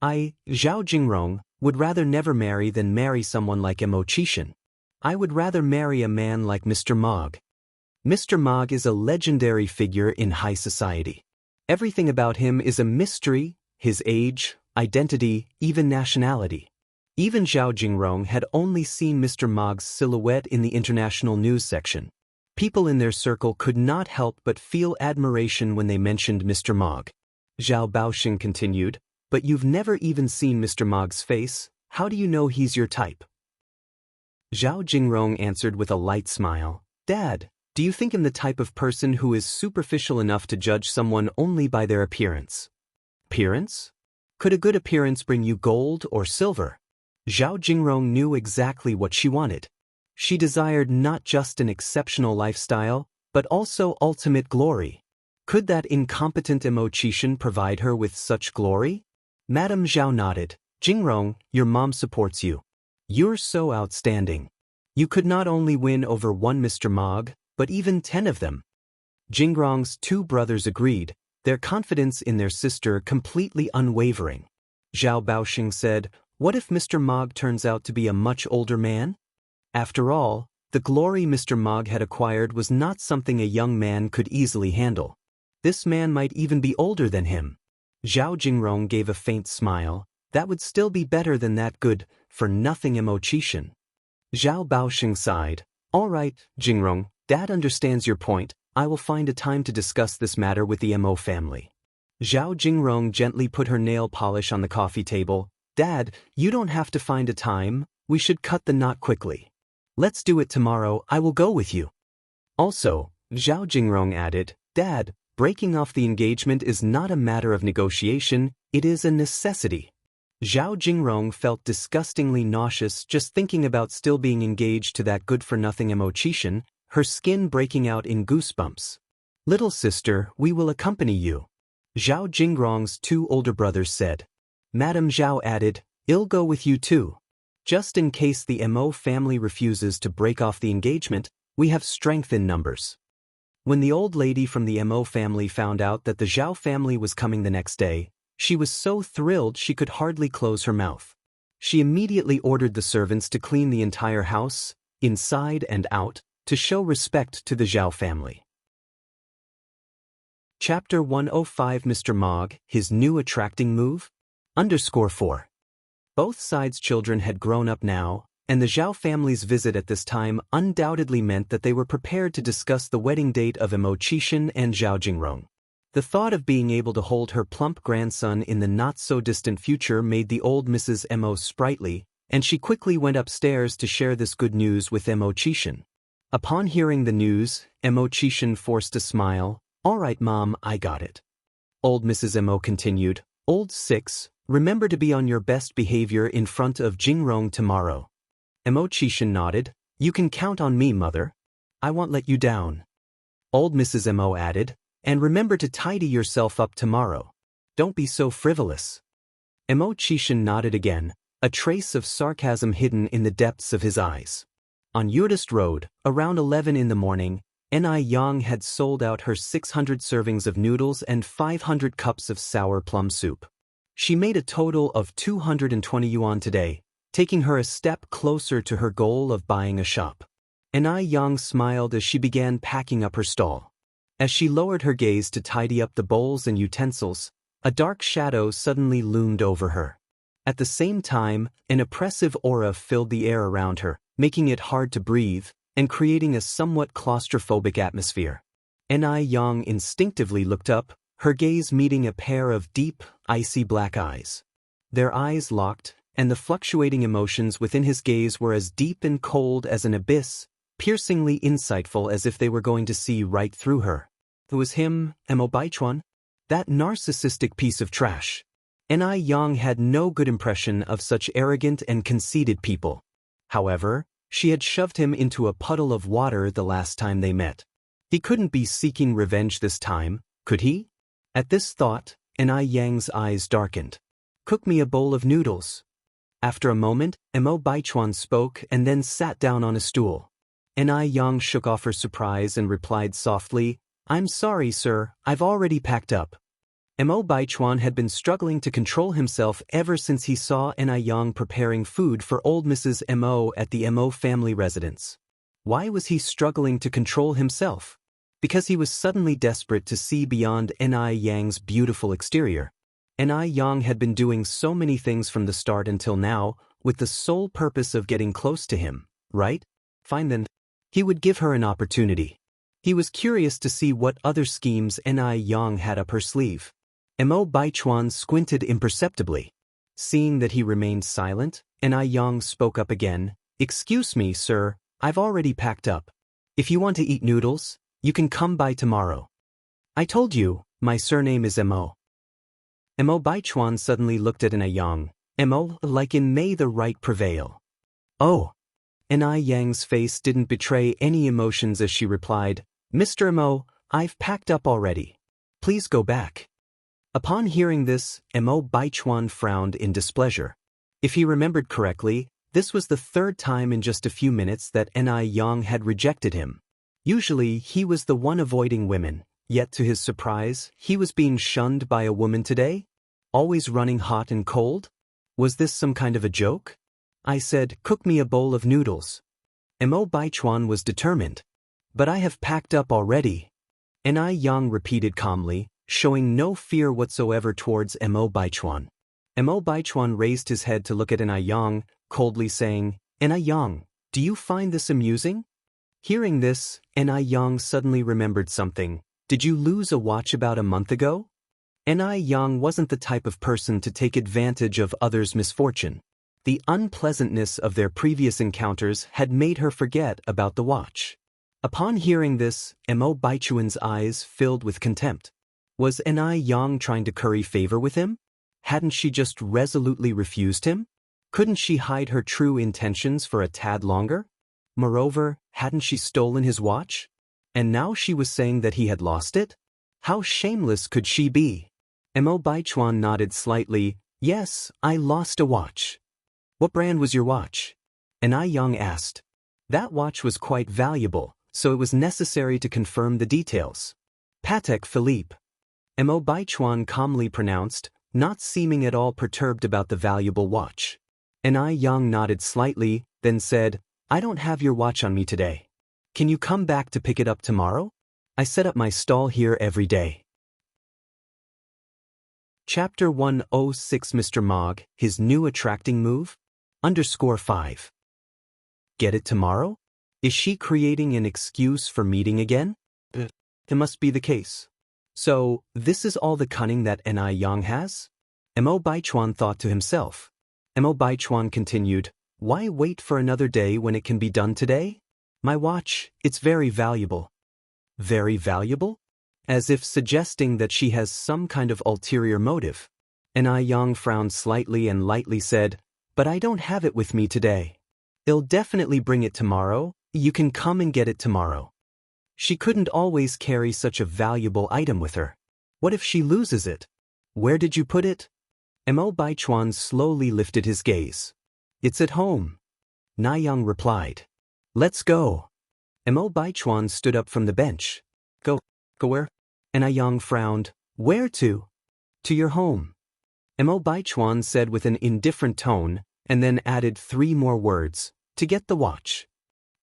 I, Zhao Jingrong, would rather never marry than marry someone like Emochishan. I would rather marry a man like Mr. Mog. Mr. Mog is a legendary figure in high society. Everything about him is a mystery, his age, identity, even nationality. Even Zhao Jingrong had only seen Mr. Mog's silhouette in the international news section. People in their circle could not help but feel admiration when they mentioned Mr. Mog. Zhao Baoxing continued, but you've never even seen Mr. Mog's face, how do you know he's your type? Zhao Jingrong answered with a light smile, Dad, do you think I'm the type of person who is superficial enough to judge someone only by their appearance? Appearance? Could a good appearance bring you gold or silver? Zhao Jingrong knew exactly what she wanted. She desired not just an exceptional lifestyle, but also ultimate glory. Could that incompetent Emochishan provide her with such glory? Madame Zhao nodded. Jingrong, your mom supports you. You're so outstanding. You could not only win over one Mr. Mog, but even 10 of them. Jingrong's 2 brothers agreed, their confidence in their sister completely unwavering. Zhao Baoxing said, what if Mr. Mog turns out to be a much older man? After all, the glory Mr. Mog had acquired was not something a young man could easily handle. This man might even be older than him. Zhao Jingrong gave a faint smile. That would still be better than that good-for-nothing Emochishan. Zhao Baoxing sighed. All right, Jingrong, Dad understands your point. I will find a time to discuss this matter with the Mo family. Zhao Jingrong gently put her nail polish on the coffee table. Dad, you don't have to find a time. We should cut the knot quickly. Let's do it tomorrow. I will go with you. Also, Zhao Jingrong added, Dad, Breaking off the engagement is not a matter of negotiation, it is a necessity. Zhao Jingrong felt disgustingly nauseous just thinking about still being engaged to that good-for-nothing Mo Qixin, her skin breaking out in goosebumps. "Little sister, we will accompany you," Zhao Jingrong's two older brothers said. Madame Zhao added, "I'll go with you too. Just in case the Mo family refuses to break off the engagement, we have strength in numbers." When the old lady from the Mo family found out that the Zhao family was coming the next day, she was so thrilled she could hardly close her mouth. She immediately ordered the servants to clean the entire house, inside and out, to show respect to the Zhao family. Chapter 105 Mr. Mogg, his new attracting move? _4. Both sides' children had grown up now, and the Zhao family's visit at this time undoubtedly meant that they were prepared to discuss the wedding date of Mo Qixin and Zhao Jingrong. The thought of being able to hold her plump grandson in the not-so-distant future made the old Mrs. Mo sprightly, and she quickly went upstairs to share this good news with Mo Qixin. Upon hearing the news, Mo Qixin forced a smile. "All right, Mom, I got it." Old Mrs. Mo continued, "Old Six, remember to be on your best behavior in front of Jingrong tomorrow." Mo Qixin nodded. "You can count on me, Mother. I won't let you down." Old Mrs. Mo added, "And remember to tidy yourself up tomorrow. Don't be so frivolous." Mo Qixin nodded again, a trace of sarcasm hidden in the depths of his eyes. On Yudist Road, around 11 in the morning, Yang had sold out her 600 servings of noodles and 500 cups of sour plum soup. She made a total of 220 yuan today, taking her a step closer to her goal of buying a shop. Yang smiled as she began packing up her stall. As she lowered her gaze to tidy up the bowls and utensils, a dark shadow suddenly loomed over her. At the same time, an oppressive aura filled the air around her, making it hard to breathe, and creating a somewhat claustrophobic atmosphere. Yang instinctively looked up, her gaze meeting a pair of deep, icy black eyes. Their eyes locked, and the fluctuating emotions within his gaze were as deep and cold as an abyss, piercingly insightful as if they were going to see right through her. It was him, Mo Baichuan? That narcissistic piece of trash. Yang had no good impression of such arrogant and conceited people. However, she had shoved him into a puddle of water the last time they met. He couldn't be seeking revenge this time, could he? At this thought, Yang's eyes darkened. "Cook me a bowl of noodles." After a moment, Mo Baichuan spoke and then sat down on a stool. Yang shook off her surprise and replied softly, "I'm sorry, sir, I've already packed up." Mo Baichuan had been struggling to control himself ever since he saw Yang preparing food for old Mrs. Mo at the Mo family residence. Why was he struggling to control himself? Because he was suddenly desperate to see beyond Yang's beautiful exterior. Yang had been doing so many things from the start until now, with the sole purpose of getting close to him, right? Fine then. He would give her an opportunity. He was curious to see what other schemes Yang had up her sleeve. Mo Baichuan squinted imperceptibly. Seeing that he remained silent, Yang spoke up again. "Excuse me, sir, I've already packed up. If you want to eat noodles, you can come by tomorrow. I told you, my surname is Mo." Mo Baichuan suddenly looked at Yang. Mo, like in May the right prevail. "Oh." Yang's face didn't betray any emotions as she replied, "Mr. Mo, I've packed up already. Please go back." Upon hearing this, Mo Baichuan frowned in displeasure. If he remembered correctly, this was the third time in just a few minutes that Yang had rejected him. Usually, he was the one avoiding women, yet to his surprise, he was being shunned by a woman today? Always running hot and cold? Was this some kind of a joke? I said, "Cook me a bowl of noodles." Mo Baichuan was determined. "But I have packed up already." Yang repeated calmly, showing no fear whatsoever towards Mo Baichuan. Mo Baichuan raised his head to look at Yang, coldly saying, "Yang, do you find this amusing?" Hearing this, Yang suddenly remembered something. "Did you lose a watch about a month ago?" Yang wasn't the type of person to take advantage of others' misfortune. The unpleasantness of their previous encounters had made her forget about the watch. Upon hearing this, Mo Baichuan's eyes filled with contempt. Was Enai Yang trying to curry favor with him? Hadn't she just resolutely refused him? Couldn't she hide her true intentions for a tad longer? Moreover, hadn't she stolen his watch? And now she was saying that he had lost it? How shameless could she be? Mo Baichuan nodded slightly. Yes, I lost a watch. What brand was your watch? Enai Yang asked. That watch was quite valuable, so it was necessary to confirm the details. Patek Philippe. Mo Baichuan calmly pronounced, not seeming at all perturbed about the valuable watch. Enai Yang nodded slightly, then said, I don't have your watch on me today. Can you come back to pick it up tomorrow? I set up my stall here every day. Chapter 106 Mr. Mogg, his new attracting move? _5. Get it tomorrow? Is she creating an excuse for meeting again? It must be the case. So, this is all the cunning that Enai Yang has? Mo Baichuan thought to himself. Mo Baichuan continued, why wait for another day when it can be done today? My watch, it's very valuable. Very valuable? As if suggesting that she has some kind of ulterior motive. Enai Yang frowned slightly and lightly said, but I don't have it with me today. I'll definitely bring it tomorrow. You can come and get it tomorrow. She couldn't always carry such a valuable item with her. What if she loses it? Where did you put it? Mo Baichuan slowly lifted his gaze. It's at home. Naiyang replied. Let's go. Mo Baichuan stood up from the bench. Go where? Naiyang frowned. Where to? To your home. Mo Baichuan said with an indifferent tone, and then added 3 more words. To get the watch.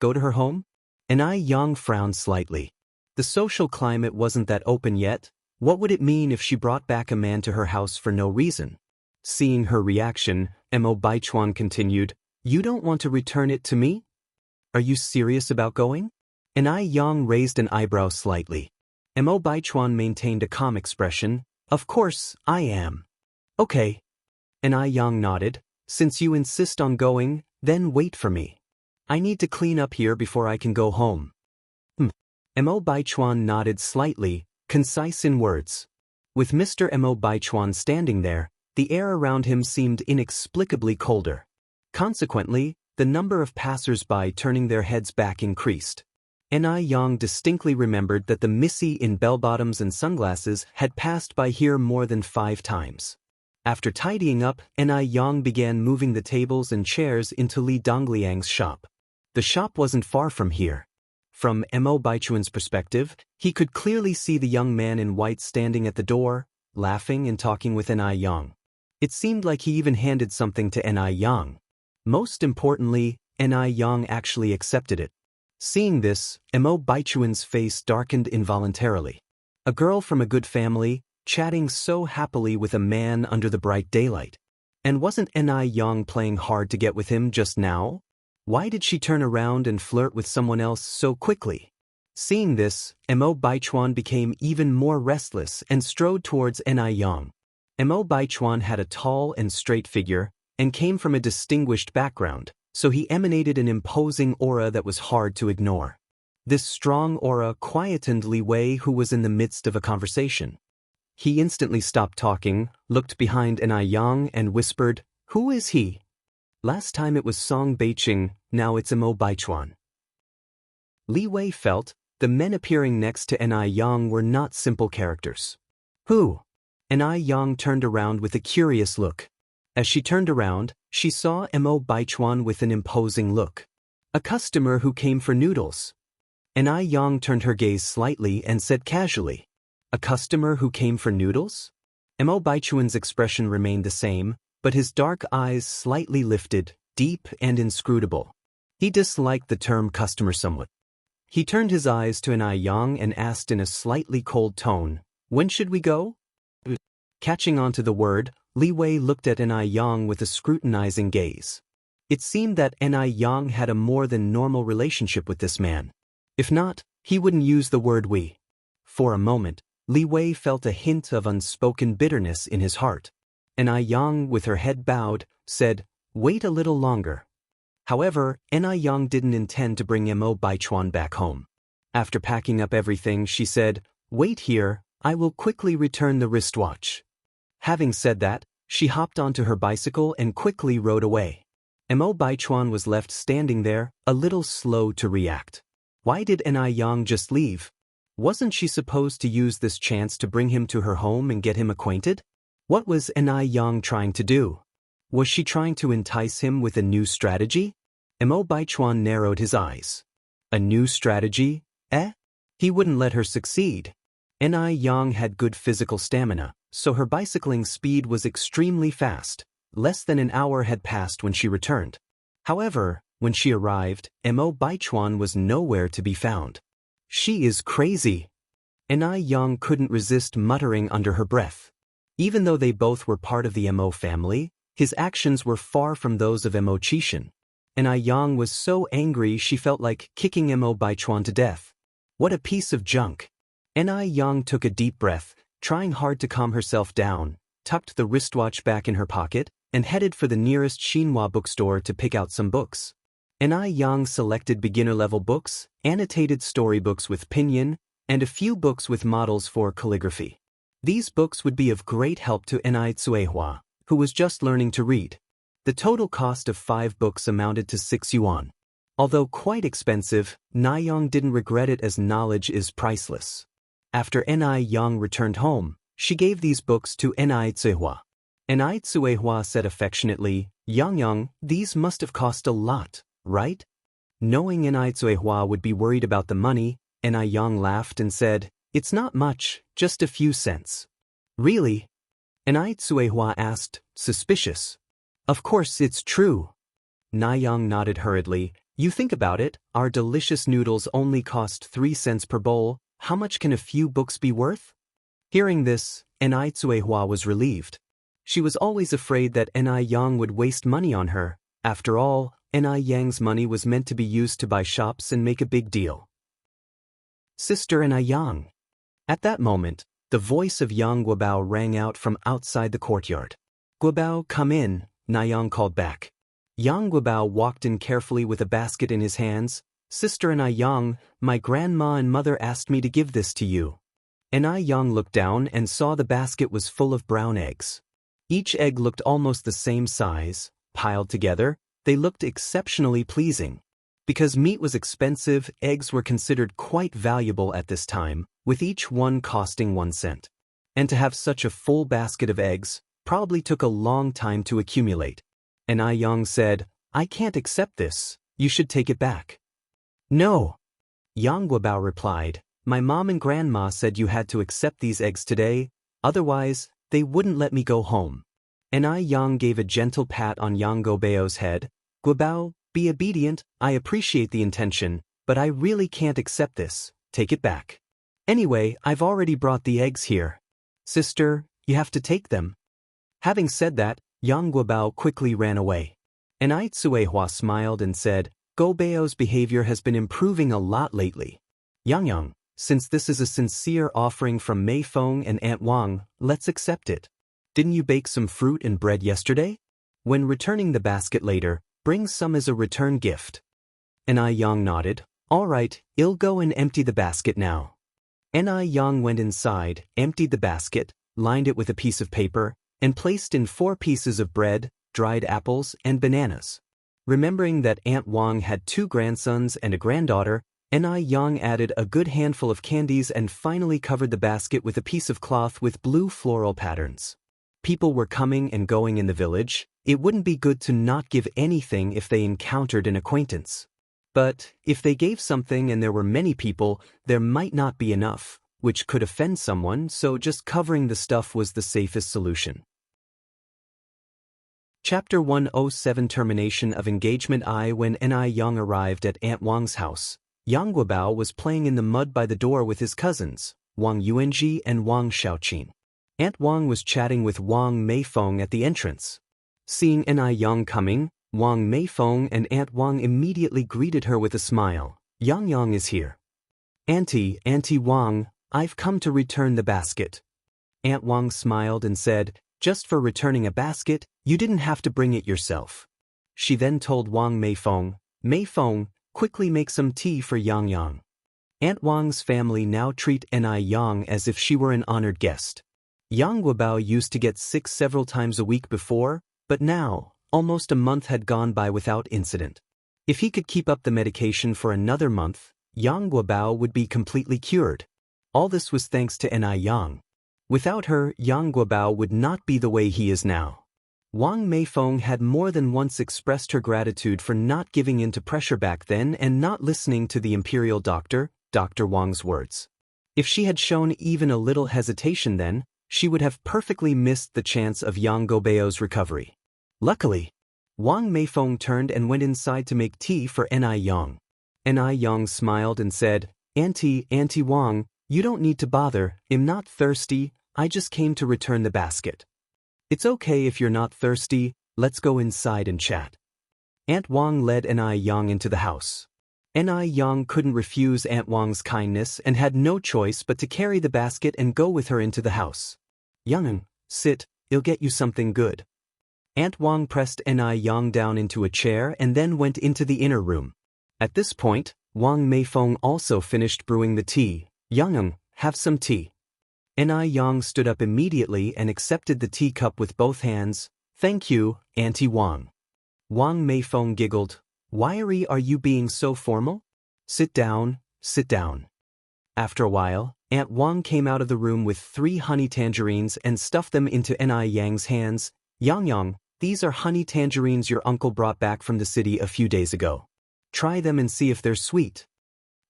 Go to her home? Naiyang frowned slightly. The social climate wasn't that open yet. What would it mean if she brought back a man to her house for no reason? Seeing her reaction, Mo Baichuan continued, You don't want to return it to me? Are you serious about going? Enai Yang raised an eyebrow slightly. Mo Baichuan maintained a calm expression. Of course, I am. Okay. Enai Yang nodded. Since you insist on going, then wait for me. I need to clean up here before I can go home. Mo Baichuan nodded slightly, concise in words. With Mr. Mo Baichuan standing there, the air around him seemed inexplicably colder. Consequently, the number of passers-by turning their heads back increased. Enai Yang distinctly remembered that the missy in bell-bottoms and sunglasses had passed by here more than 5 times. After tidying up, Enai Yang began moving the tables and chairs into Li Dongliang's shop. The shop wasn't far from here. From Mo Baichuan's perspective, he could clearly see the young man in white standing at the door, laughing and talking with Enai Yang. It seemed like he even handed something to Enai Yang. Most importantly, Enai Yang actually accepted it. Seeing this, Mo Baichuan's face darkened involuntarily. A girl from a good family, chatting so happily with a man under the bright daylight. And wasn't Enai Yang playing hard to get with him just now? Why did she turn around and flirt with someone else so quickly? Seeing this, Mo Baichuan became even more restless and strode towards Enai Yang. Mo Baichuan had a tall and straight figure, and came from a distinguished background, so he emanated an imposing aura that was hard to ignore. This strong aura quietened Li Wei, who was in the midst of a conversation. He instantly stopped talking, looked behind Enai Yang and whispered, Who is he? Last time it was Song Beiqing, now it's Mo Baichuan. Li Wei felt the men appearing next to Enai Yang were not simple characters. Who? Enai Yang turned around with a curious look. As she turned around, she saw Mo Baichuan with an imposing look. A customer who came for noodles. Enai Yang turned her gaze slightly and said casually, A customer who came for noodles? Mo Baichuan's expression remained the same, but his dark eyes slightly lifted, deep and inscrutable. He disliked the term customer somewhat. He turned his eyes to Enai Yang and asked in a slightly cold tone, When should we go? Catching on to the word, Li Wei looked at Enai Yang with a scrutinizing gaze. It seemed that Enai Yang had a more than normal relationship with this man. If not, he wouldn't use the word we. For a moment, Li Wei felt a hint of unspoken bitterness in his heart. Enai Yang, with her head bowed, said, Wait a little longer. However, Enai Yang didn't intend to bring Mo Baichuan back home. After packing up everything, she said, "Wait here, I will quickly return the wristwatch." Having said that, she hopped onto her bicycle and quickly rode away. Mo Baichuan was left standing there, a little slow to react. Why did Ni Yang just leave? Wasn't she supposed to use this chance to bring him to her home and get him acquainted? What was Ni Yang trying to do? Was she trying to entice him with a new strategy? Mo Baichuan narrowed his eyes. A new strategy? He wouldn't let her succeed. Ni Yang had good physical stamina, so her bicycling speed was extremely fast. Less than an hour had passed when she returned. However, when she arrived, Mo Baichuan was nowhere to be found. She is crazy. Ni Yang couldn't resist muttering under her breath. Even though they both were part of the Mo family, his actions were far from those of Mo Qixin. Ni Yang was so angry she felt like kicking Mo Baichuan to death. What a piece of junk. Ni Yang took a deep breath, trying hard to calm herself down, tucked the wristwatch back in her pocket, and headed for the nearest Xinhua bookstore to pick out some books. Ni Yang selected beginner-level books, annotated storybooks with pinyin, and a few books with models for calligraphy. These books would be of great help to Ni Tsuehua, who was just learning to read. The total cost of 5 books amounted to 6 yuan. Although quite expensive, Ni Yang didn't regret it as knowledge is priceless. After Ni Yang returned home, she gave these books to Ni Tsuehua. Ni Tsuehua said affectionately, "Yang, these must have cost a lot, right?" Knowing Ni Tsuehua would be worried about the money, Ni Yang laughed and said, "It's not much, just a few cents." "Really?" Ni Tsuehua asked, suspicious. "Of course it's true." Ni Yang nodded hurriedly. "You think about it, our delicious noodles only cost 3 cents per bowl. How much can a few books be worth?" Hearing this, Ni Tsuehua was relieved. She was always afraid that Ni Yang would waste money on her. After all, Ni Yang's money was meant to be used to buy shops and make a big deal. "Sister Ni Yang." At that moment, the voice of Yang Guobao rang out from outside the courtyard. "Guobao, come in," Ni Yang called back. Yang Guobao walked in carefully with a basket in his hands. "Sister Ni Yang, my grandma and mother asked me to give this to you." Ni Yang looked down and saw the basket was full of brown eggs. Each egg looked almost the same size. Piled together, they looked exceptionally pleasing. Because meat was expensive, eggs were considered quite valuable at this time, with each one costing 1 cent. And to have such a full basket of eggs probably took a long time to accumulate. Ni Yang said, "I can't accept this, you should take it back." "No." Yang Guobao replied, "My mom and grandma said you had to accept these eggs today, otherwise, they wouldn't let me go home." Ni Yang gave a gentle pat on Yang Guobao's head. "Guobao, be obedient, I appreciate the intention, but I really can't accept this, take it back. Anyway, I've already brought the eggs here. Sister, you have to take them." Having said that, Yang Guobao quickly ran away. Ni Tsuehua smiled and said, "Guobao's behavior has been improving a lot lately. Yang, since this is a sincere offering from Mei Feng and Aunt Wang, let's accept it. Didn't you bake some fruit and bread yesterday? When returning the basket later, bring some as a return gift." Ni Yang nodded. "All right, I'll go and empty the basket now." Ni Yang went inside, emptied the basket, lined it with a piece of paper, and placed in 4 pieces of bread, dried apples, and bananas. Remembering that Aunt Wang had 2 grandsons and a granddaughter, Ni Yang added a good handful of candies and finally covered the basket with a piece of cloth with blue floral patterns. People were coming and going in the village. It wouldn't be good to not give anything if they encountered an acquaintance. But if they gave something and there were many people, there might not be enough, which could offend someone, so just covering the stuff was the safest solution. Chapter 107 Termination of Engagement. When Ni Yang arrived at Aunt Wang's house, Yang Guobao was playing in the mud by the door with his cousins, Wang Yuanji and Wang Xiaoqin. Aunt Wang was chatting with Wang Meifeng at the entrance. Seeing Ni Yang coming, Wang Meifeng and Aunt Wang immediately greeted her with a smile. "Yang is here." Auntie Wang, I've come to return the basket." Aunt Wang smiled and said, "Just for returning a basket, you didn't have to bring it yourself." She then told Wang Meifeng, "Meifeng, quickly make some tea for Yang." Aunt Wang's family now treat Ni Yang as if she were an honored guest. Yang Guobao used to get sick several times a week before, but now, almost a month had gone by without incident. If he could keep up the medication for another month, Yang Guobao would be completely cured. All this was thanks to Ni Yang. Without her, Yang Guobao would not be the way he is now. Wang Meifeng had more than once expressed her gratitude for not giving in to pressure back then and not listening to the imperial doctor, Dr. Wang's words. If she had shown even a little hesitation then, she would have perfectly missed the chance of Yang Guobao's recovery. Luckily, Wang Meifeng turned and went inside to make tea for Ni Yang. Ni Yang smiled and said, Auntie Wang, you don't need to bother, I'm not thirsty, I just came to return the basket. It's okay if you're not thirsty, let's go inside and chat. Aunt Wang led Ni Yang into the house. Ni Yang couldn't refuse Aunt Wang's kindness and had no choice but to carry the basket and go with her into the house. Yang, sit, I'll get you something good. Aunt Wang pressed Ni Yang down into a chair and then went into the inner room. At this point, Wang Meifeng also finished brewing the tea. Yang, have some tea. Ni Yang stood up immediately and accepted the teacup with both hands. Thank you, Auntie Wang. Wang Meifeng giggled. Why are you being so formal? Sit down, sit down. After a while, Aunt Wang came out of the room with 3 honey tangerines and stuffed them into Ni Yang's hands. Yang, these are honey tangerines your uncle brought back from the city a few days ago. Try them and see if they're sweet.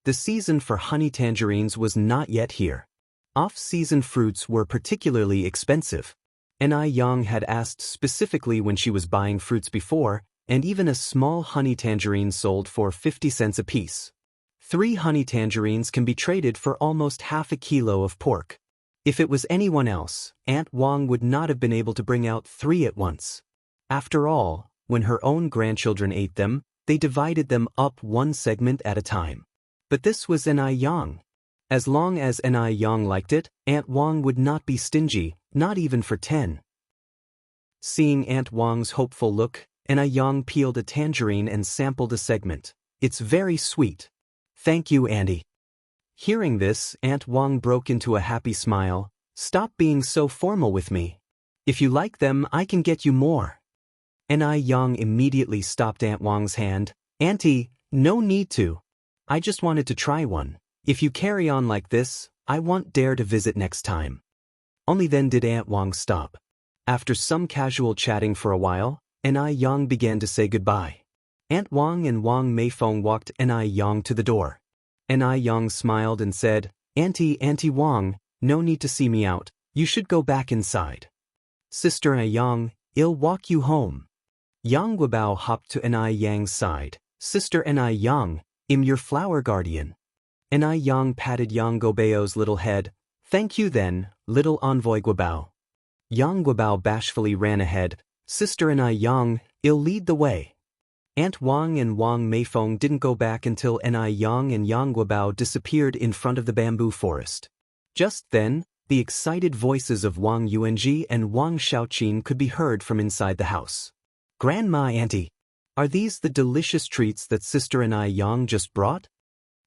The season for honey tangerines was not yet here. Off-season fruits were particularly expensive. Ni Yang had asked specifically when she was buying fruits before, and even a small honey tangerine sold for 50 cents apiece. 3 honey tangerines can be traded for almost half a kilo of pork. If it was anyone else, Aunt Wang would not have been able to bring out 3 at once. After all, when her own grandchildren ate them, they divided them up one segment at a time. But this was Ni Yang. As long as Ni Yang liked it, Aunt Wang would not be stingy, not even for 10. Seeing Aunt Wang's hopeful look, Ni Yang peeled a tangerine and sampled a segment. It's very sweet. Thank you, Auntie. Hearing this, Aunt Wang broke into a happy smile. Stop being so formal with me. If you like them, I can get you more. Ni Yang immediately stopped Aunt Wang's hand. Auntie, no need to. I just wanted to try one. If you carry on like this, I won't dare to visit next time. Only then did Aunt Wang stop. After some casual chatting for a while, Ni Yang began to say goodbye. Aunt Wang and Wang Meifeng walked Ni Yang to the door. Ni Yang smiled and said, Auntie Wang, no need to see me out, you should go back inside. Sister Ni Yang, I'll walk you home. Yang Guobao hopped to Ni Yang's side. Sister Ni Yang, I'm your flower guardian. Ni Yang patted Yang Guobao's little head. Thank you then, little envoy Guobao. Yang Guobao bashfully ran ahead. Sister Ni Yang, I'll lead the way. Aunt Wang and Wang Meifeng didn't go back until Ni Yang and Yang Guobao disappeared in front of the bamboo forest. Just then, the excited voices of Wang Yuanji and Wang Xiaoqin could be heard from inside the house. Grandma Auntie, are these the delicious treats that Sister Ni Yang just brought?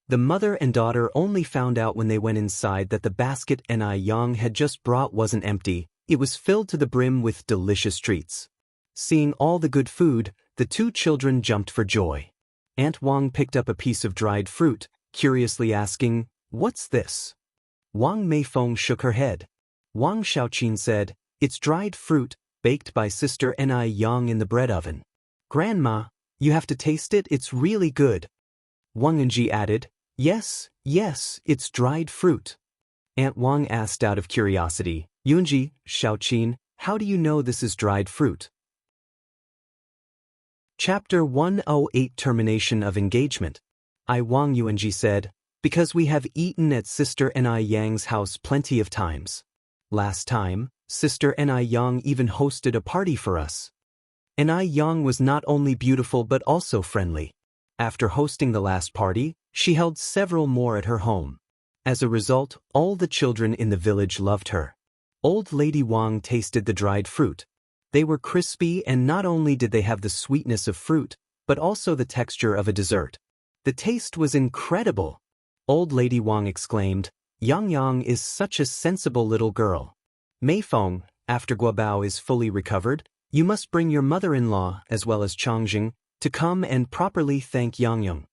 The mother and daughter only found out when they went inside that the basket Ni Yang had just brought wasn't empty, it was filled to the brim with delicious treats. Seeing all the good food, the 2 children jumped for joy. Aunt Wang picked up a piece of dried fruit, curiously asking, What's this? Wang Meifeng shook her head. Wang Xiaoqin said, It's dried fruit, baked by Sister Ni Yang in the bread oven. Grandma, you have to taste it, it's really good. Wang Yunji added, Yes, it's dried fruit. Aunt Wang asked out of curiosity, Yunji, Xiaoqin, how do you know this is dried fruit? Chapter 108 Termination of Engagement. Wang Yuanji said, Because we have eaten at Sister Ni Yang's house plenty of times. Last time, Sister Ni Yang even hosted a party for us. Ni Yang was not only beautiful but also friendly. After hosting the last party, she held several more at her home. As a result, all the children in the village loved her. Old Lady Wang tasted the dried fruit. They were crispy, and not only did they have the sweetness of fruit, but also the texture of a dessert. The taste was incredible. Old Lady Wang exclaimed, Yang Yang is such a sensible little girl. Mei Feng, after Guobao is fully recovered, you must bring your mother-in-law as well as Changjing to come and properly thank Yang Yang.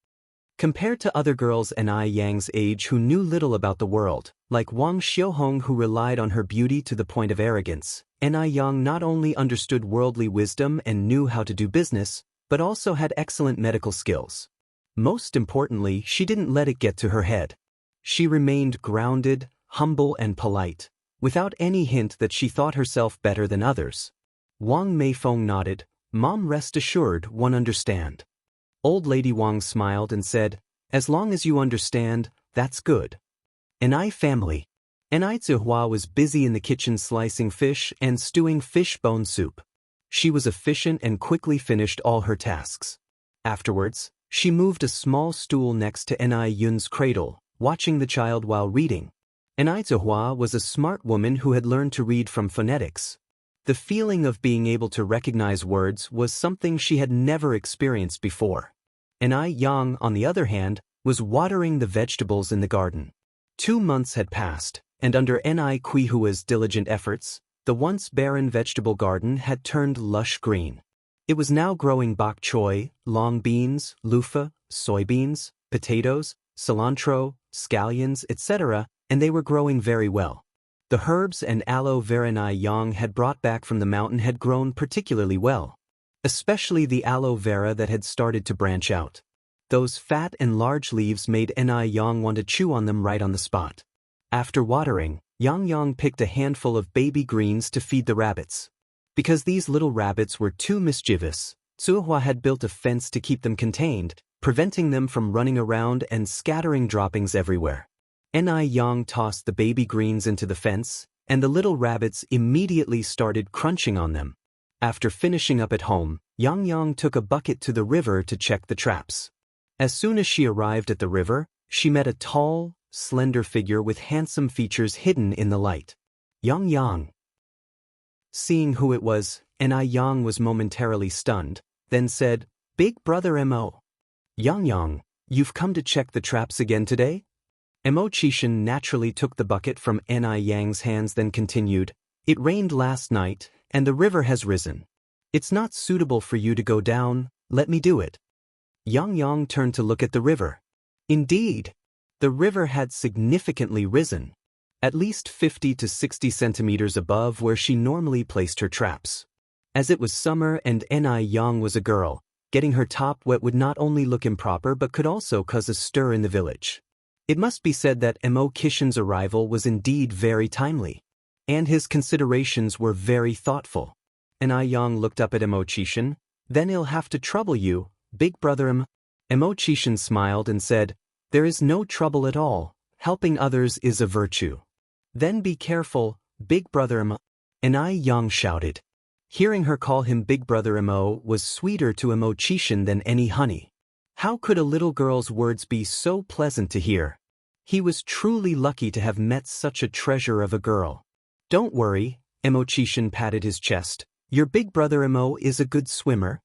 Compared to other girls Yang's age who knew little about the world, like Wang Xiuhong who relied on her beauty to the point of arrogance, Yang not only understood worldly wisdom and knew how to do business, but also had excellent medical skills. Most importantly, she didn't let it get to her head. She remained grounded, humble and polite, without any hint that she thought herself better than others. Wang Meifeng nodded, Mom, rest assured, one understand. Old Lady Wang smiled and said, as long as you understand, that's good. Family. Zihua was busy in the kitchen slicing fish and stewing fish bone soup. She was efficient and quickly finished all her tasks. Afterwards, she moved a small stool next to Yun's cradle, watching the child while reading. Zihua was a smart woman who had learned to read from phonetics. The feeling of being able to recognize words was something she had never experienced before. Yang, on the other hand, was watering the vegetables in the garden. 2 months had passed, and under Kuihua's diligent efforts, the once barren vegetable garden had turned lush green. It was now growing bok choy, long beans, loofah, soybeans, potatoes, cilantro, scallions, etc., and they were growing very well. The herbs and aloe vera Yang had brought back from the mountain had grown particularly well, especially the aloe vera that had started to branch out. Those fat and large leaves made Yang want to chew on them right on the spot. After watering, Yang picked a handful of baby greens to feed the rabbits. Because these little rabbits were too mischievous, Zuhua had built a fence to keep them contained, preventing them from running around and scattering droppings everywhere. Yang tossed the baby greens into the fence, and the little rabbits immediately started crunching on them. After finishing up at home, Yang took a bucket to the river to check the traps. As soon as she arrived at the river, she met a tall, slender figure with handsome features hidden in the light. Yang. Seeing who it was, Yang was momentarily stunned, then said, Big brother Mo. Yang, you've come to check the traps again today? Mo Chishan naturally took the bucket from Yang's hands, then continued, It rained last night, and the river has risen. It's not suitable for you to go down, let me do it. Yang turned to look at the river. Indeed, the river had significantly risen, at least 50 to 60 centimeters above where she normally placed her traps. As it was summer and Yang was a girl, getting her top wet would not only look improper but could also cause a stir in the village. It must be said that Mo Kishin's arrival was indeed very timely, and his considerations were very thoughtful. Yang looked up at Mo Chishan, then he'll have to trouble you, big brother Mo Chishan smiled and said, There is no trouble at all, helping others is a virtue. Then be careful, big brother Mo. Yang shouted. Hearing her call him big brother Mo was sweeter to Mo Chishan than any honey. How could a little girl's words be so pleasant to hear? He was truly lucky to have met such a treasure of a girl. Don't worry, Mo Chishan patted his chest. Your big brother Mo is a good swimmer.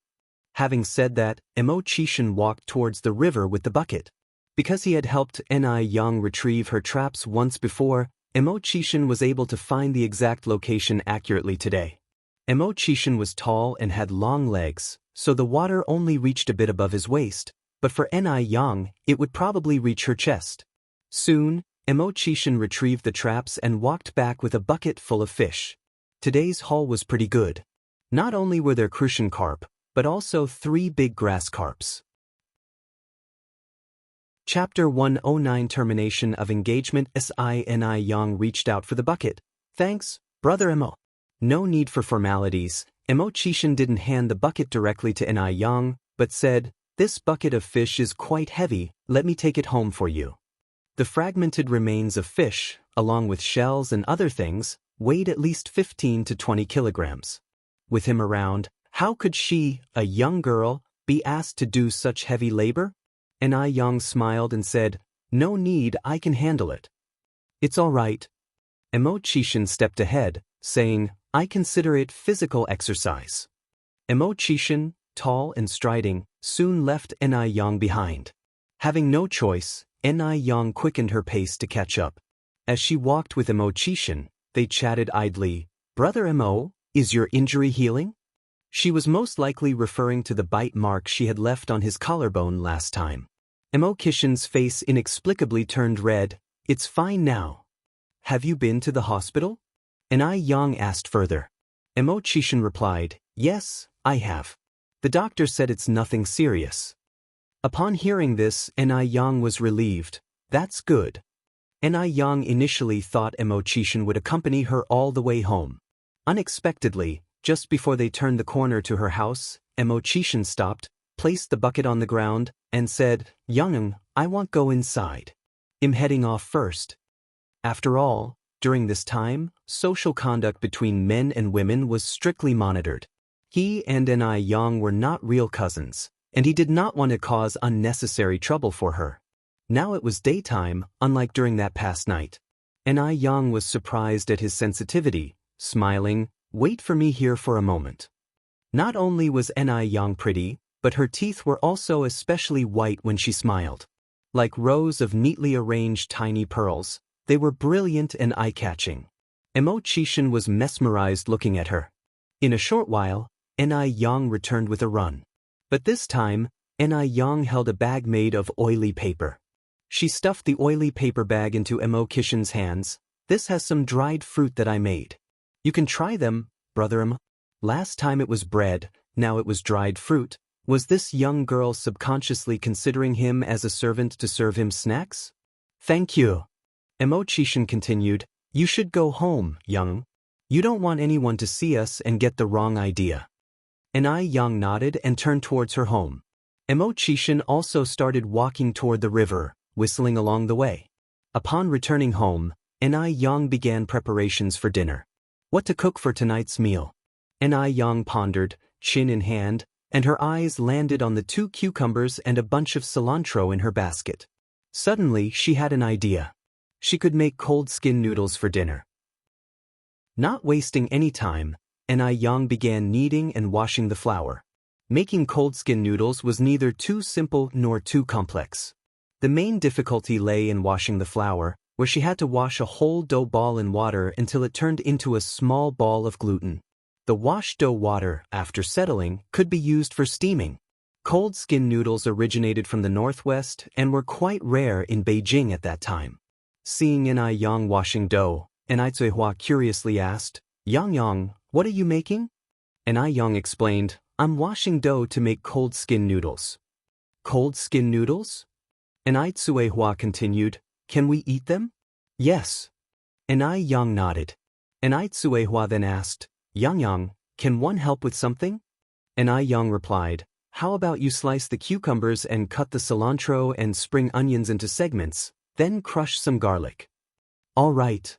Having said that, Mo Chishan walked towards the river with the bucket. Because he had helped Yang retrieve her traps once before, Mo Chishan was able to find the exact location accurately today. Mo Chishan was tall and had long legs, so the water only reached a bit above his waist, but for Yang, it would probably reach her chest. Soon, Mo Chishan retrieved the traps and walked back with a bucket full of fish. Today's haul was pretty good. Not only were there crucian carp, but also 3 big grass carps. Chapter 109 Termination of Engagement. Yang reached out for the bucket. Thanks, brother Mo. No need for formalities. Mo Chishan didn't hand the bucket directly to Yang, but said, This bucket of fish is quite heavy, let me take it home for you. The fragmented remains of fish, along with shells and other things, weighed at least 15 to 20 kilograms. With him around, how could she, a young girl, be asked to do such heavy labor? Yang smiled and said, No need, I can handle it. It's all right. Mo Chishan stepped ahead, saying, I consider it physical exercise. Mo Chishan, tall and striding, soon left Yang behind. Having no choice, Ni Yang quickened her pace to catch up. As she walked with Mo Qishan, they chatted idly. Brother Mo, is your injury healing? She was most likely referring to the bite mark she had left on his collarbone last time. Mo Qishan's face inexplicably turned red. It's fine now. Have you been to the hospital? Ni Yang asked further. Mo Qishan replied, yes, I have. The doctor said it's nothing serious. Upon hearing this, Ni Yang was relieved. That's good. Ni Yang initially thought Mo Qishan would accompany her all the way home. Unexpectedly, just before they turned the corner to her house, Mo Qishan stopped, placed the bucket on the ground, and said, Yang, I want go inside. I'm heading off first. After all, during this time, social conduct between men and women was strictly monitored. He and Ni Yang were not real cousins, and he did not want to cause unnecessary trouble for her. Now it was daytime, unlike during that past night. Ni Yang was surprised at his sensitivity, smiling, wait for me here for a moment. Not only was Ni Yang pretty, but her teeth were also especially white when she smiled. Like rows of neatly arranged tiny pearls, they were brilliant and eye-catching. Mo Qishan was mesmerized looking at her. In a short while, Ni Yang returned with a run. But this time, Ni Yang held a bag made of oily paper. She stuffed the oily paper bag into Mo Qishan's hands. This has some dried fruit that I made. You can try them, brother Mo. Last time it was bread, now it was dried fruit. Was this young girl subconsciously considering him as a servant to serve him snacks? Thank you. Mo Qishan continued, you should go home, Yang. You don't want anyone to see us and get the wrong idea. Ni Yang nodded and turned towards her home. Mo Qishan also started walking toward the river, whistling along the way. Upon returning home, Ni Yang began preparations for dinner. What to cook for tonight's meal? Ni Yang pondered, chin in hand, and her eyes landed on the 2 cucumbers and a bunch of cilantro in her basket. Suddenly, she had an idea. She could make cold skin noodles for dinner. Not wasting any time, Ni Yang began kneading and washing the flour. Making cold skin noodles was neither too simple nor too complex. The main difficulty lay in washing the flour, where she had to wash a whole dough ball in water until it turned into a small ball of gluten. The washed dough water, after settling, could be used for steaming. Cold skin noodles originated from the northwest and were quite rare in Beijing at that time. Seeing Ni Yang washing dough, Ni Zuihua curiously asked, Yang, what are you making? Ni Yang explained, I'm washing dough to make cold skin noodles. Cold skin noodles? Ni Zuihua continued, can we eat them? Yes. Ni Yang nodded. Ni Zuihua then asked, Yang, can one help with something? Ni Yang replied, how about you slice the cucumbers and cut the cilantro and spring onions into segments, then crush some garlic. All right.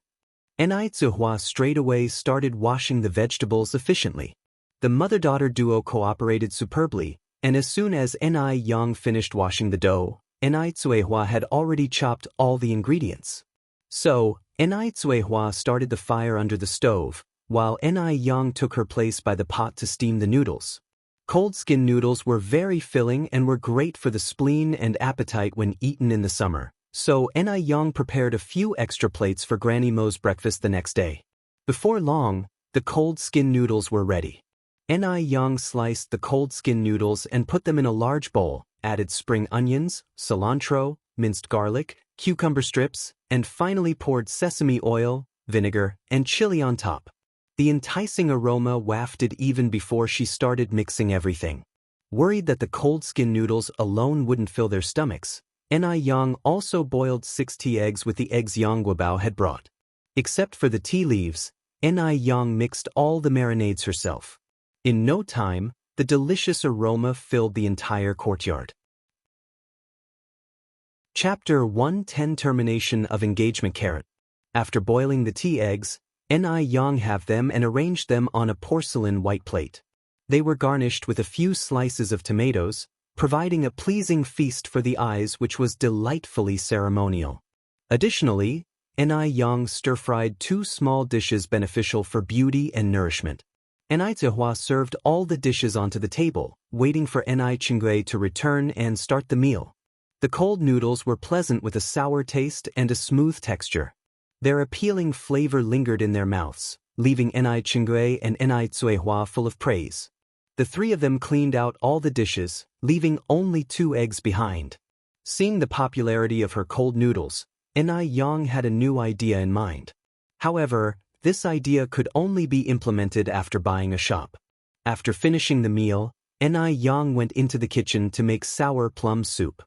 Ni Zuihua straightaway started washing the vegetables efficiently. The mother-daughter duo cooperated superbly, and as soon as Ni Yang finished washing the dough, Ni Zuihua had already chopped all the ingredients. So, Ni Zuihua started the fire under the stove, while Ni Yang took her place by the pot to steam the noodles. Cold skin noodles were very filling and were great for the spleen and appetite when eaten in the summer, so Ni Yang prepared a few extra plates for Granny Mo's breakfast the next day. Before long, the cold skin noodles were ready. Ni Yang sliced the cold skin noodles and put them in a large bowl, added spring onions, cilantro, minced garlic, cucumber strips, and finally poured sesame oil, vinegar, and chili on top. The enticing aroma wafted even before she started mixing everything. Worried that the cold skin noodles alone wouldn't fill their stomachs, Ni Yang also boiled 6 tea eggs with the eggs Yang Guobao had brought. Except for the tea leaves, Ni Yang mixed all the marinades herself. In no time, the delicious aroma filled the entire courtyard. Chapter 110 Termination of Engagement Carrot. After boiling the tea eggs, Ni Yang halved them and arranged them on a porcelain white plate. They were garnished with a few slices of tomatoes, providing a pleasing feast for the eyes which was delightfully ceremonial. Additionally, Ni Yang stir-fried 2 small dishes beneficial for beauty and nourishment. Ni Zuihua served all the dishes onto the table, waiting for Ni Qinggui to return and start the meal. The cold noodles were pleasant with a sour taste and a smooth texture. Their appealing flavor lingered in their mouths, leaving Ni Chinggui and Ni Cuihua full of praise. The three of them cleaned out all the dishes, leaving only 2 eggs behind. Seeing the popularity of her cold noodles, Ni Yang had a new idea in mind. However, this idea could only be implemented after buying a shop. After finishing the meal, Ni Yang went into the kitchen to make sour plum soup.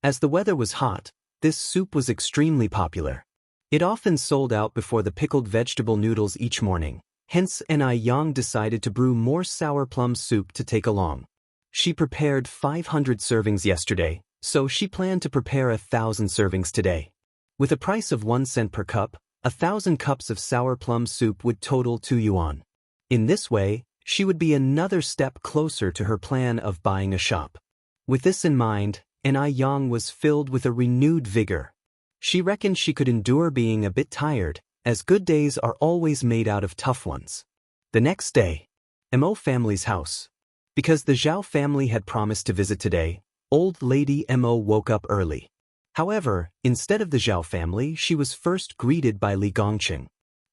As the weather was hot, this soup was extremely popular. It often sold out before the pickled vegetable noodles each morning, hence Ni Yang decided to brew more sour plum soup to take along. She prepared 500 servings yesterday, so she planned to prepare 1,000 servings today. With a price of 1 cent per cup, 1,000 cups of sour plum soup would total 2 yuan. In this way, she would be another step closer to her plan of buying a shop. With this in mind, Ni Yang was filled with a renewed vigor. She reckoned she could endure being a bit tired, as good days are always made out of tough ones. The next day, Mo family's house. Because the Zhao family had promised to visit today, old lady Mo woke up early. However, instead of the Zhao family, she was first greeted by Li Gongqing.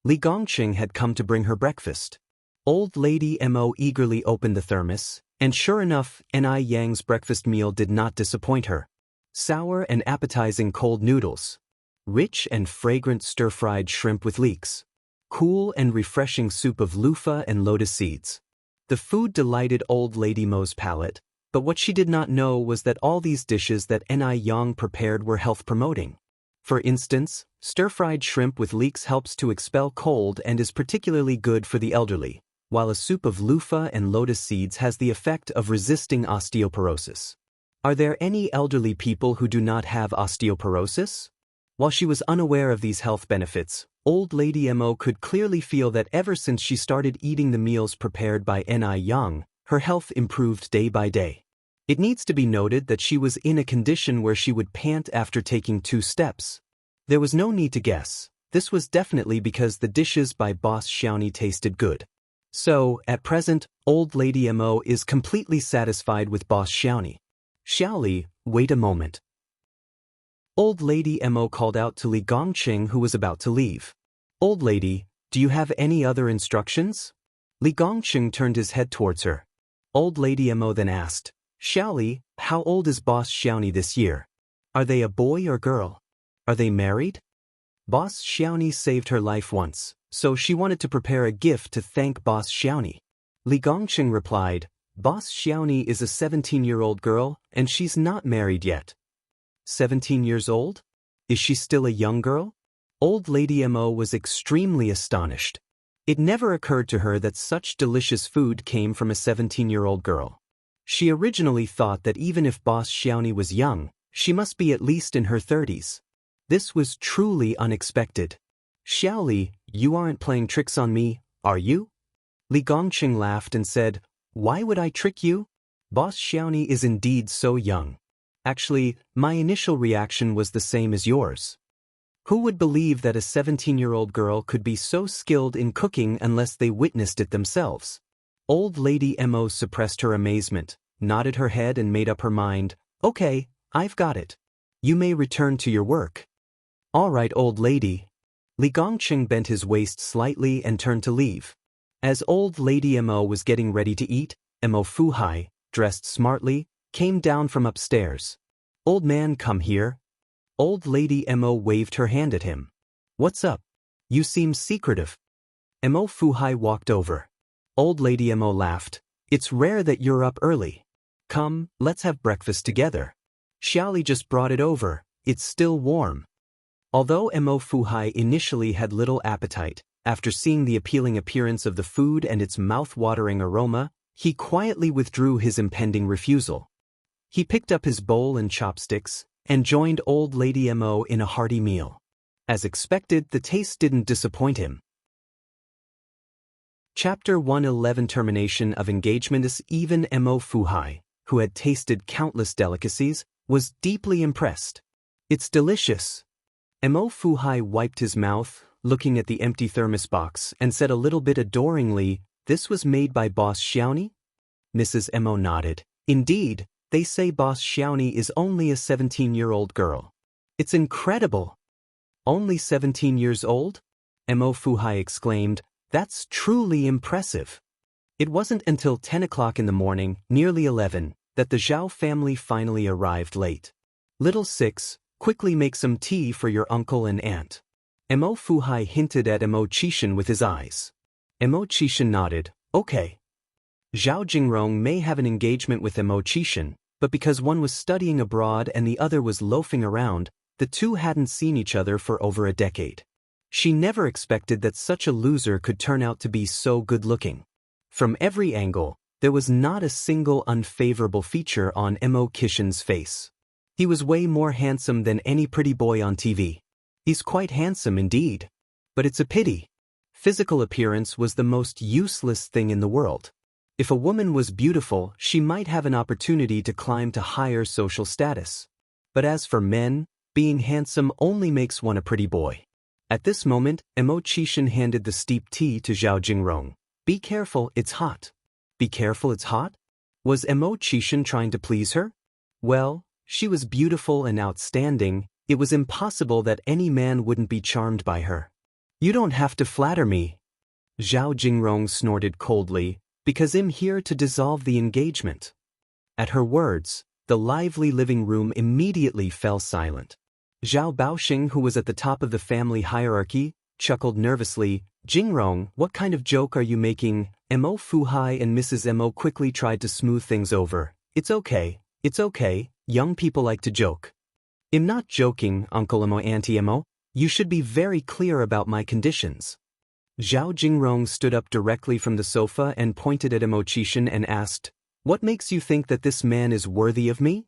Li Gongqing had come to bring her breakfast. Old lady Mo eagerly opened the thermos, and sure enough, Ni Yang's breakfast meal did not disappoint her. Sour and appetizing cold noodles. Rich and fragrant stir-fried shrimp with leeks. Cool and refreshing soup of loofah and lotus seeds. The food delighted old lady Mo's palate, but what she did not know was that all these dishes that Ni Yang prepared were health-promoting. For instance, stir-fried shrimp with leeks helps to expel cold and is particularly good for the elderly, while a soup of loofah and lotus seeds has the effect of resisting osteoporosis. Are there any elderly people who do not have osteoporosis? While she was unaware of these health benefits, old lady Mo could clearly feel that ever since she started eating the meals prepared by Ni Yang, her health improved day by day. It needs to be noted that she was in a condition where she would pant after taking 2 steps. There was no need to guess. This was definitely because the dishes by Boss Xiaoni tasted good. So, at present, old lady Mo is completely satisfied with Boss Xiaoni. Xiaoli, wait a moment. Old lady Mo called out to Li Gongqing, who was about to leave. Old lady, do you have any other instructions? Li Gongqing turned his head towards her. Old lady Mo then asked, Xiaoli, how old is Boss Xiaoni this year? Are they a boy or girl? Are they married? Boss Xiaoni saved her life once, so she wanted to prepare a gift to thank Boss Xiaoni. Li Gongqing replied, Boss Xiaoni is a 17-year-old girl, and she's not married yet. 17 years old? Is she still a young girl? Old lady Mo was extremely astonished. It never occurred to her that such delicious food came from a 17-year-old girl. She originally thought that even if Boss Xiaoni was young, she must be at least in her 30s. This was truly unexpected. Xiaoli, you aren't playing tricks on me, are you? Li Gongqing laughed and said, Why would I trick you? Boss Xiaoni is indeed so young. Actually, my initial reaction was the same as yours. Who would believe that a 17-year-old girl could be so skilled in cooking unless they witnessed it themselves? Old lady Mo suppressed her amazement, nodded her head and made up her mind, Okay, I've got it. You may return to your work. All right, old lady. Li Gongqing bent his waist slightly and turned to leave. As old lady Mo was getting ready to eat, Mo Fuhai, dressed smartly, came down from upstairs. Old man, come here. Old lady Mo waved her hand at him. What's up? You seem secretive. Mo Fuhai walked over. Old lady Mo laughed. It's rare that you're up early. Come, let's have breakfast together. Xiaoli just brought it over. It's still warm. Although Mo Fuhai initially had little appetite, after seeing the appealing appearance of the food and its mouth-watering aroma, he quietly withdrew his impending refusal. He picked up his bowl and chopsticks, and joined old lady Mo in a hearty meal. As expected, the taste didn't disappoint him. Chapter 111 Termination of Engagement. Even Mo Fuhai, who had tasted countless delicacies, was deeply impressed. It's delicious. Mo Fuhai wiped his mouth, looking at the empty thermos box, and said a little bit adoringly, This was made by Boss Xiaoni? Mrs. Mo nodded. Indeed, they say Boss Xiaoni is only a 17-year-old girl. It's incredible. Only 17 years old? Mo Fuhai exclaimed. That's truly impressive. It wasn't until 10 o'clock in the morning, nearly 11, that the Zhao family finally arrived late. Little Six, quickly make some tea for your uncle and aunt. Mo Fuhai hinted at Mo Qishan with his eyes. Mo Qishan nodded. Okay. Zhao Jingrong may have an engagement with Mo Qishan, but because one was studying abroad and the other was loafing around, the two hadn't seen each other for over a decade. She never expected that such a loser could turn out to be so good-looking. From every angle, there was not a single unfavorable feature on Mo Qishan's face. He was way more handsome than any pretty boy on TV. He's quite handsome indeed. But it's a pity. Physical appearance was the most useless thing in the world. If a woman was beautiful, she might have an opportunity to climb to higher social status. But as for men, being handsome only makes one a pretty boy. At this moment, Mo Qishan handed the steep tea to Zhao Jingrong. Be careful, it's hot. Be careful, it's hot? Was Mo Qishan trying to please her? Well, she was beautiful and outstanding. It was impossible that any man wouldn't be charmed by her. You don't have to flatter me. Zhao Jingrong snorted coldly, because I'm here to dissolve the engagement. At her words, the lively living room immediately fell silent. Zhao Baoxing, who was at the top of the family hierarchy, chuckled nervously. Jingrong, what kind of joke are you making? Mo Fuhai and Mrs. Mo quickly tried to smooth things over. It's okay, young people like to joke. I'm not joking, Uncle Mo, Auntie Mo. You should be very clear about my conditions. Zhao Jingrong stood up directly from the sofa and pointed at Mo Qishan and asked, What makes you think that this man is worthy of me?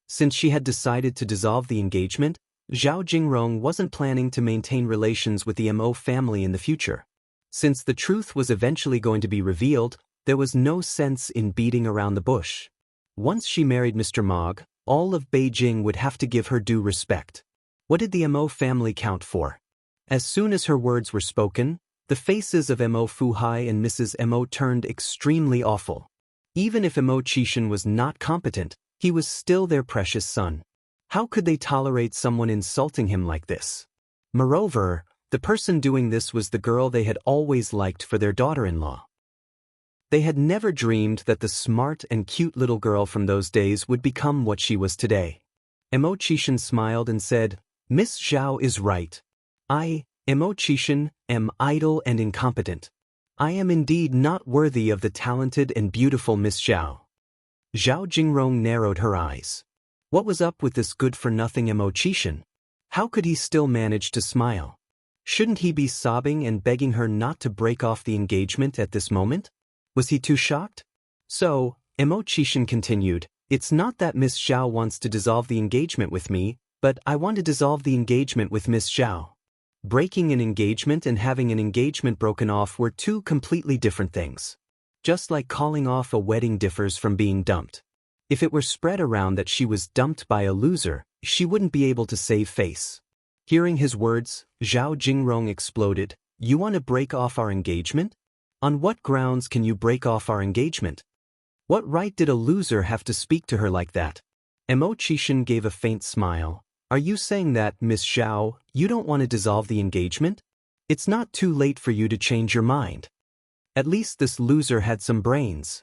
Since she had decided to dissolve the engagement, Zhao Jingrong wasn't planning to maintain relations with the Mo family in the future. Since the truth was eventually going to be revealed, there was no sense in beating around the bush. Once she married Mr. Mog, all of Beijing would have to give her due respect. What did the Mo family count for? As soon as her words were spoken, the faces of Mo Fuhai and Mrs. Mo turned extremely awful. Even if Mo Qishan was not competent, he was still their precious son. How could they tolerate someone insulting him like this? Moreover, the person doing this was the girl they had always liked for their daughter-in-law. They had never dreamed that the smart and cute little girl from those days would become what she was today. Mo Qishan smiled and said, Miss Zhao is right. I, Mo Qishan, am idle and incompetent. I am indeed not worthy of the talented and beautiful Miss Zhao. Zhao Jingrong narrowed her eyes. What was up with this good-for-nothing Mo Qishan? How could he still manage to smile? Shouldn't he be sobbing and begging her not to break off the engagement at this moment? Was he too shocked? So, Mo Qishan continued, It's not that Miss Zhao wants to dissolve the engagement with me, but I want to dissolve the engagement with Miss Zhao. Breaking an engagement and having an engagement broken off were two completely different things. Just like calling off a wedding differs from being dumped. If it were spread around that she was dumped by a loser, she wouldn't be able to save face. Hearing his words, Zhao Jingrong exploded. You want to break off our engagement? On what grounds can you break off our engagement? What right did a loser have to speak to her like that? Mo Qishan gave a faint smile. Are you saying that, Miss Zhao, you don't want to dissolve the engagement? It's not too late for you to change your mind. At least this loser had some brains.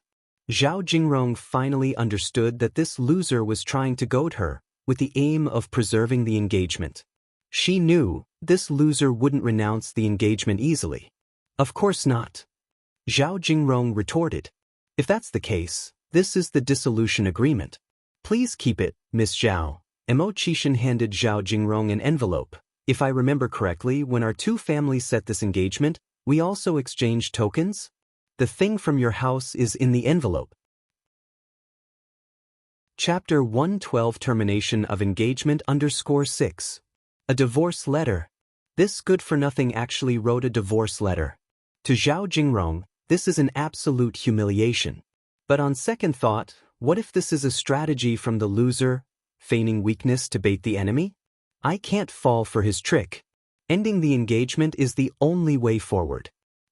Zhao Jingrong finally understood that this loser was trying to goad her, with the aim of preserving the engagement. She knew this loser wouldn't renounce the engagement easily. Of course not. Zhao Jingrong retorted. If that's the case, this is the dissolution agreement. Please keep it, Miss Zhao. Mo Qishan handed Zhao Jingrong an envelope. If I remember correctly, when our two families set this engagement, we also exchanged tokens? The thing from your house is in the envelope. Chapter 112 Termination of Engagement _6. A divorce letter. This good-for-nothing actually wrote a divorce letter. To Zhao Jingrong, this is an absolute humiliation. But on second thought, what if this is a strategy from the loser, feigning weakness to bait the enemy? I can't fall for his trick. Ending the engagement is the only way forward.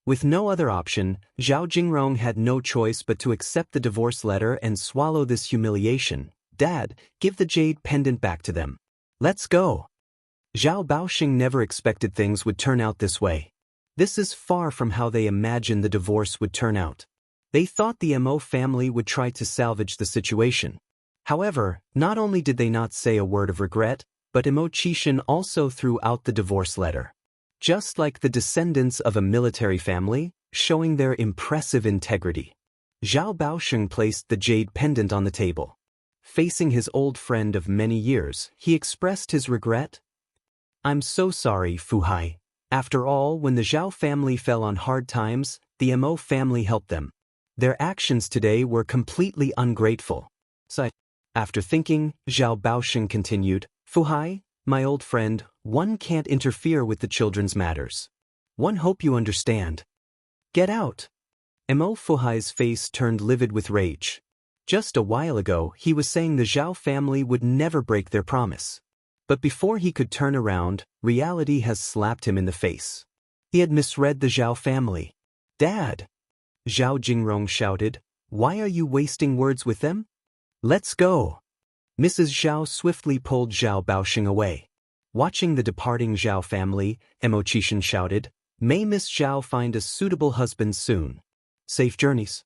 With no other option, Zhao Jingrong had no choice but to accept the divorce letter and swallow this humiliation. Dad, give the jade pendant back to them. Let's go. Zhao Baoxing never expected things would turn out this way. This is far from how they imagined the divorce would turn out. They thought the Mo family would try to salvage the situation. However, not only did they not say a word of regret, but Mo Qixin also threw out the divorce letter. Just like the descendants of a military family, showing their impressive integrity. Zhao Baoxing placed the jade pendant on the table. Facing his old friend of many years, he expressed his regret. I'm so sorry, Fu Hai. After all, when the Zhao family fell on hard times, the Mo family helped them. Their actions today were completely ungrateful. After thinking, Zhao Baoxing continued, Fu Hai, my old friend, one can't interfere with the children's matters. One hope you understand. Get out. Mo Fu Hai's face turned livid with rage. Just a while ago, he was saying the Zhao family would never break their promise. But before he could turn around, reality has slapped him in the face. He had misread the Zhao family. Dad! Zhao Jingrong shouted, why are you wasting words with them? Let's go! Mrs. Zhao swiftly pulled Zhao Baoxing away. Watching the departing Zhao family, Mo Qixin shouted, may Miss Zhao find a suitable husband soon. Safe journeys.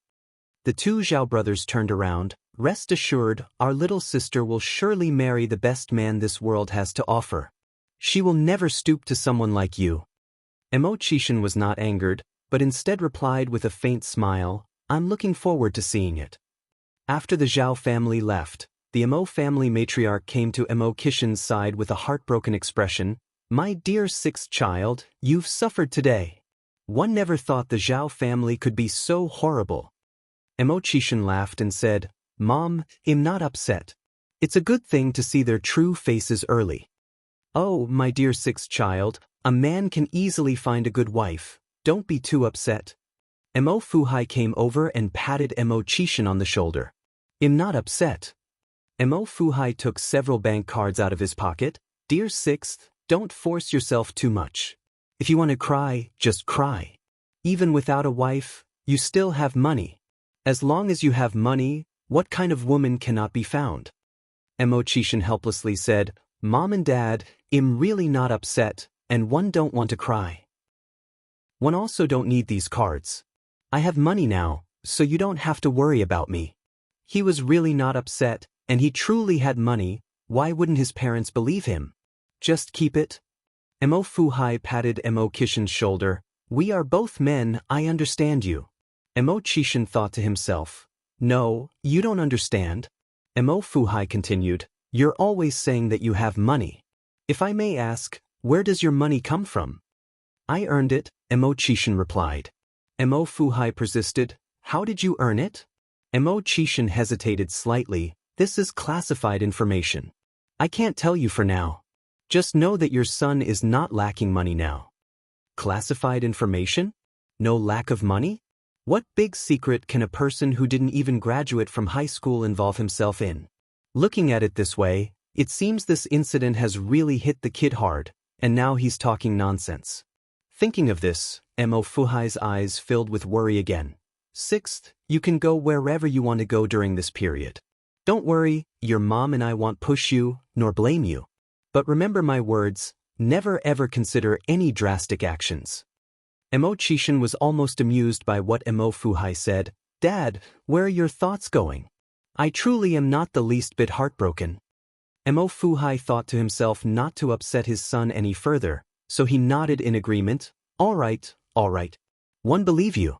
The two Zhao brothers turned around. Rest assured, our little sister will surely marry the best man this world has to offer. She will never stoop to someone like you. Mo Qixin was not angered, but instead replied with a faint smile, I'm looking forward to seeing it. After the Zhao family left, the Mo family matriarch came to Mo Qixin's side with a heartbroken expression, my dear sixth child, you've suffered today. One never thought the Zhao family could be so horrible. Mo Qixin laughed and said, Mom, I'm not upset. It's a good thing to see their true faces early. Oh, my dear sixth child, a man can easily find a good wife. Don't be too upset. Mo Fu Hai came over and patted Mo Qixin on the shoulder. I'm not upset. Mo Fu Hai took several bank cards out of his pocket. Dear sixth, don't force yourself too much. If you want to cry, just cry. Even without a wife, you still have money. As long as you have money, what kind of woman cannot be found? Mo Qixin helplessly said, Mom and Dad, I'm really not upset, and one don't want to cry. One also don't need these cards. I have money now, so you don't have to worry about me. He was really not upset, and he truly had money. Why wouldn't his parents believe him? Just keep it. Mo Fu Hai patted Mo Qixin's shoulder. We are both men, I understand you. Mo Qixin thought to himself. No, you don't understand. Mo Fu Hai continued, you're always saying that you have money. If I may ask, where does your money come from? I earned it, Mo Qixin replied. Mo Fu Hai persisted, how did you earn it? Mo Qixin hesitated slightly, this is classified information. I can't tell you for now. Just know that your son is not lacking money now. Classified information? No lack of money? What big secret can a person who didn't even graduate from high school involve himself in? Looking at it this way, it seems this incident has really hit the kid hard, and now he's talking nonsense. Thinking of this, Mo Fu Hai's eyes filled with worry again. Sixth, you can go wherever you want to go during this period. Don't worry, your mom and I won't push you, nor blame you. But remember my words, never ever consider any drastic actions. Mo Qixin was almost amused by what Mo Fu Hai said. Dad, where are your thoughts going? I truly am not the least bit heartbroken. Mo Fu Hai thought to himself not to upset his son any further, so he nodded in agreement. All right. One believe you.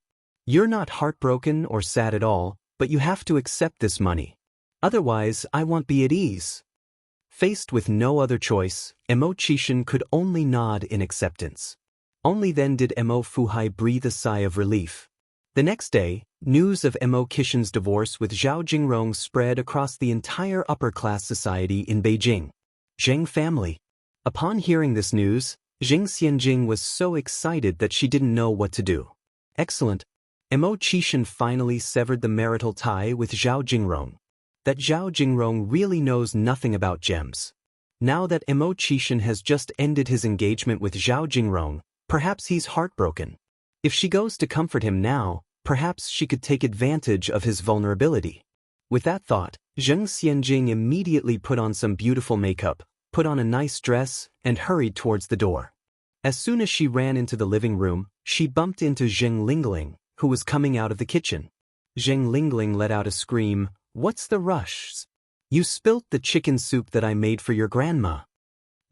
You're not heartbroken or sad at all, but you have to accept this money. Otherwise, I won't be at ease. Faced with no other choice, Mo Qixin could only nod in acceptance. Only then did Mo Fu Hai breathe a sigh of relief. The next day, news of Mo Qixin's divorce with Zhao Jingrong spread across the entire upper-class society in Beijing. Zheng family. Upon hearing this news, Zheng Xianxia was so excited that she didn't know what to do. Excellent. Mo Qixin finally severed the marital tie with Zhao Jingrong. That Zhao Jingrong really knows nothing about gems. Now that Mo Qixin has just ended his engagement with Zhao Jingrong, perhaps he's heartbroken. If she goes to comfort him now, perhaps she could take advantage of his vulnerability. With that thought, Zheng Xianjing immediately put on some beautiful makeup, put on a nice dress, and hurried towards the door. As soon as she ran into the living room, she bumped into Zheng Lingling, who was coming out of the kitchen. Zheng Lingling let out a scream. "What's the rush? You spilt the chicken soup that I made for your grandma."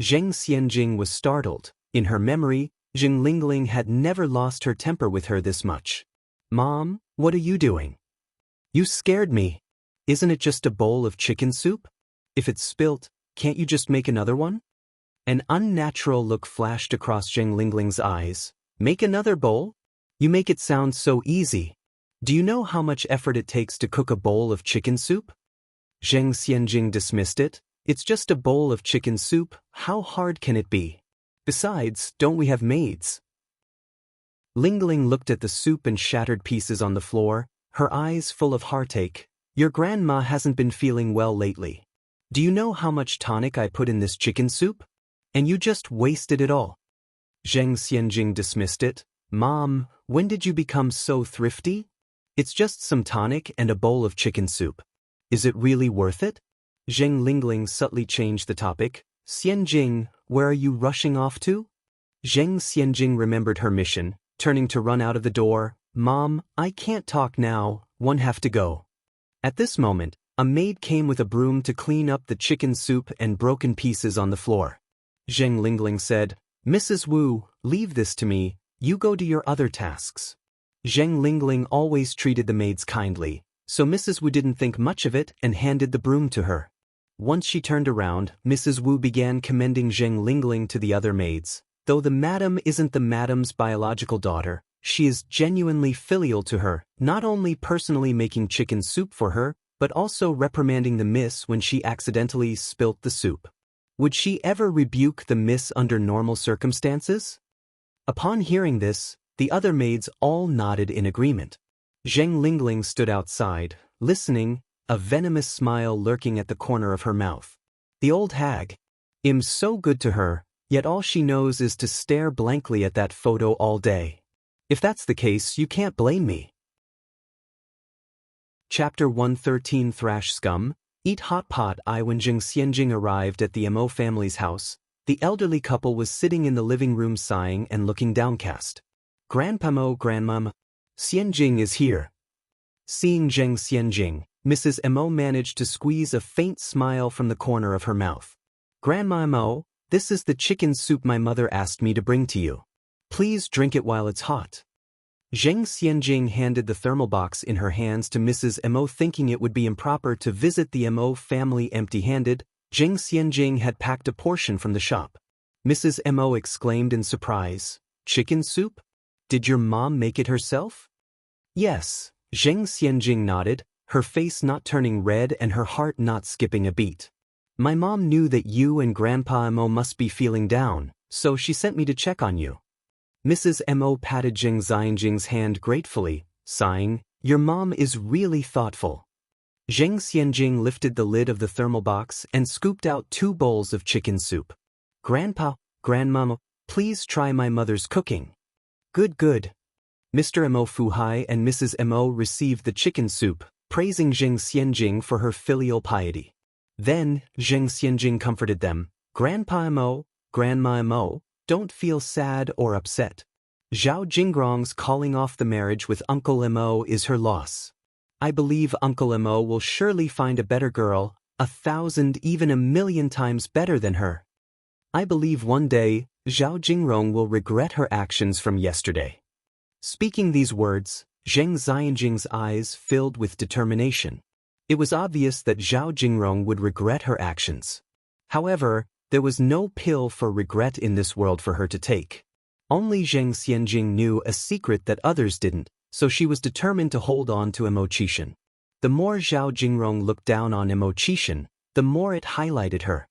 Zheng Xianjing was startled. In her memory, Zheng Lingling had never lost her temper with her this much. "Mom, what are you doing? You scared me. Isn't it just a bowl of chicken soup? If it's spilt, can't you just make another one?" An unnatural look flashed across Zheng Lingling's eyes. "Make another bowl? You make it sound so easy. Do you know how much effort it takes to cook a bowl of chicken soup?" Zheng Xianjing dismissed it. "It's just a bowl of chicken soup, how hard can it be? Besides, don't we have maids?" Lingling looked at the soup and shattered pieces on the floor, her eyes full of heartache. "Your grandma hasn't been feeling well lately. Do you know how much tonic I put in this chicken soup? And you just wasted it all." Zheng Xianjing dismissed it. "Mom, when did you become so thrifty? It's just some tonic and a bowl of chicken soup. Is it really worth it?" Zheng Lingling subtly changed the topic. "Xianjing, where are you rushing off to?" Zheng Xianjing remembered her mission, turning to run out of the door. "Mom, I can't talk now, one have to go." At this moment, a maid came with a broom to clean up the chicken soup and broken pieces on the floor. Zheng Lingling said, "Mrs. Wu, leave this to me, you go do your other tasks." Zheng Lingling always treated the maids kindly, so Mrs. Wu didn't think much of it and handed the broom to her. Once she turned around, Mrs. Wu began commending Zheng Lingling to the other maids. Though the madam isn't the madam's biological daughter, she is genuinely filial to her, not only personally making chicken soup for her, but also reprimanding the miss when she accidentally spilt the soup. Would she ever rebuke the miss under normal circumstances? Upon hearing this, the other maids all nodded in agreement. Zheng Lingling stood outside, listening, a venomous smile lurking at the corner of her mouth. The old hag. I'm so good to her, yet all she knows is to stare blankly at that photo all day. If that's the case, you can't blame me. Chapter 113 Thrash Scum. Eat Hot Pot. When Zheng Xianjing arrived at the Mo family's house, the elderly couple was sitting in the living room sighing and looking downcast. "Grandpa Mo, Grandma, Xianjing is here." Seeing Zheng Xianjing, Mrs. Mo managed to squeeze a faint smile from the corner of her mouth. "Grandma Mo, this is the chicken soup my mother asked me to bring to you. Please drink it while it's hot." Zheng Xianjing handed the thermal box in her hands to Mrs. Mo, thinking it would be improper to visit the Mo family empty-handed. Zheng Xianjing had packed a portion from the shop. Mrs. Mo exclaimed in surprise, "Chicken soup? Did your mom make it herself?" "Yes," Zheng Xianjing nodded, her face not turning red and her heart not skipping a beat. "My mom knew that you and Grandpa Mo must be feeling down, so she sent me to check on you." Mrs. Mo patted Zheng Xianjing's hand gratefully, sighing, "Your mom is really thoughtful." Zheng Xianjing lifted the lid of the thermal box and scooped out 2 bowls of chicken soup. "Grandpa, Grandma, please try my mother's cooking." "Good, good." Mr. Mo Fuhai and Mrs. Mo received the chicken soup, praising Zheng Xianjing for her filial piety. Then, Zheng Xianjing comforted them. "Grandpa Mo, Grandma Mo, don't feel sad or upset. Zhao Jingrong's calling off the marriage with Uncle Mo is her loss. I believe Uncle Mo will surely find a better girl, 1,000 even 1,000,000 times better than her. I believe one day, Zhao Jingrong will regret her actions from yesterday." Speaking these words, Zheng Xianjing's eyes filled with determination. It was obvious that Zhao Jingrong would regret her actions. However, there was no pill for regret in this world for her to take. Only Zheng Xianjing knew a secret that others didn't, so she was determined to hold on to Mo Qixin. The more Zhao Jingrong looked down on Mo Qixin, the more it highlighted her.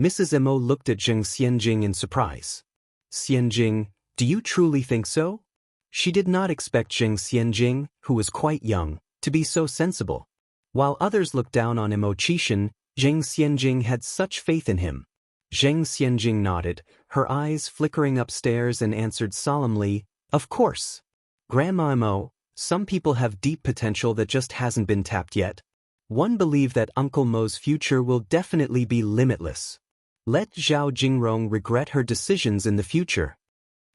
Mrs. Mo looked at Zheng Xianjing in surprise. "Xianjing, do you truly think so?" She did not expect Zheng Xianjing, who was quite young, to be so sensible. While others looked down on Mo Qixin, Zheng Xianjing had such faith in him. Zheng Xianjing nodded, her eyes flickering upstairs, and answered solemnly, "Of course. Grandma Mo, some people have deep potential that just hasn't been tapped yet. One believe that Uncle Mo's future will definitely be limitless. Let Zhao Jingrong regret her decisions in the future.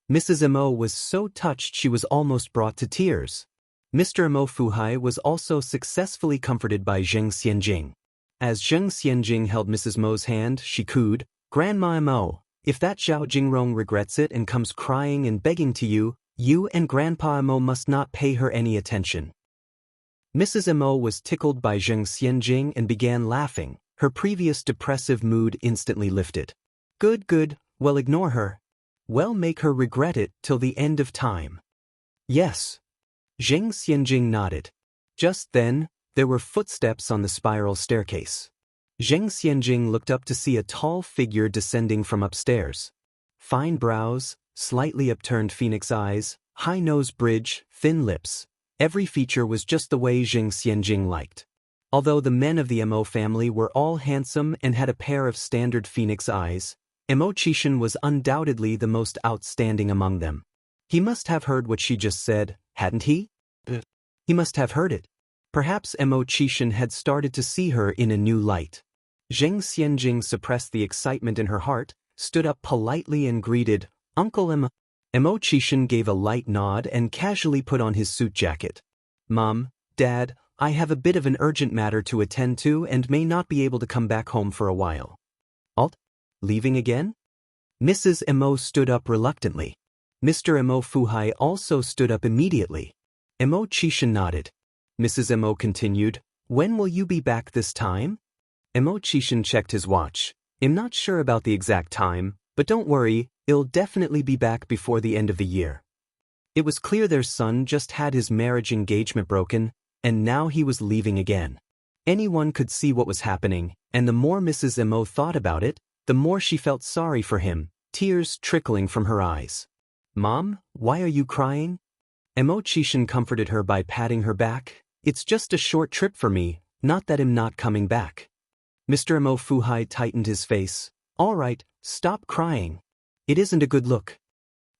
Mrs. Mo was so touched she was almost brought to tears. Mr. Mo Fuhai was also successfully comforted by Zheng Xianjing. As Zheng Xianjing held Mrs. Mo's hand, she cooed, "Grandma Mo, if that Zhao Jingrong regrets it and comes crying and begging to you, you and Grandpa Mo must not pay her any attention." Mrs. Mo was tickled by Zheng Xianjing and began laughing. Her previous depressive mood instantly lifted. Good, good, well ignore her. Well make her regret it till the end of time. Yes. Zheng Xianjing nodded. Just then, there were footsteps on the spiral staircase. Zheng Xianjing looked up to see a tall figure descending from upstairs. Fine brows, slightly upturned phoenix eyes, high nose bridge, thin lips. Every feature was just the way Zheng Xianjing liked. Although the men of the Mo family were all handsome and had a pair of standard phoenix eyes, Mo Qishan was undoubtedly the most outstanding among them. He must have heard what she just said, hadn't he? He must have heard it. Perhaps Mo Qishan had started to see her in a new light. Zheng Xianjing suppressed the excitement in her heart, stood up politely and greeted, "Uncle Mo." Mo Qishan gave a light nod and casually put on his suit jacket. "Mom, Dad, I have a bit of an urgent matter to attend to and may not be able to come back home for a while." "Alt? Leaving again?" Mrs. Mo stood up reluctantly. Mr. Mo Fuhai also stood up immediately. Mo Qishan nodded. Mrs. Mo continued, "When will you be back this time?" Mo Qishan checked his watch. "I'm not sure about the exact time, but don't worry, I'll definitely be back before the end of the year." It was clear their son just had his marriage engagement broken, and now he was leaving again. Anyone could see what was happening, and the more Mrs. Mo thought about it, the more she felt sorry for him, tears trickling from her eyes. "Mom, why are you crying?" Mo Qishan comforted her by patting her back. "It's just a short trip for me, not that I'm not coming back." Mr. Mo Fuhai tightened his face. "All right, stop crying. It isn't a good look."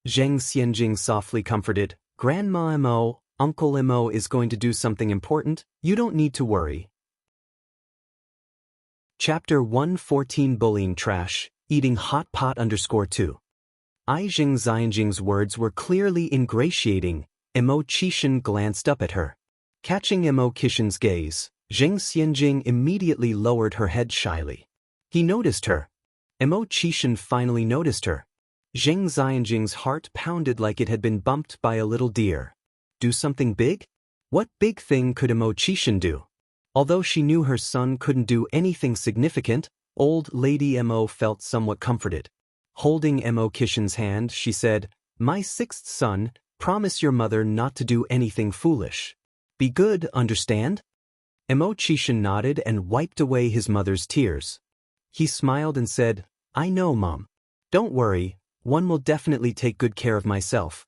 Zheng Xianjing softly comforted, "Grandma Mo, Uncle Mo is going to do something important, you don't need to worry." Chapter 114 Bullying Trash, Eating Hot Pot _2. Zheng Xianjing's words were clearly ingratiating. Mo Qishan glanced up at her. Catching Mo Qishan's gaze, Zheng Xianjing immediately lowered her head shyly. He noticed her. Mo Qishan finally noticed her. Zheng Xianjing's heart pounded like it had been bumped by a little deer. Do something big? What big thing could Mo Qishan do? Although she knew her son couldn't do anything significant, old Lady Mo felt somewhat comforted. Holding Mo Qishan's hand, she said, "My sixth son, promise your mother not to do anything foolish. Be good, understand?" Mo Qishan nodded and wiped away his mother's tears. He smiled and said, "I know, Mom. Don't worry, one will definitely take good care of myself."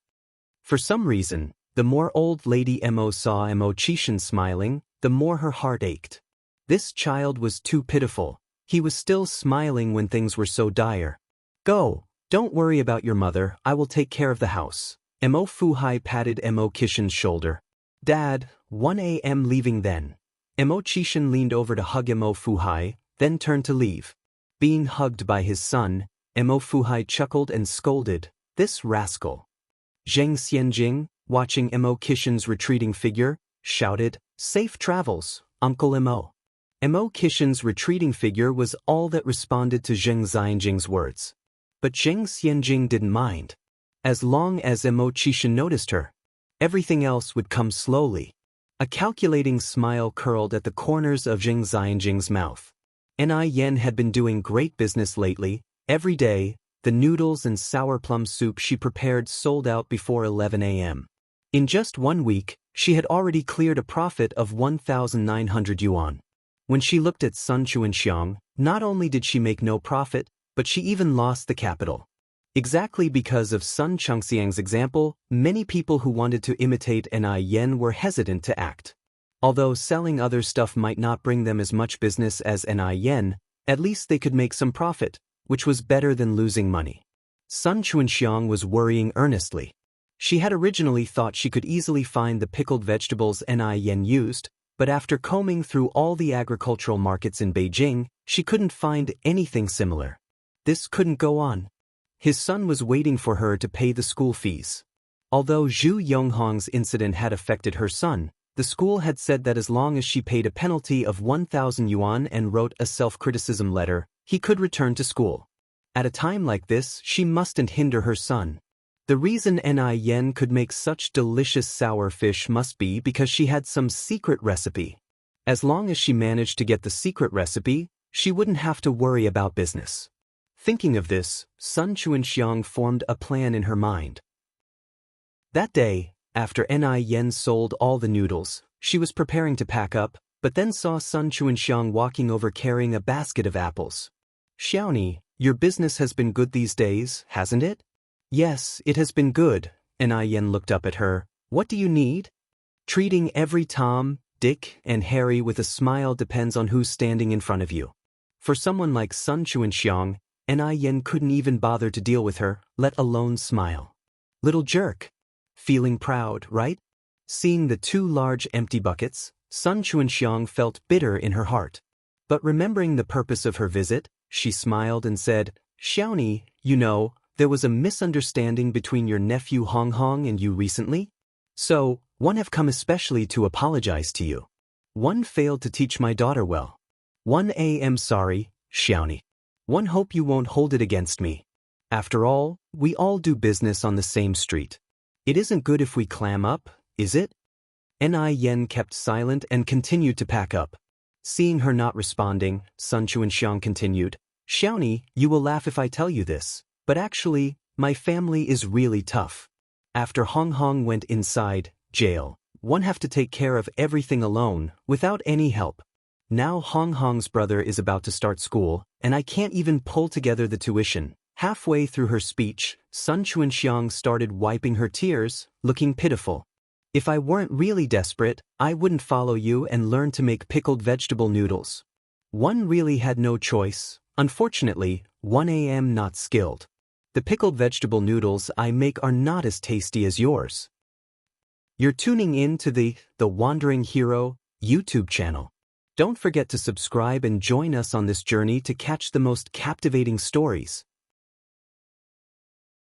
For some reason, the more old Lady Mo saw Mo Qishan smiling, the more her heart ached. This child was too pitiful. He was still smiling when things were so dire. "Go, don't worry about your mother, I will take care of the house." Mo Fuhai patted Mo Qishan's shoulder. "Dad, 1 a.m. leaving then." Mo Qishan leaned over to hug Mo Fuhai, then turned to leave. Being hugged by his son, Mo Fuhai chuckled and scolded, "This rascal." Zheng Xianjing, watching Mo Qishan's retreating figure, shouted, "Safe travels, Uncle Mo." Mo Qishan's retreating figure was all that responded to Zheng Xianjing's words. But Zheng Xianjing didn't mind. As long as Mo Qishan noticed her, everything else would come slowly. A calculating smile curled at the corners of Zheng Xianjing's mouth. Yen had been doing great business lately. Every day, the noodles and sour plum soup she prepared sold out before 11 a.m. In just 1 week, she had already cleared a profit of 1,900 yuan. When she looked at Sun Chuanxiang, not only did she make no profit, but she even lost the capital. Exactly because of Sun Chengxiang's example, many people who wanted to imitate Yen were hesitant to act. Although selling other stuff might not bring them as much business as Yen, at least they could make some profit, which was better than losing money. Sun Chuanxiang was worrying earnestly. She had originally thought she could easily find the pickled vegetables Yen used, but after combing through all the agricultural markets in Beijing, she couldn't find anything similar. This couldn't go on. His son was waiting for her to pay the school fees. Although Zhu Yonghong's incident had affected her son, the school had said that as long as she paid a penalty of 1,000 yuan and wrote a self-criticism letter, he could return to school. At a time like this, she mustn't hinder her son. The reason Yen could make such delicious sour fish must be because she had some secret recipe. As long as she managed to get the secret recipe, she wouldn't have to worry about business. Thinking of this, Sun Chuanxiang formed a plan in her mind. That day, after Yen sold all the noodles, she was preparing to pack up, but then saw Sun Chuanxiang walking over carrying a basket of apples. "Xiaoni, your business has been good these days, hasn't it?" "Yes, it has been good," Yen looked up at her. "What do you need?" Treating every Tom, Dick, and Harry with a smile depends on who's standing in front of you. For someone like Sun Chuanxiang, Yen couldn't even bother to deal with her, let alone smile. Little jerk. Feeling proud, right? Seeing the two large empty buckets, Sun Chuanxiang felt bitter in her heart. But remembering the purpose of her visit, she smiled and said, "Xiaoni, you know, there was a misunderstanding between your nephew Hong Hong and you recently. So, one have come especially to apologize to you. One failed to teach my daughter well. One am sorry, Xiaoni. One hope you won't hold it against me. After all, we all do business on the same street. It isn't good if we clam up, is it?" Yen kept silent and continued to pack up. Seeing her not responding, Sun Chuanxiang continued, "Xiaoni, you will laugh if I tell you this, but actually, my family is really tough. After Hong Hong went inside jail, one have to take care of everything alone, without any help. Now Hong Hong's brother is about to start school, and I can't even pull together the tuition." Halfway through her speech, Sun Chuanxiang started wiping her tears, looking pitiful. "If I weren't really desperate, I wouldn't follow you and learn to make pickled vegetable noodles. One really had no choice. Unfortunately, one am not skilled. The pickled vegetable noodles I make are not as tasty as yours." You're tuning in to the Wandering Hero YouTube channel. Don't forget to subscribe and join us on this journey to catch the most captivating stories.